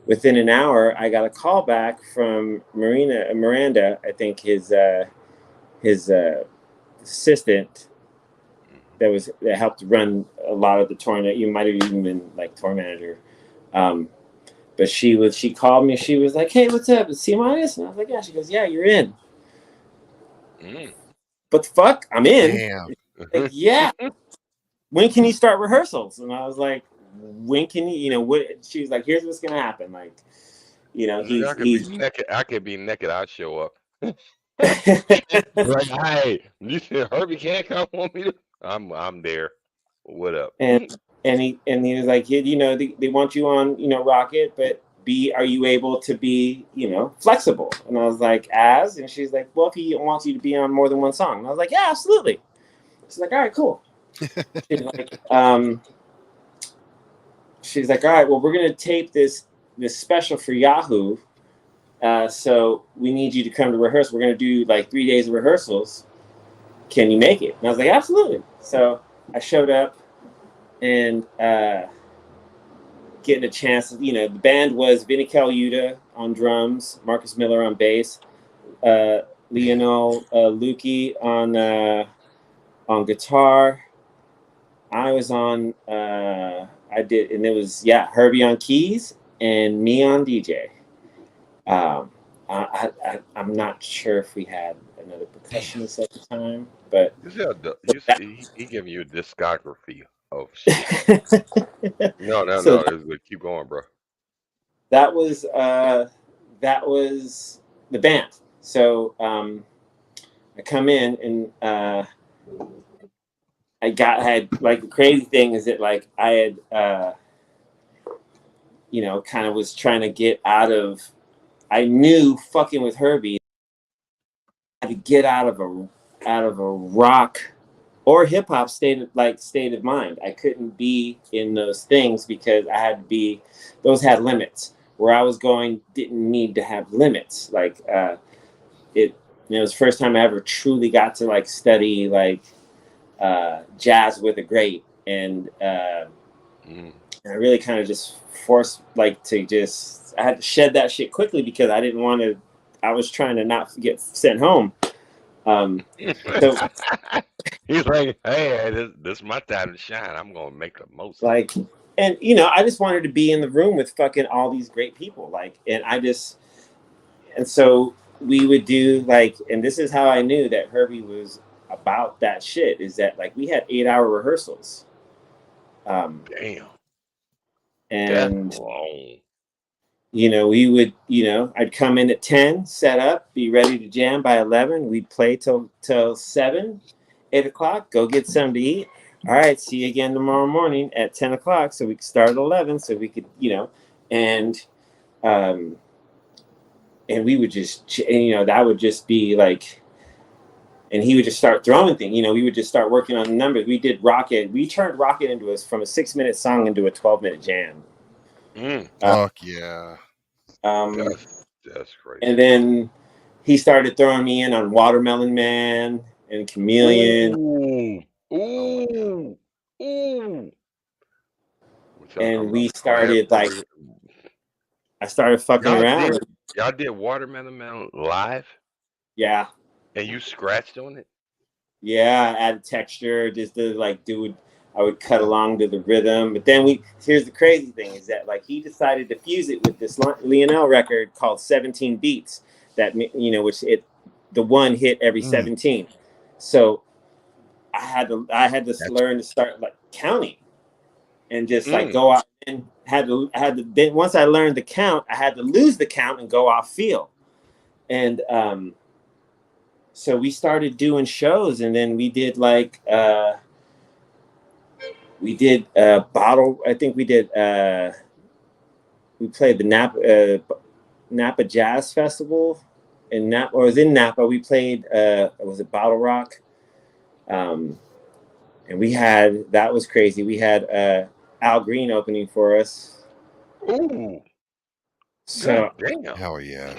within an hour, I got a call back from Miranda, I think his assistant that helped run a lot of the tour. You might have even been like tour manager. But she called me. She was like, "Hey, what's up? It's C-?" And I was like, "Yeah." She goes, "Yeah, you're in." But the fuck, I'm in. Damn. Like, yeah. When can you start rehearsals? And I was like, when can you, what? She was like, "Here's what's gonna happen. Like, he's naked. I could be naked. I'll show up. Like, hey, you said Herbie Hancock want me to? I'm there. What up? And he was like, they want you on, Rocket, but are you able to be, flexible? And I was like, and she's like, "Well, if he wants you to be on more than one song." And I was like, "Yeah, absolutely." She's like, "All right, cool." She's like, "All right, well, we're gonna tape this special for Yahoo. So we need you to come to rehearsal. We're gonna do like 3 days of rehearsals. Can you make it?" And I was like, "Absolutely." So I showed up, and getting a chance. The band was Vinny Caluta on drums, Marcus Miller on bass, Lionel Lukey on guitar. I was on. And it was Herbie on keys and me on DJ. I'm not sure if we had another percussionist at the time, but he giving you a discography of shit. No. Keep going, bro. That was the band. So I come in and I had like the crazy thing is that like I had kind of was trying to get out of. I knew fucking with Herbie, I had to get out of a rock or hip hop state of mind. I couldn't be in those things because I had to be. Those had limits. where I was going didn't need to have limits. Like it was the first time I ever truly got to like study like jazz with a great, and I really kind of just forced like to just I had to shed that shit quickly because I didn't want to. I was trying to not get sent home. So He's like, hey, this is my time to shine. I'm gonna make the most of like, and I just wanted to be in the room with fucking all these great people. Like, and so we would do like, and this is how I knew that Herbie was about that shit. Is that like we had 8-hour rehearsals. Damn. And That's long. we would, I'd come in at 10, set up, be ready to jam by 11. We'd play till 7, 8 o'clock, go get something to eat. All right, see you again tomorrow morning at 10 o'clock. So we could start at 11 so we could, and we would just, that would just be like, and he would just start throwing things. We would just start working on the numbers. We did Rocket. We turned Rocket into from a 6-minute song into a 12-minute jam. Fuck yeah. That's crazy. And then he started throwing me in on Watermelon Man and Chameleon. Ooh. And we started like, I started fucking around. Y'all did Watermelon Man live? Yeah. And you scratched on it? Yeah, added texture, just to like I would cut along to the rhythm. But then here's the crazy thing is that like he decided to fuse it with this Lionel record called 17 Beats that, which the one hit every 17. So I had to learn to start like counting and just like go out and then once I learned the count, I had to lose the count and go off feel. And, so we started doing shows, and then we did like bottle. I think we did. We played the Napa Jazz Festival in Napa, or it was in Napa. We played. Was it Bottle Rock? And that was crazy. We had Al Green opening for us. Ooh. So damn. Hell yeah.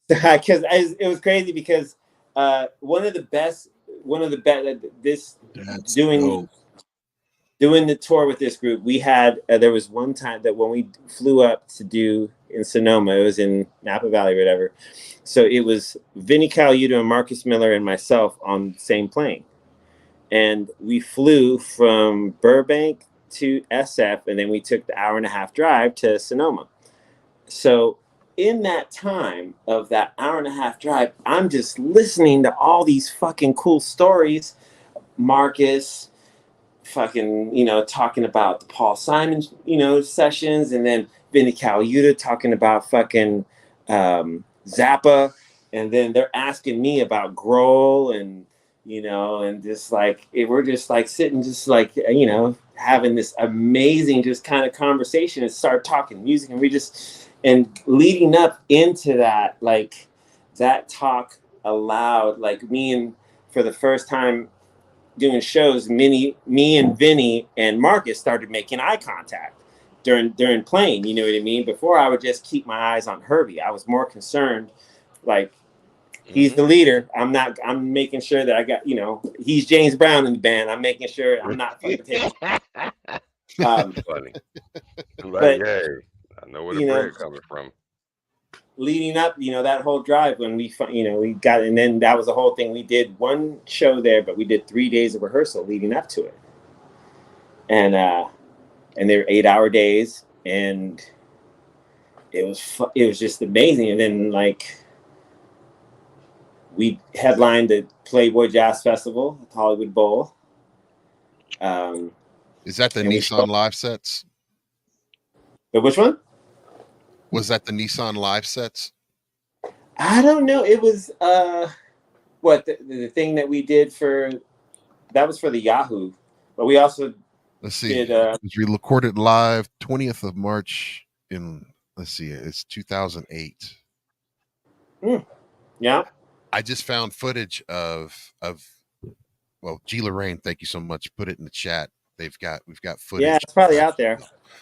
Because it was crazy because. One of the best doing the tour with this group, we had there was one time that when we flew up to do in Sonoma, it was in Napa Valley or whatever. So it was Vinny Colaiuta and Marcus Miller and myself on the same plane, and we flew from Burbank to SF, and then we took the 1.5-hour drive to Sonoma. So in that time of that 1.5-hour drive, I'm just listening to all these fucking cool stories. Marcus fucking, talking about the Paul Simon, sessions, and then Vinny Colaiuta talking about fucking Zappa. And then they're asking me about Grohl and, and just like, we're just like sitting, just like, having this amazing just kind of conversation and start talking music. And leading up into that, like that talk allowed like for the first time doing shows, me and Vinny and Marcus started making eye contact during playing, you know what I mean? Before I would just keep my eyes on Herbie. I was more concerned, like he's the leader. I'm making sure that I got, he's James Brown in the band. I'm making sure I'm not fucking taking. Funny. But, hey, I know where the bread coming from. Leading up, that whole drive when we got, and then that was the whole thing. We did one show there, but we did 3 days of rehearsal leading up to it, and they were 8-hour days, and it was just amazing. And then like we headlined the Playboy Jazz Festival at Hollywood Bowl. Is that the Nissan live sets? But which one? Was that the Nissan live sets? I don't know. It was what the thing that we did that was for the Yahoo, but we also did. We recorded live 20th of March in it's 2008. Yeah. I just found footage of G. Lorraine, thank you so much. Put it in the chat. We've got footage. Yeah, it's probably out there.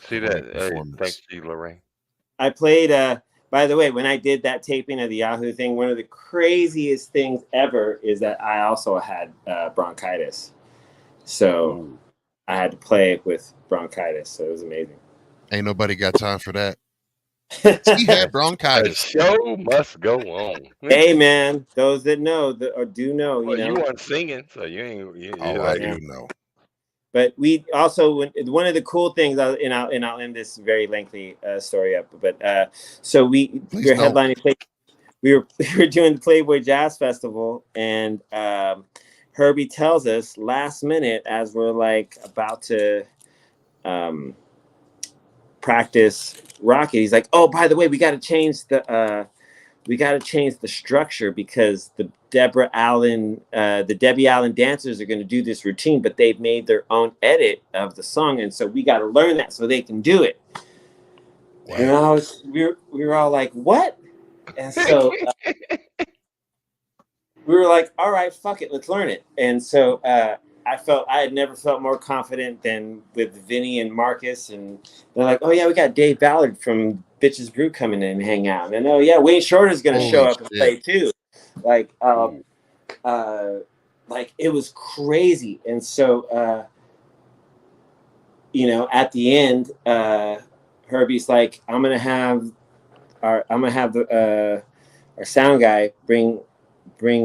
See that? Thanks, G. Lorraine. I played. By the way, when I did that taping of the Yahoo thing, one of the craziest things ever is that I also had bronchitis, so Ooh. I had to play it with bronchitis. So it was amazing. Ain't nobody got time for that. He had The bronchitis. show must go on. Hey man, those that know or do know, Well, you you know. weren't singing, so you ain't. Oh, You're I like, Yeah. do know. But we also one of the cool things, and I'll end this very lengthy story up. But so we Please were don't. headlining. We were doing the Playboy Jazz Festival, and Herbie tells us last minute as we're like about to practice Rocket. He's like, "Oh, by the way, we got to change the structure because the Debbie Allen dancers are going to do this routine, but they've made their own edit of the song, and so we got to learn that so they can do it." Wow. And we were all like, "What?" And so we were like, "All right, fuck it, let's learn it." And so I had never felt more confident than with Vinny and Marcus, and they're like, "Oh yeah, we got Dave Ballard from Bitches Brew coming in and hang out," and oh yeah, Wayne Shorter's going to show Holy up and play shit. too. Like, ooh, like it was crazy. And so at the end, Herbie's like, I'm gonna have our sound guy bring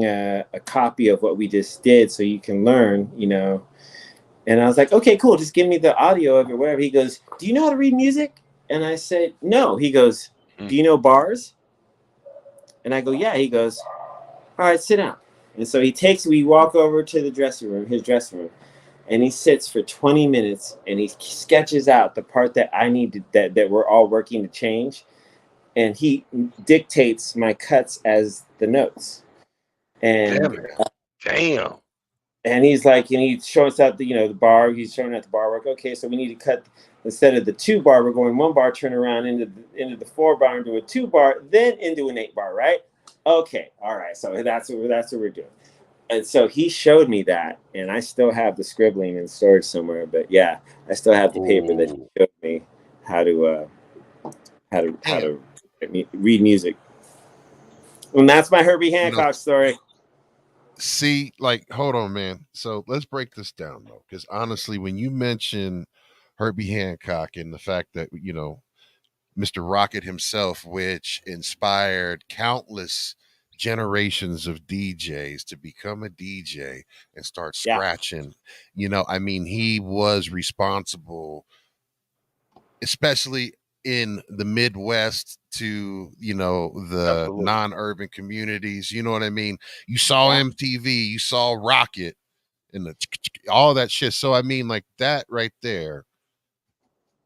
a copy of what we just did so you can learn. And I was like, okay, cool, just give me the audio of it, whatever. He goes, do you know how to read music? And I said, no. He goes, do you know bars? And I go, yeah. He goes, all right, sit down. And so we walk over to his dressing room, and he sits for 20 minutes and he sketches out the part that I need that we're all working to change. And he dictates my cuts as the notes. damn And it, damn. and he's like, and he shows out the bar. He's showing out the bar work. Okay, so we need to cut, instead of the 2 bar, we're going 1 bar, turn around into the 4 bar, into a 2 bar, then into an 8 bar, right? Okay, all right. So that's what we're doing. And so he showed me that, and I still have the scribbling in storage somewhere. But yeah, I still have the paper that he Ooh. showed me how to read music. And that's my Herbie Hancock story. See, like, hold on, man. So let's break this down, though, because honestly, when you mention Herbie Hancock and the fact that, Mr. Rocket himself, which inspired countless generations of DJs to become a DJ and start Yeah. scratching, he was responsible, especially in the Midwest, to the Absolutely. non-urban communities. You know what I mean? You saw MTV, you saw Rocket, and all that shit. So I mean, like, that right there,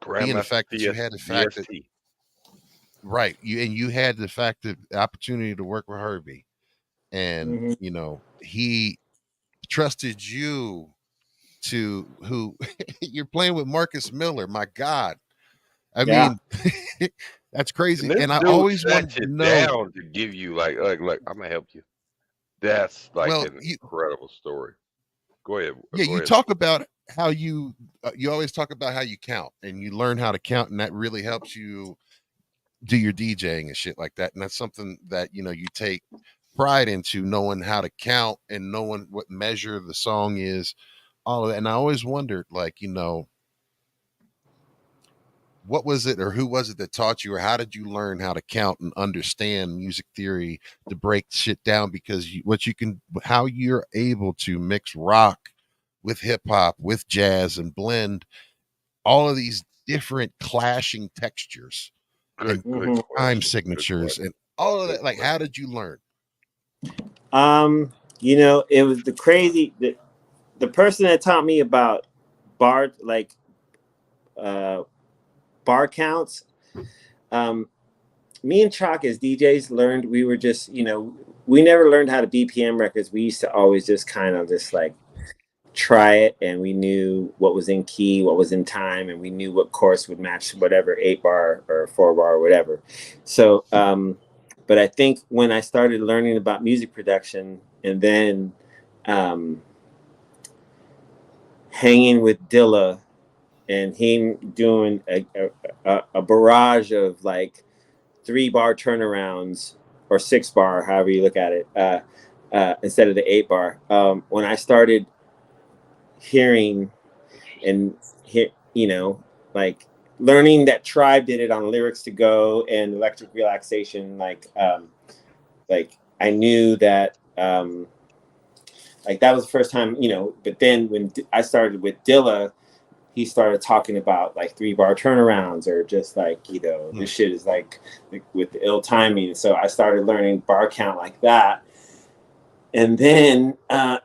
being the Grandmaster fact that you had the fact that DST. right, you had the fact that the opportunity to work with Herbie, and he trusted you to who you're playing with Marcus Miller. My God. I mean, that's And crazy. this And I dude always wanted sat to you know, down to give you like I'm gonna help you. That's like well, an incredible story. Go ahead. yeah, Go you ahead. talk about how you always talk about how you count and you learn how to count, and that really helps you do your DJing and shit like that. And that's something that, you take pride into, knowing how to count and knowing what measure the song is, all of that. And I always wondered, like, what was it or who was it that taught you, or how did you learn how to count and understand music theory to break shit down? Because how you're able to mix rock with hip hop, with jazz, and blend all of these different clashing textures Good, and good time question. Good signatures question. and all of Good that. Like, how question. did you learn? It was the person that taught me about bar uh bar counts. Me and Chalk as DJs learned, we were just, we never learned how to BPM records. We used to always just kind of just like try it, and we knew what was in key, what was in time, and we knew what chorus would match whatever 8 bar or 4 bar or whatever. So but I think when I started learning about music production, and then hanging with Dilla and him doing a barrage of like 3-bar turnarounds or 6-bar, however you look at it, instead of the 8-bar. When I started hearing and like learning that Tribe did it on Lyrics to Go and Electric Relaxation, like I knew that like that was the first time, but then when I started with Dilla, he started talking about like 3-bar turnarounds, or just like, this shit is like with the ill timing. So I started learning bar count like that. And then I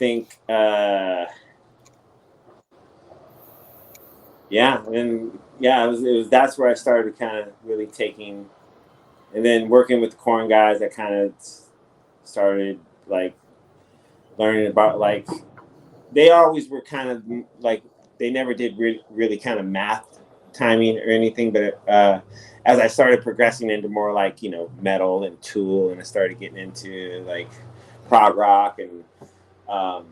think it was that's where I started kind of really taking, and then working with the Corn guys, I kind of started like learning about, like, they always were kind of like, they never did really kind of math timing or anything, but as I started progressing into more like, metal and Tool, and I started getting into like prog rock, and I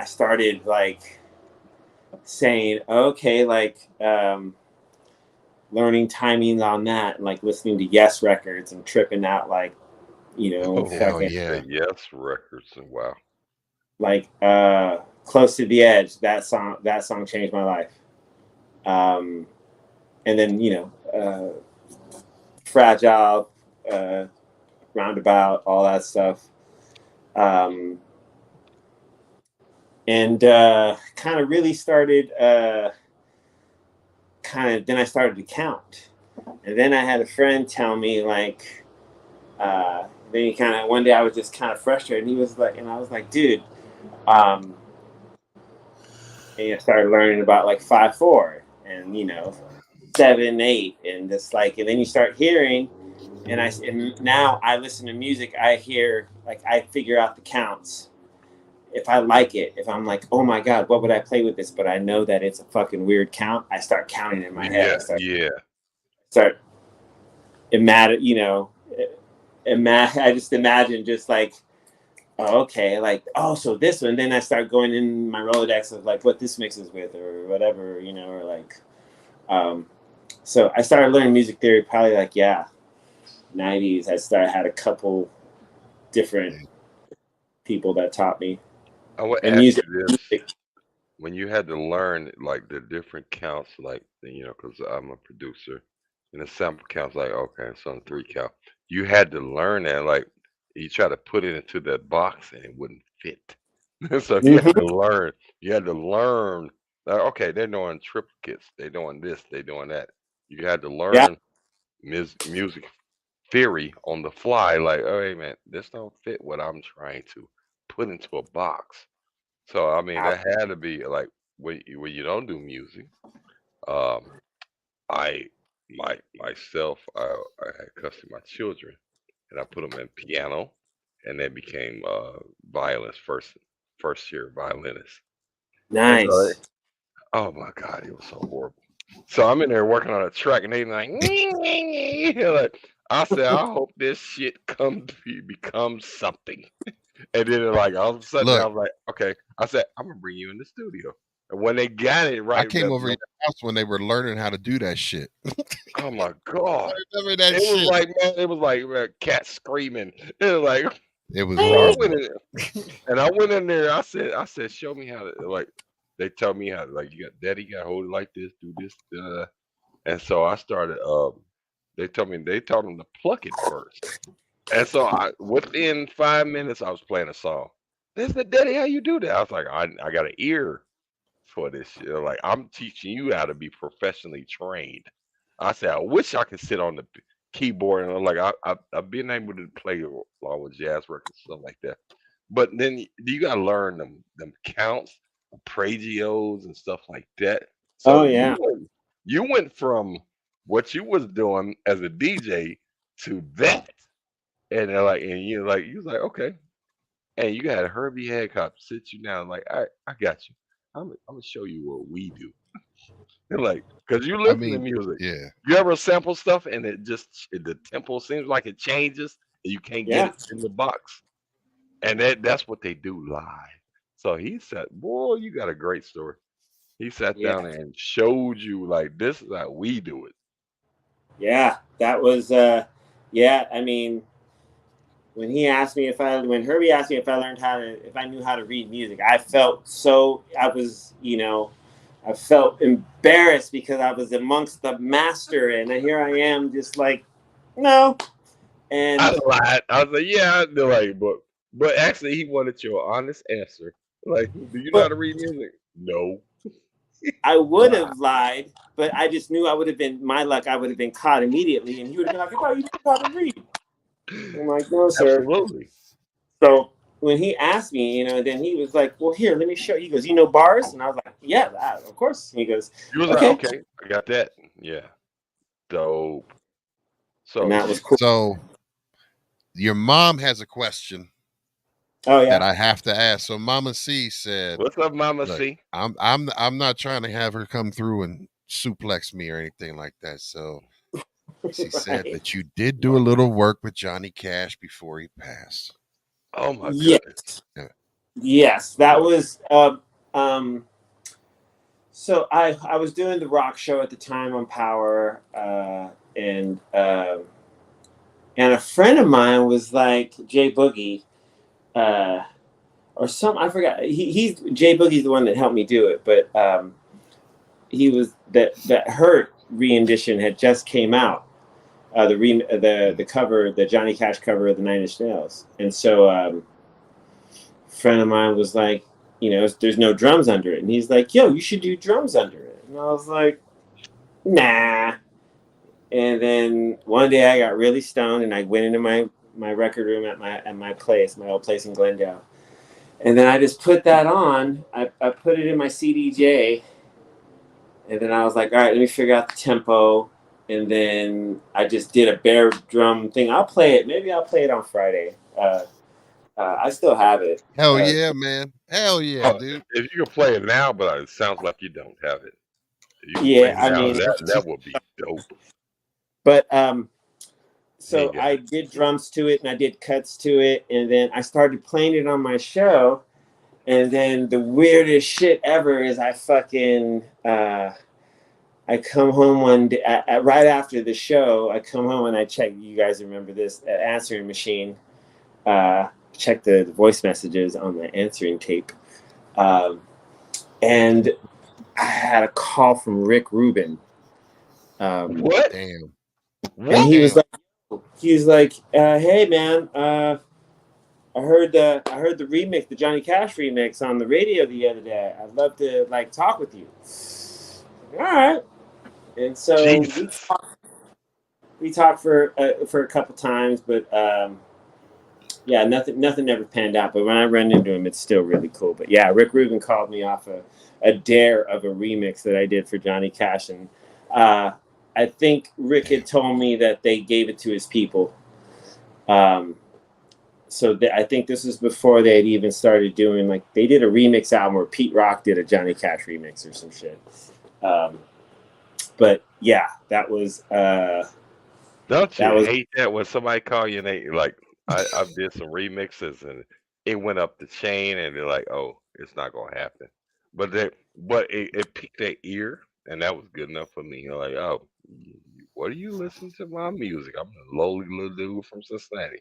started like saying, okay, like learning timings on that, and like listening to Yes records and tripping out, like, Hell yeah. Yes records, and wow. Like Close to the Edge, that song changed my life. And then Fragile, Roundabout, all that stuff. And kind of really started then I started to count. And then I had a friend tell me, like, then he kind of, one day I was just kind of frustrated, and he was like, and I was like, dude, and I started learning about like 5/4 and 7/8, and just like, and then you start hearing, and now I listen to music, I hear, like, I figure out the counts. If I like it, if I'm like, oh my God, what would I play with this? But I know that it's a fucking weird count, I start counting in my head. Start imagine, I just imagine just like, oh, okay, like, oh, so this one. Then I start going in my Rolodex of like what this mixes with, or whatever, or like, so I started learning music theory probably like 90s. I had a couple different people that taught me. I would And ask music. you this: when you had to learn like the different counts, like, because I'm a producer, and the sample counts, like, okay, it's on 3 count. You had to learn that, like, you try to put it into that box and it wouldn't fit. So you had to learn. You had to learn. Like, okay, they're doing triplicates. They're doing this. They're doing that. You had to learn music theory on the fly. Like, oh, hey man, this don't fit what I'm trying to put into a box. So I mean, that had to be like when you don't do music. Um, I myself, I had custody of my children, and I put them in piano, and they became violinists, first year violinists. And so Nice. oh my God, it was so horrible. So I'm in there working on a track, and they like, like, I said, I hope this shit becomes something. And then like all of a sudden I Look, was like, okay. I said, I'm gonna bring you in the studio. And when they got it I right, came over your house when they were learning how to do that shit. oh my God. I remember that It was shit. like, man, it was like cats screaming. It was like, It was so I horrible. went in, and I went in there. I said, show me how to, like. They tell me how to, like, daddy got to hold it like this, do this, and so I started. They taught them to pluck it first, and so within 5 minutes I was playing a song. They said, "Daddy, how you do that?" I was like, "I got an ear for this shit. Like, I'm teaching you how to be professionally trained." I said, "I wish I could sit on the keyboard and like I've been able to play along with jazz records, stuff like that." But then you gotta learn them counts, arpeggios, and stuff like that. Oh So yeah. you went from what you was doing as a DJ to that, and they're like, and you was like, okay, and you had Herbie Hancock sit you down, like, I got you. I'm gonna show you what we do. And like, cause you I listen to mean, music. yeah. You ever sample stuff and the tempo seems like it changes and you can't get Yeah. it in the box. And that's what they do live. So he said, boy, you got a great story. He sat Yeah. down and showed you like this is how we do it. Yeah, that was yeah, I mean, when Herbie asked me if I knew how to read music, I felt embarrassed because I was amongst the master, and here I am, just like, no. And I lied. I was like, yeah, they're like, but actually, he wanted your honest answer. Like, do you know how but to read music? No. I would Wow. have lied, but I just knew I would have been my luck. I would have been caught immediately, and he would have been like, "Oh, you know how to read." I'm like, "No, sir." Absolutely. So when he asked me, then he was like, "Well, here, let me show you." He goes, "You know bars?" And I was like, "Yeah, of course." And he goes, You was like, "Okay," okay, I got that. Yeah, dope. and So that was cool. So your mom has a question Oh that yeah, I have to ask. So Mama C said, what's up, Mama "Look, C? I'm not trying to have her come through and suplex me or anything like that." So she said right. that you did do a little work with Johnny Cash before he passed. Oh my goodness. Yes, Yeah. yes, that Yeah. was. Um, so I was doing the rock show at the time on Power, and a friend of mine was like Jay Boogie, uh, or some I forgot. He's Jay Boogie's the one that helped me do it, but he was that Hurt rendition had just came out. The cover, the Johnny Cash cover of the Nine Inch Nails, and so a friend of mine was like, there's no drums under it, and he's like, "Yo, you should do drums under it," and I was like, "Nah." And then one day I got really stoned, and I went into my record room at my old place in Glendale, and then I just put that on. I put it in my CDJ, and then I was like, all right, let me figure out the tempo. And then I just did a bare drum thing. Maybe I'll play it on Friday. I still have it. Hell yeah, man. Hell yeah, dude. If you can play it now, but it sounds like you don't have it. If you can play Yeah, it I now, mean, that would be dope. but You so got I did drums to it, and I did cuts to it, and then I started playing it on my show. And then the weirdest shit ever is I come home one day, right after the show. I come home and I check. You guys remember this answering machine? Check the voice messages on my answering tape, and I had a call from Rick Rubin, what? Damn. and What? Damn. he's like, "Hey man, I heard the remix, the Johnny Cash remix on the radio the other day. I'd love to talk with you." All right, and so Jesus. we talked for a couple times, but yeah, nothing ever panned out. But when I run into him, it's still really cool. But yeah, Rick Rubin called me off a dare of a remix that I did for Johnny Cash, and I think Rick had told me that they gave it to his people. So I think this is before they had even started doing they did a remix album where Pete Rock did a Johnny Cash remix or some shit. But yeah, that was Don't you that was hate that when somebody call you and they like, I did some remixes and it went up the chain and they're like, oh, it's not gonna happen. But it piqued their ear and that was good enough for me. You're like, oh, what do you listen to my music? I'm a lowly little dude from Cincinnati.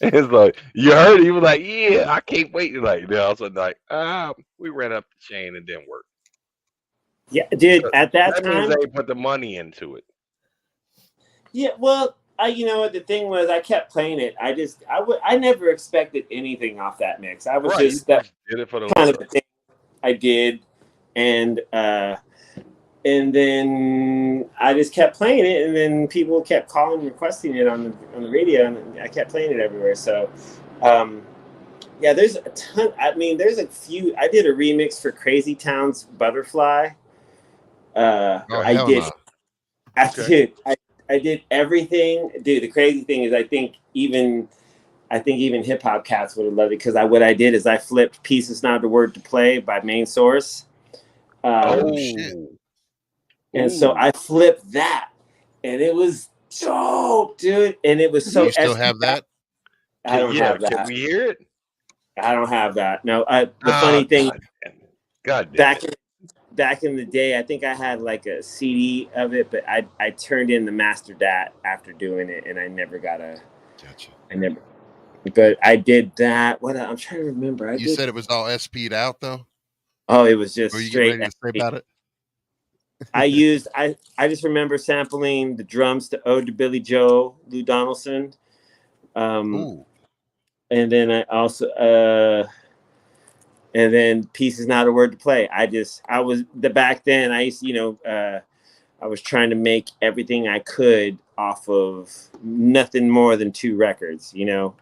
It's like you heard it, you was like, yeah, I can't wait. You're like, then all of a sudden, like, we ran up the chain and didn't work. yeah, dude. So At that that means time, they put the money into it. yeah. Well, the thing was, I kept playing it. I never expected anything off that mix. I was Right. You just that just did it for the kind of love. the thing I did, and then I just kept playing it, and then people kept calling, requesting it on the radio, and I kept playing it everywhere. So, yeah, there's a ton. I mean, there's a few. I did a remix for Crazy Town's Butterfly. Oh, I hell did. no. I Okay. did. I did everything, dude. The crazy thing is, I think even hip hop cats would have loved it because what I did is I flipped "Peace is not the word to play" by Main Source. Oh, shit. Oh, And so ooh. I flipped that, and it was dope, dude. And it was Do so you still SP. have that? I don't Yeah, have can that. we hear it? I don't have that. No. The Ah, funny thing, God damn it. God damn back it. back in the day, I think I had like a CD of it, but I turned in the master dat after doing it, and I never got a. Gotcha. I never. But I did that. What I'm trying to remember. You said it was all SP'd out though. Oh, it was just What are you getting straight. ready to say about it? I just remember sampling the drums to "Ode to Billy Joe," Lou Donaldson. Ooh. And then I also and then "Peace Is Not a Word to Play." Back then I used to, I was trying to make everything I could off of nothing more than 2 records, even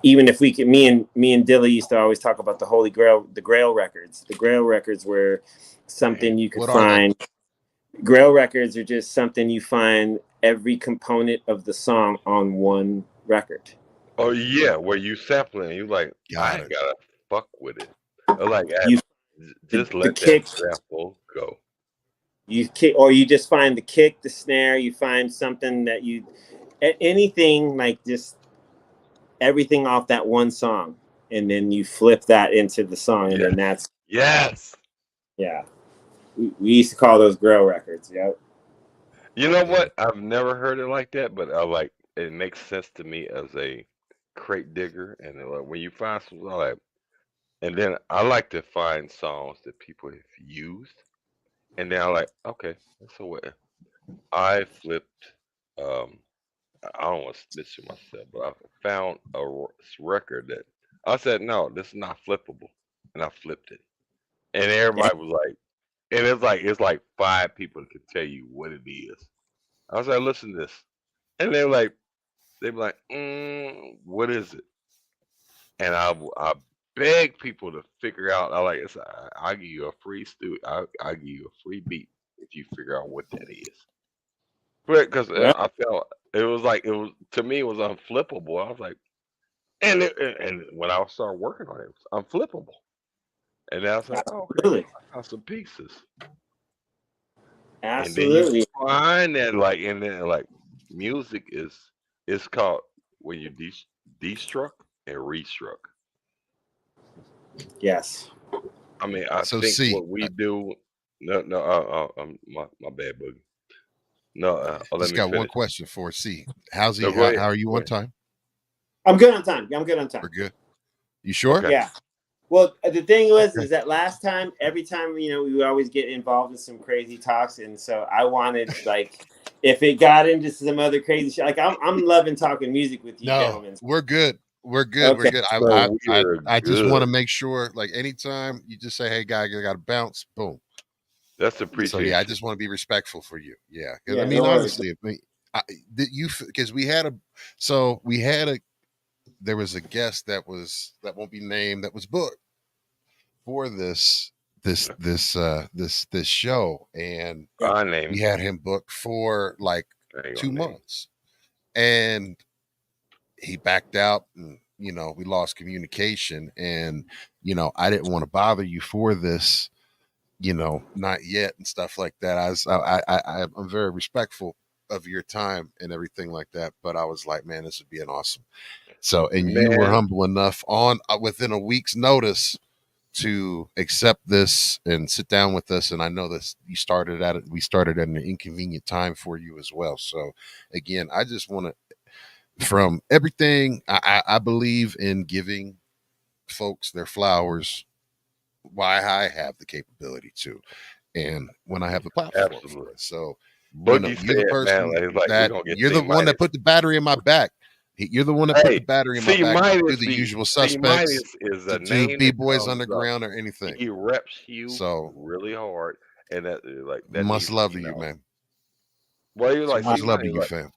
if we could, me and Dilly used to always talk about the Holy Grail, the Grail records. The Grail records were something you could What are find. Grail records are just something you find every component of the song on one record. Oh yeah, where you sampling, you like, I ain't gotta fuck with it. Or like, just let that sample go. You kick, or you just find the kick, the snare. You find something that anything like just everything off that one song, and then you flip that into the song, and then that's yeah. We used to call those Grail records. Yep. You know what? I've never heard it like that, but it makes sense to me as a crate digger, and like when you find something like, and then I like to find songs that people have used, and then I'm like, okay, so what? I flipped. I don't want to snitch to myself, but I found a record that I said, no, this is not flippable, and I flipped it, and everybody was like, and it's like 5 people that can tell you what it is. I was like, listen to this, and they're like, what is it? And I beg people to figure out. I give you a free I give you a free beat if you figure out what that is. But because I felt it was to me it was unflippable. I was like, and when I started working on it, it was unflippable. And then I was like, oh, okay, I found some pieces. Absolutely. And then you find that and then music is called when you destruct and restruct. Yes. I mean, I think what we do. No, my bad, Boogie. No, let just me got finish. one question for C. How's he? No, How are you on time? I'm good on time. Yeah, I'm good on time. We're good. You sure? Okay. Yeah. Well, the thing is that last time, every time, we always get involved in some crazy talks. And so I wanted, like, if it got into some other crazy shit, like I'm loving talking music with you gentlemen. We're good. We're good. Okay. We're good. I just want to make sure, like, anytime you just say, hey, guy, I got to bounce, boom. That's appreciation. So, yeah, I just want to be respectful for you. Yeah. Yeah, I mean, honestly, there was a guest that won't be named, that was booked for this show, and we had him booked for like 2 months, and he backed out, and we lost communication, and I didn't want to bother you for this, not yet, and stuff like that. I'm very respectful of your time and everything like that, but I was like, man, this would be an awesome. So, and you were humble enough within a week's notice to accept this and sit down with us. And I know that we started at an inconvenient time for you as well. So again, I just want to, from everything, I believe in giving folks their flowers. Why I have the capability to, and when I have the platform for it. So, you're the person you're the one that put the battery in my back. You're the one that put the battery in my back to do the usual suspects, to do B-Boys Underground or anything. He reps you really hard, and that must love to you, man. Well, you're like, much love to you, fam.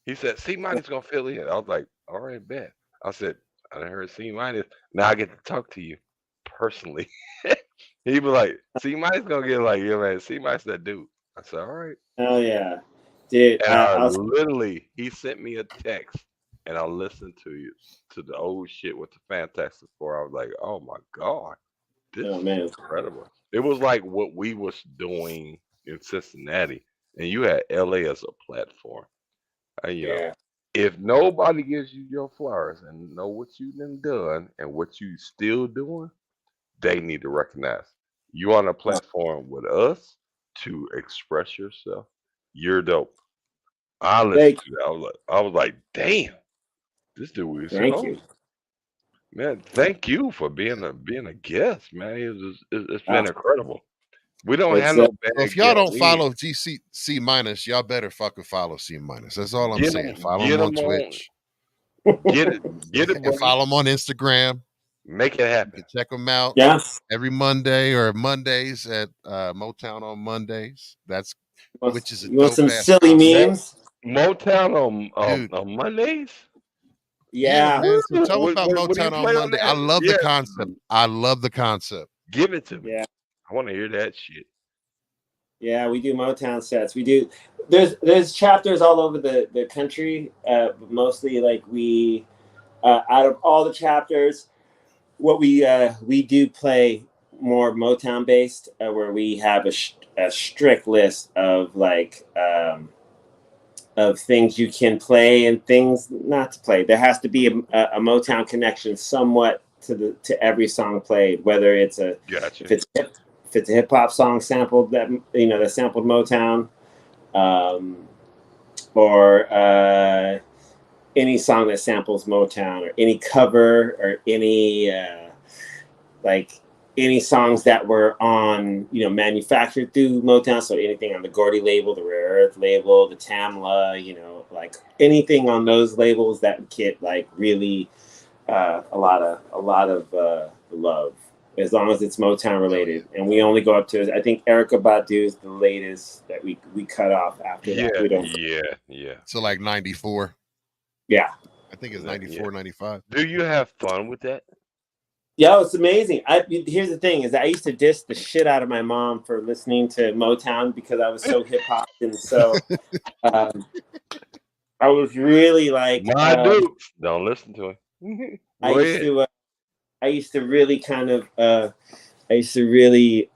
He said, C-Minus gonna fill in. I was like, all right, bet. I said, I done heard C-Minus. Now I get to talk to you personally. He be like, C-Minus gonna get like, yeah, man, C-Minus that dude. I said, all right. Oh yeah, dude. And literally, he sent me a text, and I listened to the old shit with the Fantastik 4. I was like, oh my god, this is incredible. It was like what we was doing in Cincinnati, and you had LA as a platform. You know, if nobody gives you your flowers and know what you done and what you still doing, they need to recognize You on a platform with us to express yourself. You're dope. I listened Thank to that. I was like, damn, this dude was thank you. host. Man, thank you for being a guest, man. It's been Ah, incredible. We don't it's have no So if bad y'all guests. don't follow GC C minus, y'all better fucking follow C minus. That's all I'm Get saying. them, Follow get him on them on, Twitch get it, get it, and buddy. follow him on Instagram. Make it You happen. can check him out yeah. every Monday or Mondays at Motown on Mondays. That's which is a You want dope some ass silly concept, Mo, memes? Motown on dude. Mondays. Yeah, Yeah, man. So Woo! tell me about What do you Motown on play on Monday. I that? love the Yeah, concept. I love the concept. give it to me. yeah, I want to hear that shit. yeah. We do Motown sets. We do. There's chapters all over the country, but mostly like we out of all the chapters, what we do play more Motown based, where we have a strict list of like of things you can play and things not to play. There has to be a Motown connection somewhat to every song played, whether it's a Gotcha. if it's if it's a hip hop song sampled that that sampled Motown, um, or any song that samples Motown, or any cover, or any like any songs that were on manufactured through Motown. So anything on the Gordy label, the Rare Earth label, the Tamla, like anything on those labels that get like really a lot of love, as long as it's Motown Hell yeah. related. And we only go up to, I think, Erica Badu is the latest that we cut off. After Yeah, that, we don't. yeah. So like 94. Yeah. I think it's Yeah. 94, 95. Do you have fun with that? Yeah, it's amazing. Here's the thing: is I used to diss the shit out of my mom for listening to Motown because I was so hip hop, and so um, I was really like My dude, don't listen to him. I Go used ahead. to I used to really kind of I used to really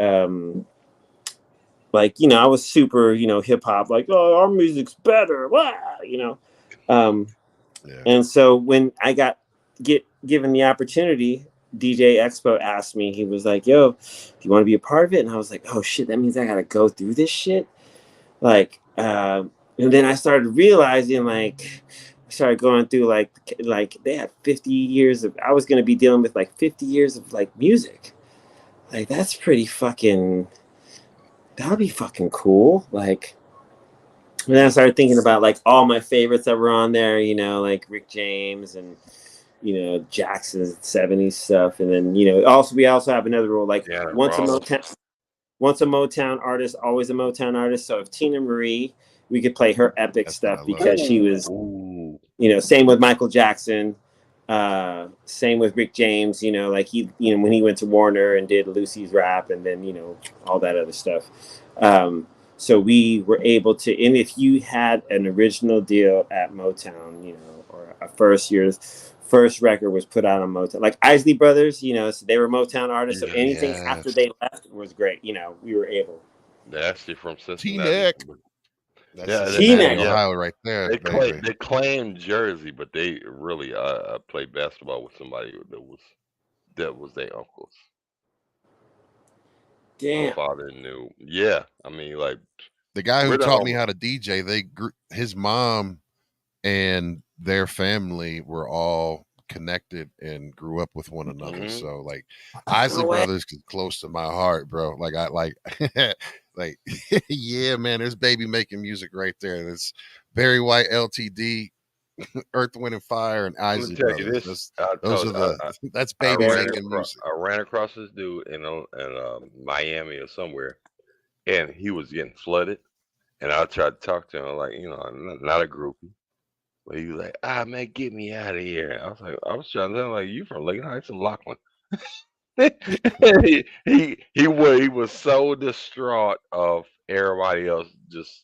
like I was super hip hop, like, oh, our music's better, blah, um, Yeah. and so when I get given the opportunity, DJ Expo asked me, he was like, yo, do you want to be a part of it? And I was like, oh shit, that means I gotta go through this shit, like and then I started realizing, like, I started going through like they had 50 years of, I was going to be dealing with like 50 years of like music, like that's pretty fucking, that'll be fucking cool, like. And then I started thinking about like all my favorites that were on there, like Rick James and Jackson's '70s stuff, and then also we also have another rule, like Yeah, once a Ronald. Motown artist, always a Motown artist. So if Tina Marie, we could play her epic That's what stuff I love. because she was, Ooh. same with Michael Jackson, same with Rick James. Like he, when he went to Warner and did Lucy's Rap, and then all that other stuff. So we were able to, and if you had an original deal at Motown, or a first record was put out on Motown, like Isley Brothers, so they were Motown artists. So Yeah, anything after Yes. they left was great. We were able. that's actually from Cincinnati. T-Neck. That's Yeah, Cincinnati, T-Neck. yeah. Ohio right there, They baby. claim Jersey, but they really played basketball with somebody that was their uncles. My Damn. father knew. Yeah, I mean, like The guy who we're taught me down. how to DJ, his mom and their family were all connected and grew up with one another. Mhm. So like No Isley way. Brothers is close to my heart, bro. Like I like like yeah, man, there's baby making music right there. There's Barry White, LTD, Earth, Wind and Fire, and Let me Isley tell you Brothers. this. I Those are told the I, that's I baby ran making across music. I ran across this dude in Miami or somewhere, and he was getting flooded. And I tried to talk to him like, not a groupie, but he was like, "Ah, man, get me out of here." I was trying to tell him like, "You from Lake Heights and Lockland?" he was so distraught of everybody else just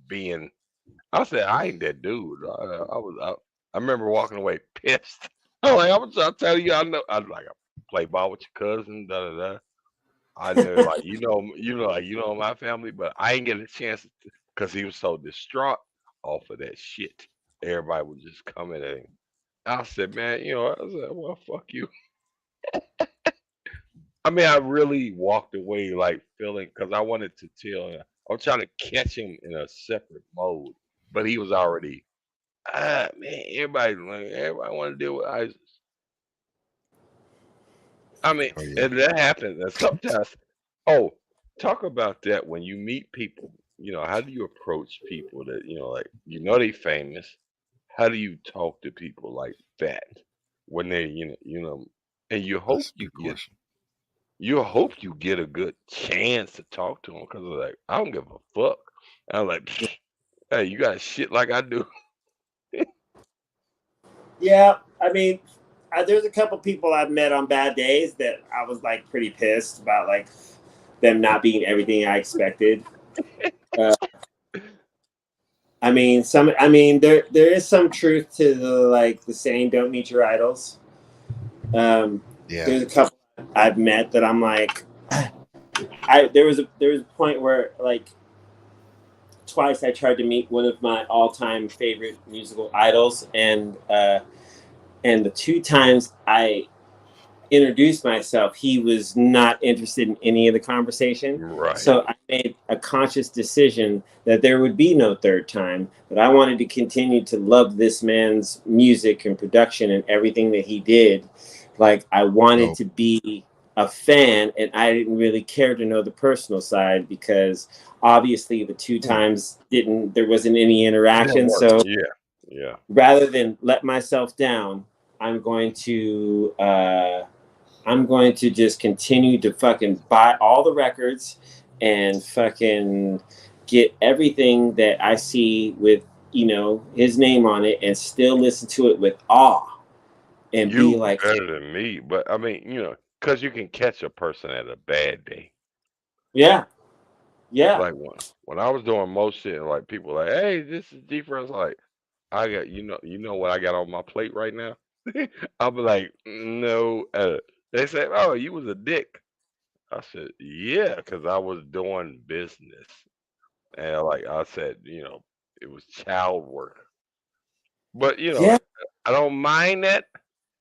being. I said, "I ain't that dude." I remember walking away pissed. I'm like, I'm trying to tell you, I know. I like, I play ball with your cousin, da da da. I know, like, my family, but I ain't get a chance because he was so distraught off of that shit. Everybody was just coming at him. I said, man, I said, well, fuck you. I mean, I really walked away like feeling because I wanted to tell him. I was trying to catch him in a separate mode, but he was already. Man, everybody want to deal with ISIS. I mean, Oh yeah. and that happens. And sometimes, oh, talk about that when you meet people. How do you approach people that like they famous? How do you talk to people like that when they and That's a good question. you hope you get a good chance to talk to them because like I don't give a fuck. And I'm like, hey, you got shit like I do. Yeah, I mean, there's a couple people I've met on bad days that I was like pretty pissed about, like them not being everything I expected. Uh, I mean, there is some truth to the saying, "Don't meet your idols." Yeah. There's a couple I've met that I'm like, there was a point where like twice I tried to meet one of my all time favorite musical idols, and the two times I introduced myself, he was not interested in any of the conversation. Right. So I made a conscious decision that there would be no third time, that I wanted to continue to love this man's music and production and everything that he did. Like, I wanted So to be a fan, and I didn't really care to know the personal side because obviously the two times there wasn't any Didn't interaction. work. So Yeah. Yeah. rather than let myself down, I'm going to just continue to fucking buy all the records and fucking get everything that I see with, his name on it, and still listen to it with awe and be You like, better than me, but I mean, because you can catch a person at a bad day. yeah, yeah, Like when I was doing most shit, and like people like, hey, this is deeper. I was like, I got you know what I got on my plate right now. I'll be like, no. They say, oh, you was a dick. I said, yeah, because I was doing business, and like I said, it was child work. But yeah, I don't mind that.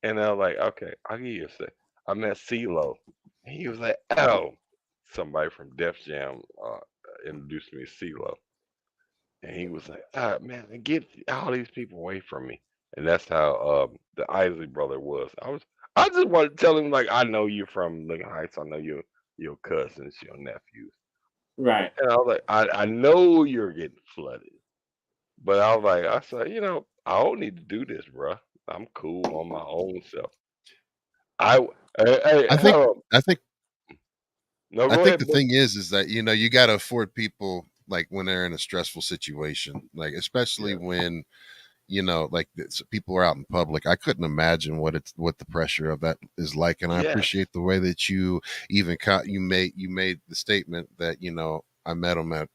And I was like, okay, I'll give you a sec. I met CeeLo. And he was like, oh, somebody from Def Jam introduced me to CeeLo. And he was like, man, get all these people away from me. And that's how the Isley brother was. I just wanted to tell him like I know you from Lincoln Heights. I know your cousins, your nephews. right. And I was like, I know you're getting flooded. But I said, I don't need to do this, bruh. I'm cool on my own self. I hey, I think hold on. I think No, I go think ahead, the book. thing is that you got to afford people like when they're in a stressful situation, like especially Yeah. when like people are out in public. I couldn't imagine what the pressure of that is like, and I Yes. appreciate the way that you even you made the statement that I met him at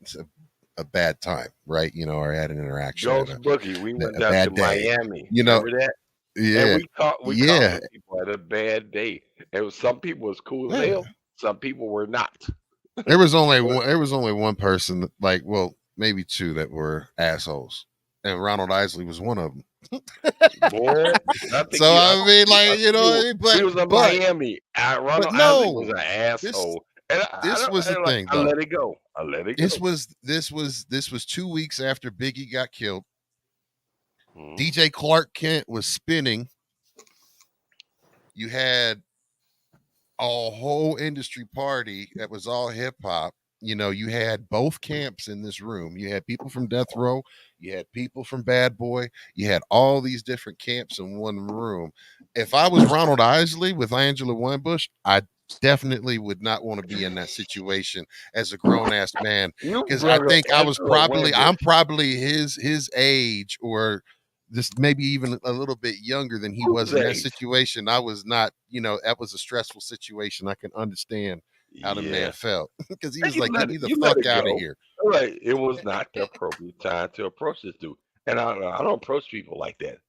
a bad time, right? Or had an interaction at Ghost Boogie. We went a down to bad day. Miami. You know, Remember that? And yeah, we caught yeah, some people at a bad day. It was some people was cool as yeah. hell. Some people were not. There was only one person like, well, maybe two that were assholes, and Ronald Isley was one of them. Boy, I think So you. I mean, I like, think what you. I mean? We was in But Miami. but Ronald Isley was no, an this asshole, and I this don't. was the And like thing I though. let it go. I let it This go. was this was 2 weeks after Biggie got killed. Mhm. DJ Clark Kent was spinning. You had a whole industry party that was all hip hop. You had both camps in this room. You had people from Death Row, you had people from Bad Boy, you had all these different camps in one room. If I was Ronald Isley with Angela Winbush, I definitely would not want to be in that situation as a grown ass man, You because I brought up think Angela I'm Winbush. probably his age, or just maybe even a little bit younger than he was Whose in that age? situation. I was not, that was a stressful situation. I can understand how the man Yeah. felt because he And was like, "Get me the you let fuck it out of go. here." Like it was not the appropriate time to approach this dude. And I don't approach people like that.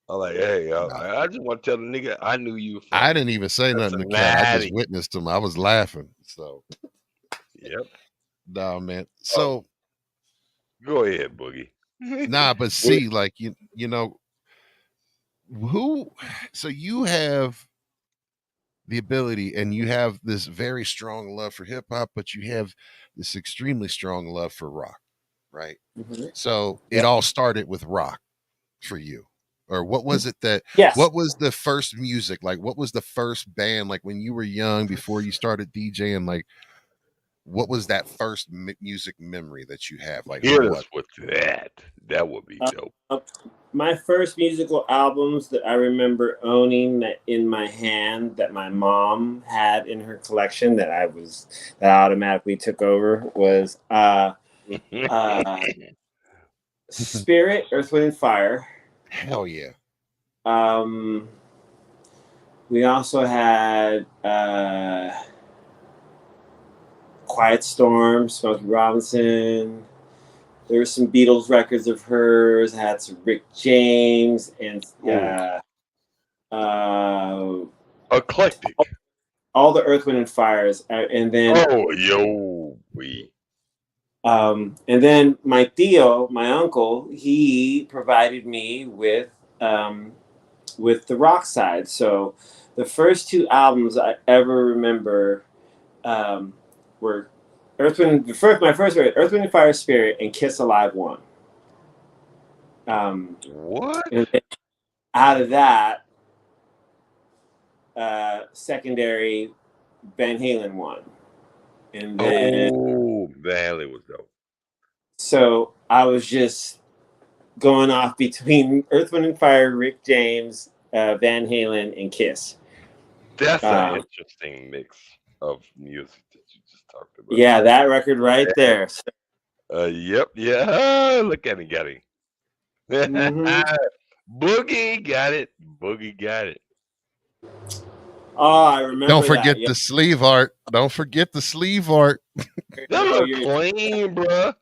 I'm like, hey, Nah, I just want to tell the nigga I knew you I from didn't even say nothing to Cat. I just Cincinnati. witnessed him. I was laughing. So, Yep. nah, man. Oh, So, go ahead, Boogie. nah, but Well, see, like who? So you have the ability, and you have this very strong love for hip hop, but you have this extremely strong love for rock, right? Mhm. So it Yeah. all started with rock for you. Or what was it that Yes. what was the first music? Like what was the first band like when you were young before you started DJing? Like what was that first music memory that you have? Like who Hit was? us with that. That would be dope. Uh, my first musical albums that I remember owning that in my hand that my mom had in her collection that I automatically took over was uh, Spirit, Earth, Wind, and Fire. Hell yeah. Um, we also had Quiet Storm, Smokey Robinson. There were some Beatles records of hers. Had some Rick James and uh, Eclectic. all the Earth, Wind, and Fires, and then Oh, yo, and then my Theo, my uncle, he provided me with the rock side. So the first two albums I ever remember were Earth, Wind. My first were Earth, Wind, and Fire, Spirit, and Kiss Alive One. What? And then out of that, secondary Van Halen one. And then Oh, Valley was dope. so I was just going off between Earth, Wind, and Fire, Rick James, Van Halen, and Kiss. That's an interesting mix of music that you just talked about. Yeah, that record right there. Yep, yeah. Look at him, got him. Mhm. Boogie got it. Boogie got it. Oh, I remember Don't that. forget Yeah. the sleeve art. Don't forget the sleeve art. That look clean, bruh.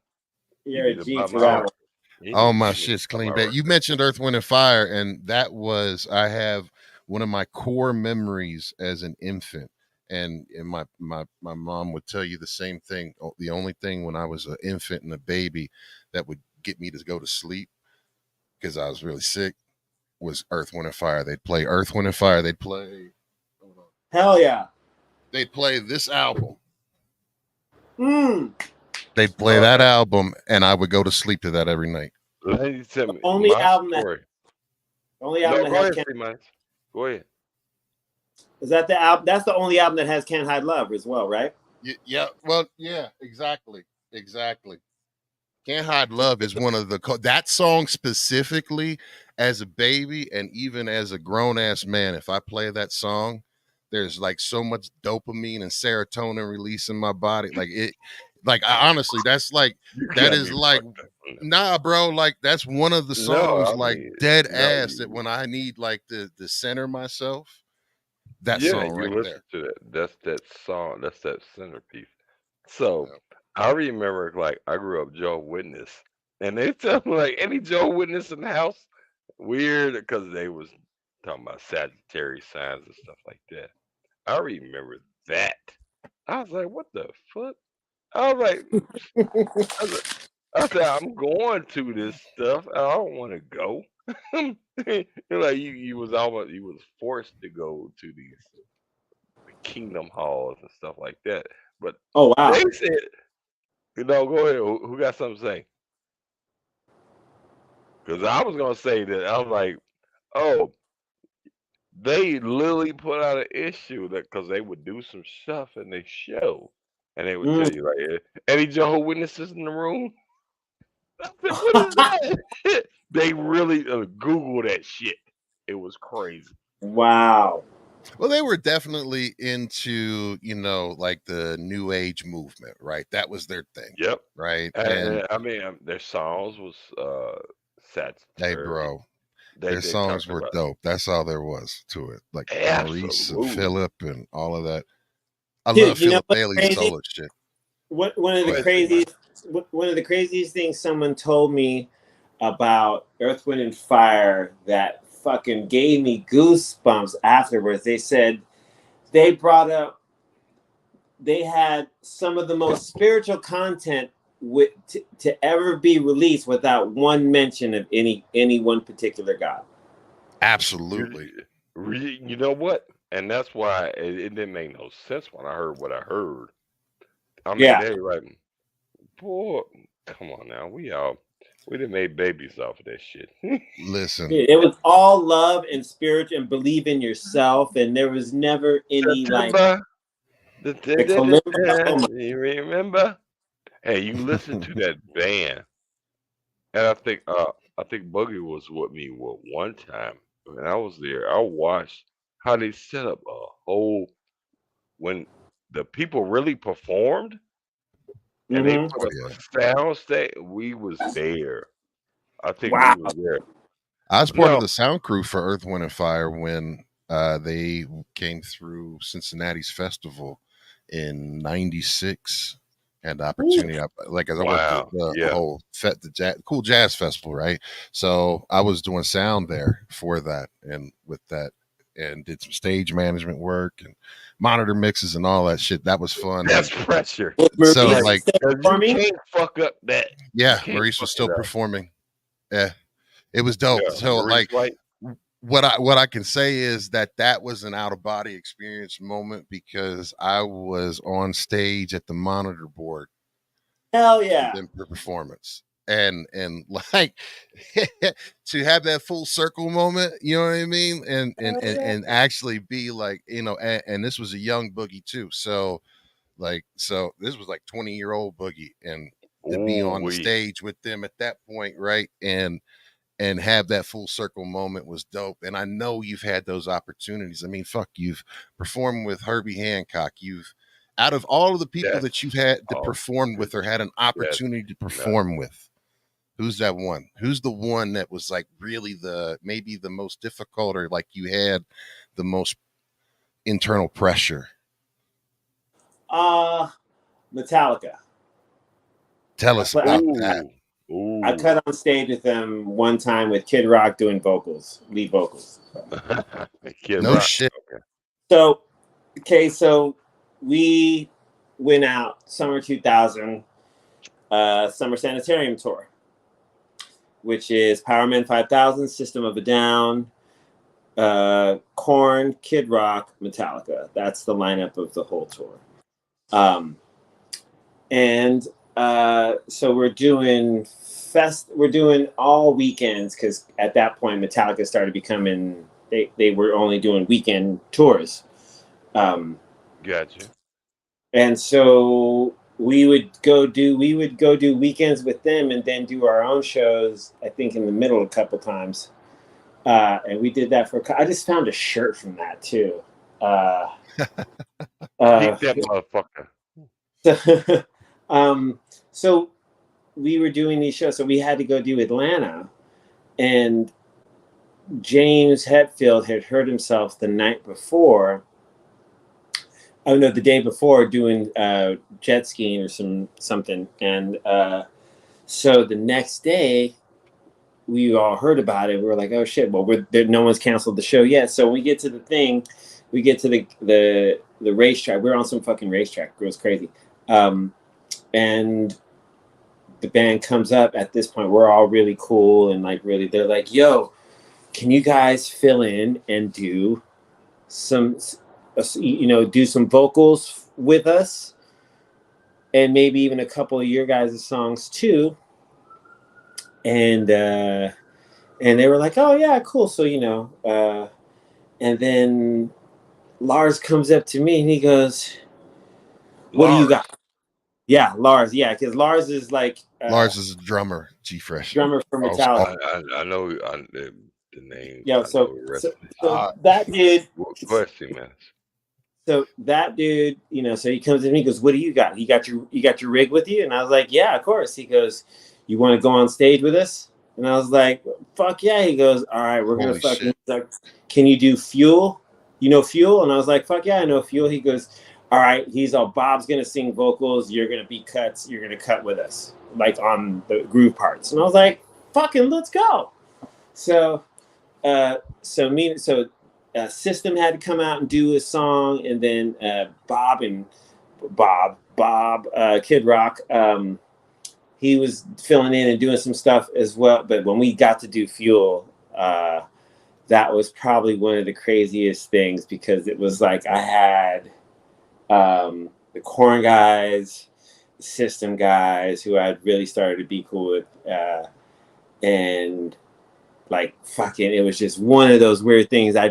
You're a need to G buy for my that record. one. Oh, my shit's clean. But you mentioned Earth, Wind, and Fire, and that was I have one of my core memories as an infant. And my mom would tell you the same thing. The only thing when I was an infant and a baby that would get me to go to sleep because I was really sick was Earth, Wind, and Fire. They'd play Earth, Wind, and Fire. They'd play. Hell yeah. They'd play this album. Mm. They'd play that album, and I would go to sleep to that every night. Let me tell me Only my album story. that only album No, that go has ahead, Free Minds. Go ahead. is that the album? That's the only album that has Can't Hide Love as well, right? Yeah. Well, yeah, exactly. Can't Hide Love is one of that song specifically as a baby and even as a grown ass man. If I play that song, there's like so much dopamine and serotonin release in my body. Like it, like I, honestly, that's like that is like nah, bro. Like that's one of the songs like dead ass that when I need like the center myself, that yeah, song you right listen there. to that. That's that song. That's that centerpiece. So I remember, like, I grew up Joe Witness, and they tell me like any Joe Witness in the house weird because they was talking about Sagittarius signs and stuff like that. I remember that. I was like, what the fuck? I was like, I said, I'm going to this stuff. I don't want to go. Like you was almost you was forced to go to these kingdom halls and stuff like that. But Oh wow. they said, go ahead. Who got something to say? Because I was gonna say that I was like, oh, they literally put out an issue that because they would do some stuff in their show, and they would tell you like, any Jehovah Witnesses in the room? I said, what is that? They really Google that shit. It was crazy. Wow. Well, they were definitely into, like the new age movement, right? That was their thing. Yep. Right. And I mean, their songs was Sagittarius. Hey, bro, their songs were dope. That's all there was to it. Like Maurice and Philip and all of that. I love Philip Bailey's solo shit. One of the craziest things someone told me about Earth, Wind, and Fire that fucking gave me goosebumps afterwards. They said they had some of the most spiritual content to ever be released without one mention of any one particular god. Absolutely. You know what? and that's why it didn't make no sense when I heard what I heard. I mean, Yeah. they like, boy, come on now, we done made babies off of that shit. Listen, It was all love and spirit and believe in yourself, and there was never any like September, the calypso. Oh my, you remember? Hey, you listen to that band, and I think Boogie was with me one time when I was there. I watched how they set up a whole when the people really performed and they mm-hmm. put oh up yeah. a sound stage. We was there. I think we Wow. was there. I was part of No, the sound crew for Earth, Wind, and Fire when they came through Cincinnati's festival in '96. Had the opportunity, like as I worked wow, the yeah, whole cool jazz festival, right? So I was doing sound there for that, and with that, and did some stage management work and monitor mixes and all that shit. That was fun, that's and pressure. Was so Maurice Like, like, still 'cause you performing? can't fuck up that. You yeah, can't Maurice fuck was it still up. performing. Yeah, it was dope. Yeah, So Maurice like, White. what I can say is that was an out of body experience moment because I was on stage at the monitor board Hell for yeah. them performance, and like to have that full circle moment, you know what I mean, and actually be like, and this was a young Boogie too, so this was like 20-year-old Boogie, and to be Ooh on the wee. stage with them at that point, right, and have that full circle moment was dope. And I know you've had those opportunities. I mean, fuck, you've performed with Herbie Hancock. You've out of all of the people That's that you've had that oh performed with or had an that's opportunity to nuts. perform with, who's that one? Who's the one that was like really maybe the most difficult, or like you had the most internal pressure? Metallica. Tell I us play. about that. Ooh. I Ooh. cut on stage with them one time with Kid Rock doing lead vocals. Kid No Rock. shit. Okay. So so we went out summer 2000, summer sanitarium tour, which is Powerman 5000, System of a Down, Korn, Kid Rock, Metallica. That's the lineup of the whole tour. And so we're doing all weekends because at that point Metallica started becoming they were only doing weekend tours. Gotcha. And so we would go do weekends with them and then do our own shows, I think in the middle a couple times. And we did that I just found a shirt from that too. Keep that motherfucker. So we were doing these shows, so we had to go do Atlanta, and James Hetfield had hurt himself the night before. Oh no, the day before doing jet skiing or something, and so the next day we all heard about it. We were like, "Oh shit!" Well, no one's canceled the show yet. So we get to the thing, we get to the racetrack. We're on some fucking racetrack. It was crazy, and the band comes up. At this point, we're all really cool and like really. They're like, "Yo, can you guys fill in and do some?" do some vocals with us and maybe even a couple of your guys' songs too. And they were like, oh yeah, cool. So, and then Lars comes up to me and he goes, what do you got? Yeah, Lars. Yeah, because Lars is like Lars is a drummer, G Fresh. drummer for Metallica. I know the name. Yeah, I know the rest of it. that dude. Question, man. So that dude, so he comes in and he goes, what do you got? You got your rig with you? And I was like, yeah, of course. He goes, you want to go on stage with us? And I was like, fuck yeah. He goes, all right, we're going to fucking suck. Can you do Fuel? You know Fuel? And I was like, fuck yeah, I know Fuel. He goes, all right, Bob's going to sing vocals. You're going to be cuts. You're going to cut with us, like on the groove parts. And I was like, fucking let's go. So, System had to come out and do a song, and then Bob, Kid Rock, he was filling in and doing some stuff as well. But when we got to do Fuel, that was probably one of the craziest things, because it was like I had the Corn guys, the System guys, who I'd really started to be cool with, and like fucking, it was just one of those weird things. I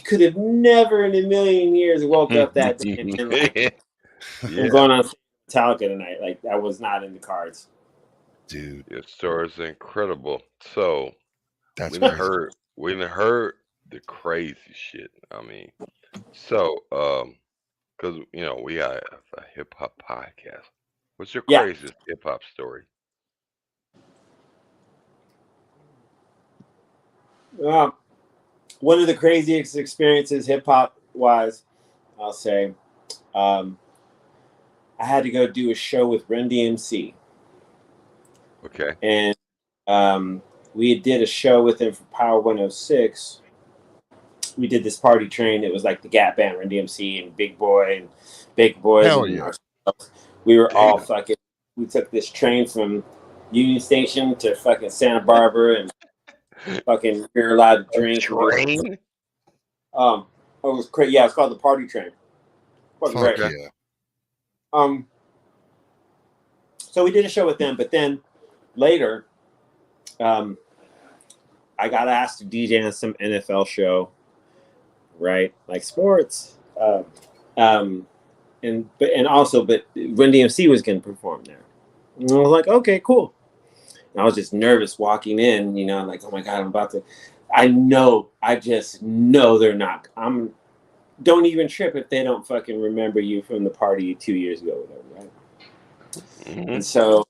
could have never in a million years woke up that day and been like, I'm going on Metallica tonight. Like, that was not in the cards. Dude, Your story is incredible. So that's we done crazy. heard the crazy shit. I mean, so because we got a hip hop podcast. What's your Yeah. craziest hip hop story? One of the craziest experiences hip hop wise, I'll say, I had to go do a show with Run DMC. Okay. And we did a show with him for Power 106. We did this party train. It was like the Gap Band, Run DMC, and Big Boy and Big Boys. Hell and yeah. ourselves. We were all Damn. fucking. We took this train from Union Station to fucking Santa Barbara, and fucking we were allowed to drink. Train? It was crazy. Yeah, it's called the party train. Fucking Fuck great. yeah. So we did a show with them, but then later, I got asked to DJ on some NFL show, right? Like sports. And also Run DMC was going to perform there. And I was like, okay, cool. And I was just nervous walking in, like, oh my God, I'm about to. I just know they're not. Don't even trip if they don't fucking remember you from the party 2 years ago, whatever, right? Mm-hmm. And so,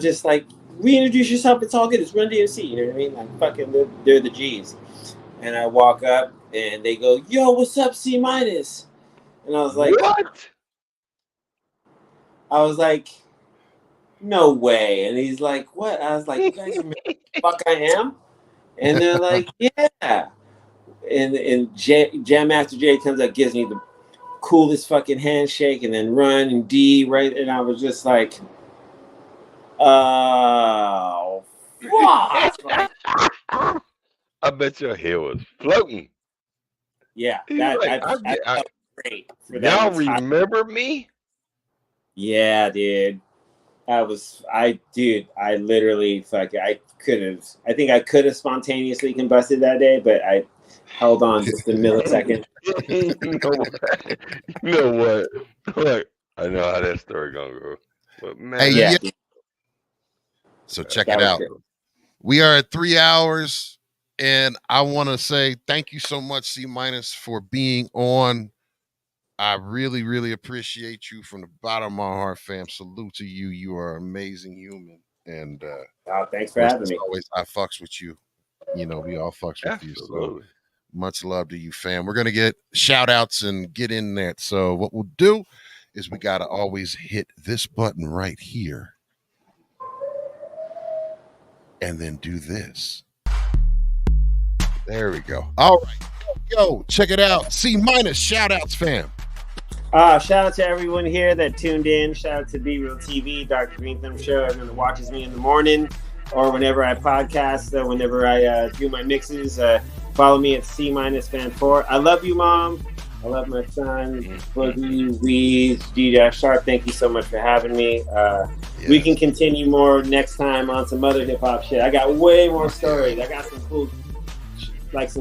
just like, reintroduce yourself. It's all good. It's Run DMC. You know what I mean? Like, fucking, they're the G's. And I walk up, and they go, "Yo, what's up, C-?" And I was like, what? I was like, no way. And he's like, what? I was like, you guys remember who the fuck I am? And they're like, yeah. And Jam Master Jay comes up, gives me the coolest fucking handshake, and then Run and D, right? And I was just like, oh, fuck. I bet your head was floating. Yeah, He's that like, felt great. For that y'all remember me? Yeah, dude. I literally I think I could have spontaneously combusted that day, but I held on just a millisecond. You know what? Look, I know how that story gonna go. But man, Hey, Yeah. So check That it was out. great. We are at 3 hours, and I want to say thank you so much, C- for being on. I really, really appreciate you from the bottom of my heart, fam. Salute to you. You are an amazing human. And Thanks for having me. always, I fucks with you. We all fucks with you. So absolutely. much love to you, fam. We're going to get shout outs and get in that. So what we'll do is we got to always hit this button right here. And then do this. There we go. All right. Yo, check it out. C- shout outs, fam. Shout out to everyone here that tuned in. Shout out to BRealTV, Dr. Green Thumb Show, everyone that watches me in the morning or whenever I podcast, whenever I do my mixes. Follow me at C-Fan4. I love you, Mom. I love my son, Boogie, Weez, G-Sharp. Thank you so much for having me. We can continue more next time on some other hip-hop shit. I got way more stories. I got some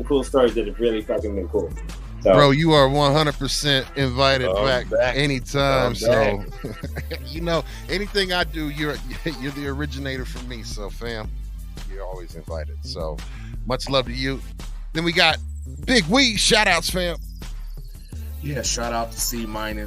cool stories that have really fucking been cool. So, bro, you are 100% invited back anytime. So, anything I do, you're the originator for me. So, fam, you're always invited. So, much love to you. Then we got Big Weez. Shout outs, fam. Yeah, shout out to C-. Man,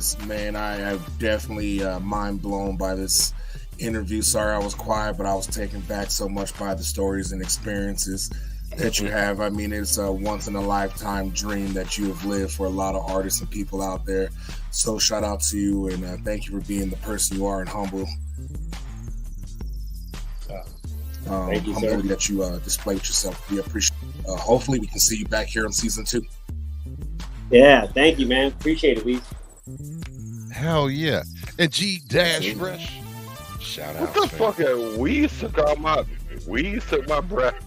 I am definitely mind blown by this interview. Sorry I was quiet, but I was taken back so much by the stories and experiences that you have. I mean, it's a once in a lifetime dream that you have lived for a lot of artists and people out there. So shout out to you, and thank you for being the person you are and humble. Thank you, humble sir. that you displayed yourself. We appreciate it. Hopefully we can see you back here in season 2. Yeah, thank you, man. Appreciate it, Weez. Hell yeah. And G-Fresh. Shout out. What the fam. fuck? Weez took my breath.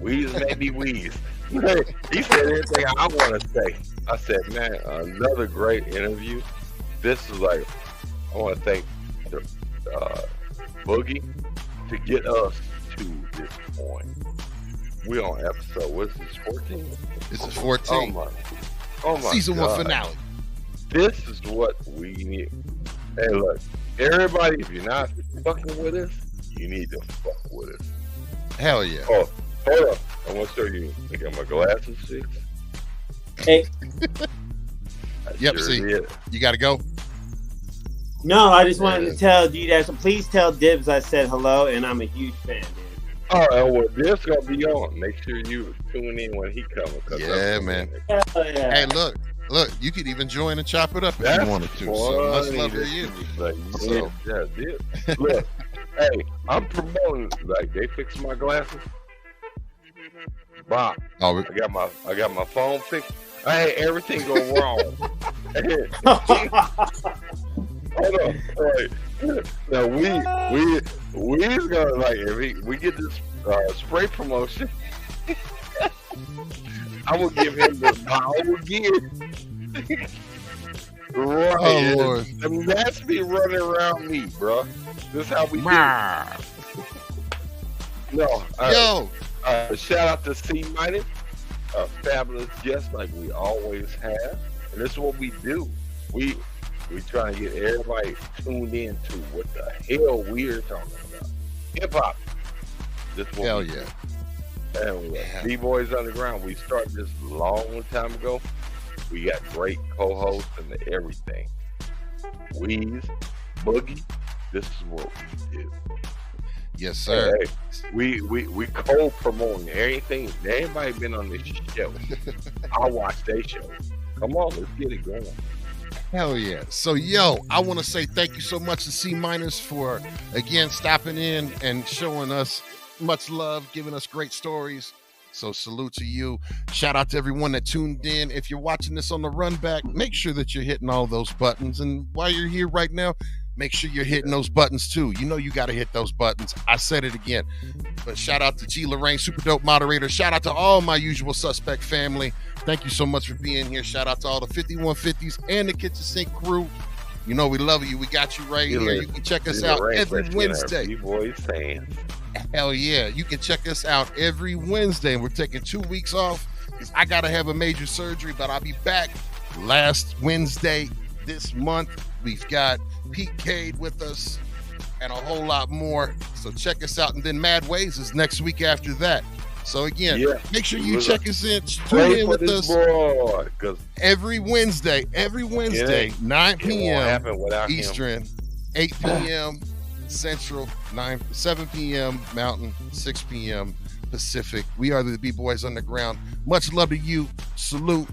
Wheeze maybe wheeze. He said everything I want to say. I said, man, another great interview. This is like, I want to thank the Boogie to get us to this point. We on episode, what's this, 14? This is 14. Oh my Season God. 1 finale. This is what we need. Hey, look, everybody, if you're not fucking with us, you need to fuck with us. Hell yeah. Oh, hold up. I want to show you. I got my glasses fixed. Hey, Yep, Sure see. did. You got to go. no, I just wanted to tell you that. So please tell Dibs I said hello, and I'm a huge fan, dude. All right, well, this gonna be on. Make sure you tune in when he comes. Yeah, man. Hell yeah. Hey, look, you could even join and chop it up if That's you wanted to. So much funny love to that you. was like, So- yeah, this. Look, hey, I'm promoting. Like, they fixed my glasses. Bob, Oh, I got my phone fixed. Hey, everything go wrong. Hold on. All right. Now we's gonna like if we get this spray promotion. I will give him the power again. Right. Oh, Lord. I mean, that's me running around me, bro. This is how we do it. No. Yo, Shout out to C Minus, a fabulous guest like we always have. And this is what we do. We try to get everybody tuned in to what the hell we're talking about. Hip hop. This is what hell we do. yeah. And Yeah. B-Boys Underground, we started this a long time ago. We got great co-hosts and everything. Wheeze, Boogie, this is what we do. Yes, sir. Hey, we co-promoting everything. Everybody been on this show. I watch their show. Come on, let's get it going. Hell yeah. So, yo, I want to say thank you so much to C Minus for, again, stopping in and showing us much love, giving us great stories. So salute to you. Shout out to everyone that tuned in. If you're watching this on the run back, make sure that you're hitting all those buttons. And while you're here right now, make sure you're hitting those buttons too. You know you got to hit those buttons. I said it again. But shout out to G. Lorraine, super dope moderator. Shout out to all my usual suspect family. Thank you so much for being here. Shout out to all the 5150s and the Kitchen Sink crew. You know we love you. We got you right here. You can check us out every Wednesday. B-Boys fans. Hell yeah. You can check us out every Wednesday. We're taking 2 weeks off because I got to have a major surgery, but I'll be back last Wednesday this month. We've got Pete Cade with us and a whole lot more. So check us out. And then Mad Ways is next week after that. So again, make sure you check us in. Tune in with us every Wednesday, 9 p.m. Eastern, 8 p.m. Central, 7 p.m. Mountain, 6 p.m. Pacific. We are the B-Boys Underground. Much love to you. Salute.